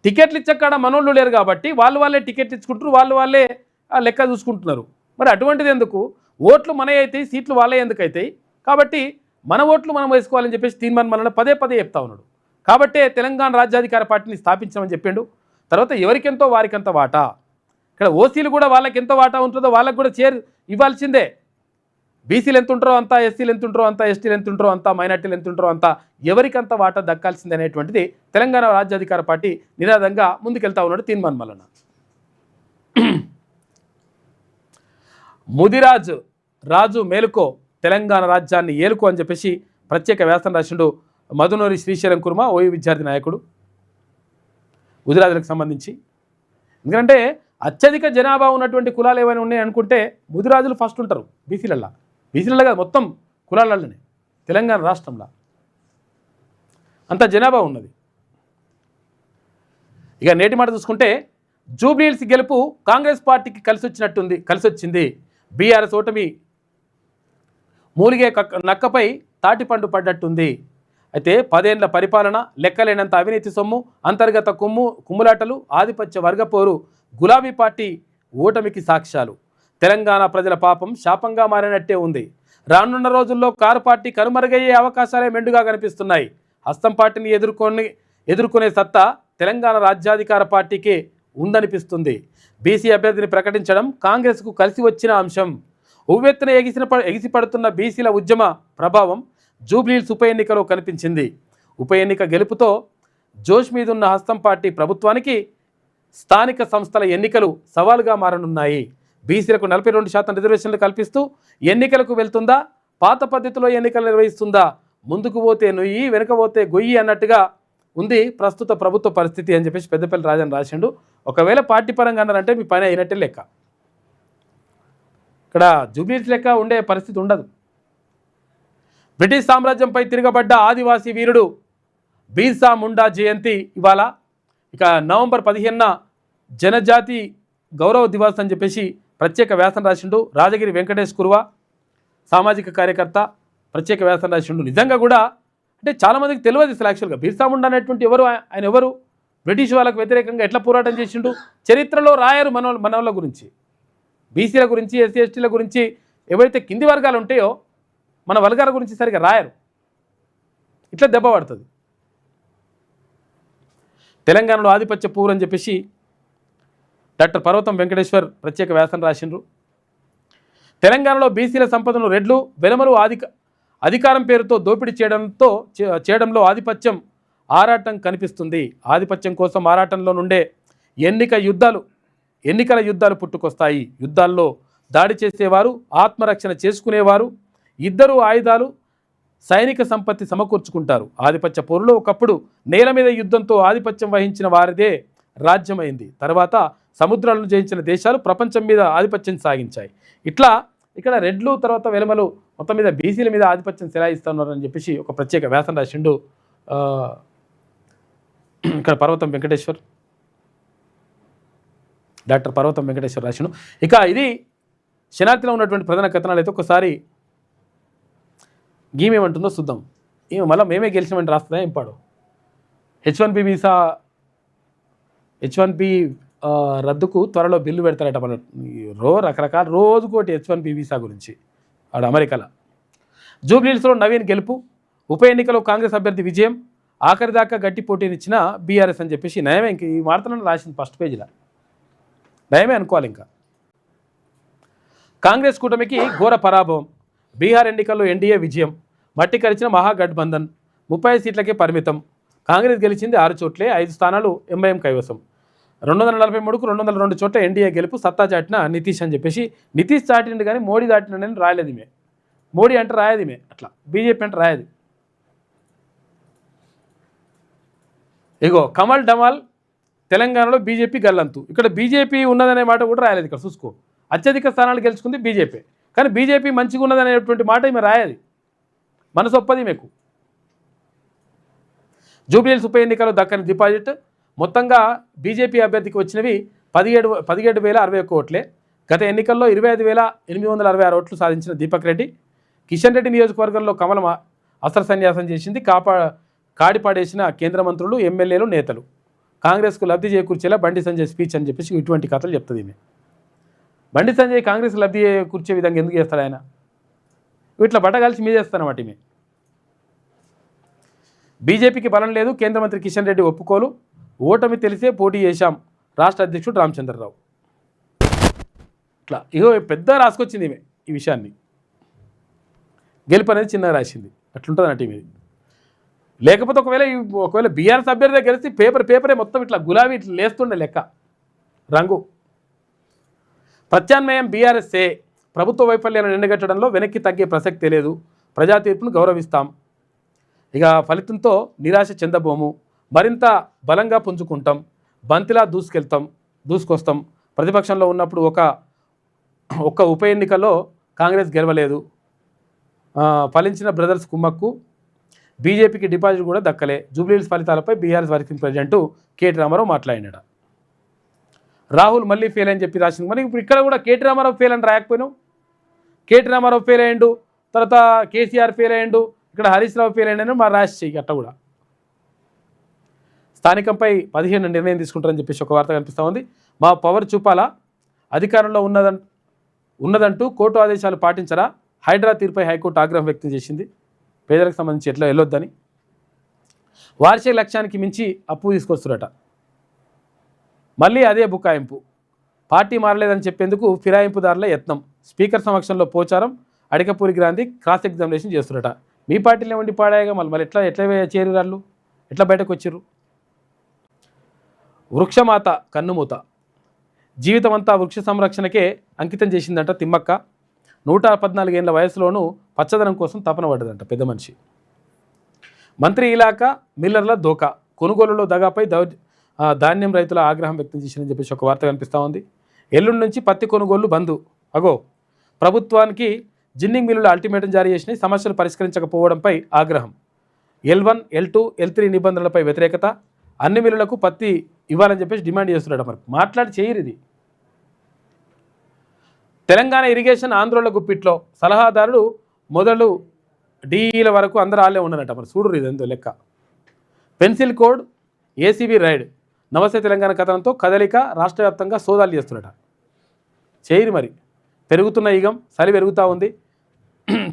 టికెట్లు ఇచ్చక్కడ మనోళ్ళు లేరు కాబట్టి వాళ్ళే టికెట్లు ఇచ్చుకుంటారు, వాళ్ళే లెక్క చూసుకుంటున్నారు. మరి అటువంటిది ఎందుకు? ఓట్లు మనవి అవుతాయి, సీట్లు వాళ్ళే ఎందుకు అవుతాయి? కాబట్టి మన ఓట్లు మనం వేసుకోవాలని చెప్పేసి తీర్మాన్ మల్లన్న పదే చెప్తా ఉన్నాడు. కాబట్టే తెలంగాణ రాజ్యాధికార పార్టీని స్థాపించమని చెప్పిండు. తర్వాత ఎవరికెంతో వారికంత వాటా. ఇక్కడ ఓసీలు కూడా వాళ్ళకి ఎంత వాటా ఉంటుందో వాళ్ళకు కూడా ఇవ్వాల్సిందే. బీసీలు ఎంత ఉంటారో అంతా, ఎస్సీలు ఎంత ఉంటారో అంతా, ఎస్టీలు ఎంత ఉంటారో అంతా, మైనార్టీలు ఎంత ఉంటారో అంతా, ఎవరికంత వాటా దక్కాల్సింది అనేటువంటిది తెలంగాణ రాజ్యాధికార పార్టీ నినాదంగా ముందుకెళ్తా ఉన్నాడు తీర్మాన్ మల్లన్న. ముదిరాజ్ రాజు మేలుకో, తెలంగాణ రాజ్యాన్ని ఏలుకో అని చెప్పేసి ప్రత్యేక వ్యాసం రాసిండు మధునూరి శ్రీశైలం కుర్మ, ఓయూ విద్యార్థి నాయకుడు ముదిరాజులకు సంబంధించి. ఎందుకంటే అత్యధిక జనాభా ఉన్నటువంటి కులాలు ఏమైనా ఉన్నాయి అనుకుంటే ముదిరాజులు ఫస్ట్ ఉంటారు బీసీలలో కాదు, మొత్తం కులాలలోనే తెలంగాణ రాష్ట్రంలో అంత జనాభా ఉన్నది. ఇక నేటి మాట చూసుకుంటే జూబ్లీహిల్స్ గెలుపు కాంగ్రెస్ పార్టీకి కలిసి వచ్చింది. బీఆర్ఎస్ ఓటమి మూలిగే నక్కపై తాటిపండు పడ్డట్టుంది. అయితే 10 ఏళ్ల పరిపాలన, లెక్కలేనంత అవినీతి సొమ్ము, అంతర్గత కుమ్ములాటలు, ఆధిపత్య వర్గపోరు గులాబీ పార్టీ ఓటమికి సాక్ష్యాలు. తెలంగాణ ప్రజల పాపం శాపంగా మారినట్టే ఉంది. రానున్న రోజుల్లో కారు పార్టీ కనుమరుగయ్యే అవకాశాలే మెండుగా కనిపిస్తున్నాయి. హస్తం పార్టీని ఎదుర్కొనే సత్తా తెలంగాణ రాజ్యాధికార పార్టీకే ఉందనిపిస్తుంది. బీసీ అభ్యర్థిని ప్రకటించడం కాంగ్రెస్కు కలిసి వచ్చిన అంశం. ఉవ్వెత్తున ఎగిసిపడుతున్న బీసీల ఉద్యమ ప్రభావం జూబ్లీహిల్స్ ఉప ఎన్నికలో కనిపించింది. ఉప ఎన్నిక గెలుపుతో జోష్ మీదున్న హస్తం పార్టీ ప్రభుత్వానికి స్థానిక సంస్థల ఎన్నికలు సవాలుగా మారనున్నాయి. బీసీలకు 42% రిజర్వేషన్లు కల్పిస్తూ ఎన్నికలకు వెళ్తుందా, పాత పద్ధతిలో ఎన్నికలు నిర్వహిస్తుందా, ముందుకు పోతే నుయ్యి వెనుక పోతే గొయ్యి అన్నట్టుగా ఉంది ప్రస్తుత ప్రభుత్వ పరిస్థితి అని చెప్పేసి పెద్దపల్లి రాజన్ రాసిండు. ఒకవేళ పార్టీ పరంగా అన్నారంటే మీ పని అయినట్టే లెక్క. ఇక్కడ జూబ్లీహిల్స్ లెక్క ఉండే పరిస్థితి ఉండదు. బ్రిటిష్ సామ్రాజ్యంపై తిరగబడ్డ ఆదివాసీ వీరుడు బీర్సా ముండా జయంతి ఇవాళ. ఇక నవంబర్ 15న జనజాతి గౌరవ దివాస్ అని చెప్పేసి ప్రత్యేక వ్యాసం రాసిండు రాజగిరి వెంకటేష్ కురువ, సామాజిక కార్యకర్త, ప్రత్యేక వ్యాసం రాసిండు. నిజంగా కూడా అంటే చాలామందికి తెలియదు అసలు యాక్చువల్గా బీర్సా ముండా అనేటువంటి ఆయన ఎవరు, బ్రిటిష్ వాళ్ళకు వ్యతిరేకంగా ఎట్లా పోరాటం చేసిండు చరిత్రలో రాయరు మనోళ్ళ గురించి, బీసీల గురించి, ఎస్సీ ఎస్టీల గురించి, ఎవరైతే కింది వర్గాలు ఉంటాయో మన వర్గాల గురించి సరిగా రాయరు. ఇట్లా దెబ్బ పడుతుంది. తెలంగాణలో ఆధిపత్య పూర్ అని చెప్పేసి డాక్టర్ పర్వతం వెంకటేశ్వర్ ప్రత్యేక వ్యాసం రాసిండ్రు. తెలంగాణలో బీసీల సంపదను రెడ్లు వెలమలు అధికారం పేరుతో దోపిడీ చేయడంలో ఆధిపత్యం ఆరాటం కనిపిస్తుంది. ఆధిపత్యం కోసం ఆరాటంలో నుండే ఎన్నికల యుద్ధాలు పుట్టుకొస్తాయి. యుద్ధాల్లో దాడి చేసేవారు, ఆత్మరక్షణ చేసుకునేవారు, ఇద్దరు ఆయుధాలు, సైనిక సంపత్తి సమకూర్చుకుంటారు. ఆధిపత్య పోరులో ఒకప్పుడు నేల మీద యుద్ధంతో ఆధిపత్యం వహించిన వారిదే రాజ్యమైంది. తర్వాత సముద్రాలను జయించిన దేశాలు ప్రపంచం మీద ఆధిపత్యం సాగించాయి. ఇట్లా ఇక్కడ రెడ్లు తర్వాత వెలమలు మొత్తం మీద బీసీల మీద ఆధిపత్యం చెలాయిస్తున్నారని చెప్పేసి ఒక ప్రత్యేక వ్యాసం రాసిండు ఇక్కడ డాక్టర్ పర్వతం వెంకటేశ్వర్ రాసిండు. ఇక ఇది శనార్థిలో ఉన్నటువంటి ప్రధాన కథనాలు. అయితే ఒకసారి గీమేమంటుందో చూద్దాం. ఏమో మళ్ళీ మేమే గెలిచినామని రాస్తుందా ఏం పాడు. H1B రద్దుకు త్వరలో బిల్లు పెడతారట. మన రకరకాల రోజుకోటి H1B వీసా గురించి ఆడ అమెరికాలో. జూబ్లీహిల్స్లో నవీన్ గెలుపు, ఉప ఎన్నికలో కాంగ్రెస్ అభ్యర్థి విజయం, ఆఖరిదాకా గట్టి పోటీనిచ్చిన బీఆర్ఎస్ అని చెప్పేసి నయమే. ఇంక ఈ వార్తలను రాసింది ఫస్ట్ పేజీలో, నయమే అనుకోవాలి. ఇంకా కాంగ్రెస్ కూటమికి ఘోర పరాభవం, బీహార్ ఎన్నికల్లో ఎన్డీఏ విజయం, మట్టి కరిచిన మహాగఠబంధన్ 30 సీట్లకే పరిమితం. కాంగ్రెస్ గెలిచింది 6 చోట్లే, 5 స్థానాలు ఎంఐఎం కైవసం. 243కు 202 చోట్ల ఎన్డీఏ గెలుపు, సత్తా చాటిన నితీష్ అని చెప్పేసి. నితీష్ చాటిండు కానీ మోడీ దాటినని రాయలేదు. మోడీ అంటే రాయది, అట్లా బీజేపీ అంటే రాయది. ఇగో కమల్ డమాల్, తెలంగాణలో బీజేపీ గల్లంతు. ఇక్కడ బీజేపీ ఉన్నదనే మాట కూడా రాయలేదు. ఇక్కడ చూసుకో, అత్యధిక స్థానాలు గెలుచుకుంది బీజేపీ, కానీ బీజేపీ మంచిగా ఉన్నదనేటువంటి మాట ఈమె రాయది. మనసు ఒప్పది మీకు. జూబ్లీహిల్స్ ఉప ఎన్నికలో దక్కని డిపాజిట్ మొత్తంగా బీజేపీ అభ్యర్థికి వచ్చినవి 17,061 ఓట్లే. గత ఎన్నికల్లో 25,866 ఓట్లు సాధించిన దీపక్ రెడ్డి. కిషన్ రెడ్డి నియోజకవర్గంలో కమలం అస్త్ర సన్యాసం చేసింది. కాడిపాడేసిన కేంద్ర మంత్రులు, ఎమ్మెల్యేలు, నేతలు. కాంగ్రెస్కు లబ్ధి చేకూర్చేలా బండి సంజయ్ స్పీచ్ అని చెప్పేసి ఇటువంటి కథలు చెప్తుంది ఈమె. బండి సంజయ్ కాంగ్రెస్ లబ్ధి చేకూర్చే విధంగా ఎందుకు చేస్తాడు ఆయన? ఇట్లా బట్టగాల్చి మీదేస్తానమాట ఈమె. బీజేపీకి బలం లేదు, కేంద్ర మంత్రి కిషన్ రెడ్డి ఒప్పుకోలు. ఓటమి తెలిసే పోటీ చేశాం, రాష్ట్ర అధ్యక్షుడు రామచంద్రరావు. ఇట్లా ఇగో పెద్ద రాసుకొచ్చింది ఈమె ఈ విషయాన్ని. గెలుపు అనేది చిన్నగా రాసింది. అట్లుంటుంది నా టీం ఇది. లేకపోతే ఒకవేళ బీఆర్ఎస్ అభ్యర్థి గెలిచి పేపరే మొత్తం ఇట్లా గులాబీ ఇట్లా లేస్తుండే లెక్క రంగు. ప్రత్యామ్నాయం బీఆర్ఎస్ఏ ప్రభుత్వ వైఫల్యాలను ఎండగట్టడంలో వెనక్కి తగ్గే ప్రసక్తే లేదు. ప్రజా తీర్పును గౌరవిస్తాం. ఇక ఫలితంతో నిరాశ చెందబోము. మరింత బలంగా పుంజుకుంటాం. బంతిలా దూసుకొస్తాం. ప్రతిపక్షంలో ఉన్నప్పుడు ఒక్క ఉప ఎన్నికల్లో కాంగ్రెస్ గెలవలేదు. ఫలించిన బ్రదర్స్ కుమ్మక్కు బీజేపీకి డిపాజిట్ కూడా దక్కలే. జూబ్లీహిల్స్ ఫలితాలపై BRS working president KT Rama Rao మాట్లాడినాడు. రాహుల్ మళ్ళీ ఫెయిల్ అని చెప్పి రాసింది. మరి ఇప్పుడు ఇక్కడ కూడా కేటీ రామారావు ఫెయిల్ అని రాయకపోయినావు. కేటీ రామారావు ఫెయిల్ అయ్యిండు, తర్వాత కేసీఆర్ ఫెయిల్ అయ్యిండు, ఇక్కడ హరీష్ రావు ఫెయిల్ అయ్యాను మా రాసి చెయ్యి అట్ట కూడా. స్థానికంపై 15 నిర్ణయం తీసుకుంటారని చెప్పేసి ఒక వార్త కనిపిస్తూ ఉంది. మా పవర్ చూపాలా, అధికారంలో ఉన్నదంటూ కోర్టు ఆదేశాలు పాటించరా? హైడ్రా తీర్పై హైకోర్టు ఆగ్రహం వ్యక్తం చేసింది. పేదలకు సంబంధించి ఎట్లా వెళ్ళొద్దని, వార్షిక లక్ష్యానికి మించి అప్పు తీసుకొస్తున్నట. మళ్ళీ అదే బుకాయింపు. పార్టీ మారలేదని చెప్పేందుకు ఫిరాయింపుదారుల యత్నం. స్పీకర్ సమక్షంలో పోచారం, అడికపూరి గ్రాంధి క్రాస్ ఎగ్జామినేషన్ చేస్తున్నట. మీ పార్టీలో ఉండి పాడాయిగా మళ్ళీ ఎట్లా చేరు వాళ్ళు ఎట్లా బయటకు వచ్చారు? వృక్షమాత కన్నుమూత. జీవితం అంతా వృక్ష సంరక్షణకే అంకితం చేసిందంట తిమ్మక్క. 114 ఏళ్ల వయసులోనూ పచ్చదనం కోసం తపన పడ్డదంట పెద్ద మనిషి. మంత్రి ఇలాకా మిల్లర్ల దోకా. కొనుగోలులో దగాపై ధాన్యం రైతుల ఆగ్రహం వ్యక్తం చేసిందని చెప్పేసి ఒక వార్త కనిపిస్తూ ఉంది. ఎల్లుండి నుంచి పత్తి కొనుగోళ్లు బంద్. ప్రభుత్వానికి జిన్నింగ్ మిల్లుల అల్టిమేటం జారీ చేసినాయి. సమస్యలు పరిష్కరించకపోవడంపై ఆగ్రహం. L1, L2, L3 నిబంధనలపై వ్యతిరేకత. అన్ని మిల్లులకు పత్తి ఇవ్వాలని చెప్పేసి డిమాండ్ చేస్తున్నాడు. మరి మాట్లాడి చేయరు ఇది. తెలంగాణ ఇరిగేషన్ ఆంధ్రోళ గుప్పిట్లో. సలహాదారుడు మొదలు డీఈల వరకు అందరూ ఆళ్ళే ఉన్నారట. మరి చూడరు ఇదంతో లెక్క. Pencil code, ACB ride. నమస్తే తెలంగాణ కథనంతో కదలిక రాష్ట్ర వ్యాప్తంగా సోదాలు చేస్తున్నట. చేయరు మరి. పెరుగుతున్న ఈగం, చలి పెరుగుతూ ఉంది.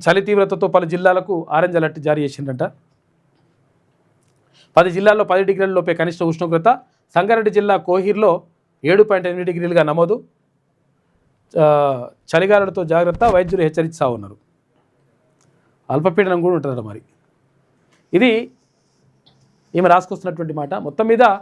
చలి తీవ్రతతో పలు జిల్లాలకు ఆరెంజ్ అలర్ట్ జారీ చేసిందంట. 10 జిల్లాల్లో 10 డిగ్రీల లోపే కనిష్ట ఉష్ణోగ్రత. సంగారెడ్డి జిల్లా కోహీర్లో 7.8 డిగ్రీలుగా నమోదు. చలిగాలులతో జాగ్రత్త, వైద్యులు హెచ్చరిస్తా ఉన్నారు. అల్పపీడనం కూడా ఉంటుందట. మరి ఇది ఈమె రాసుకొస్తున్నటువంటి మాట. మొత్తం మీద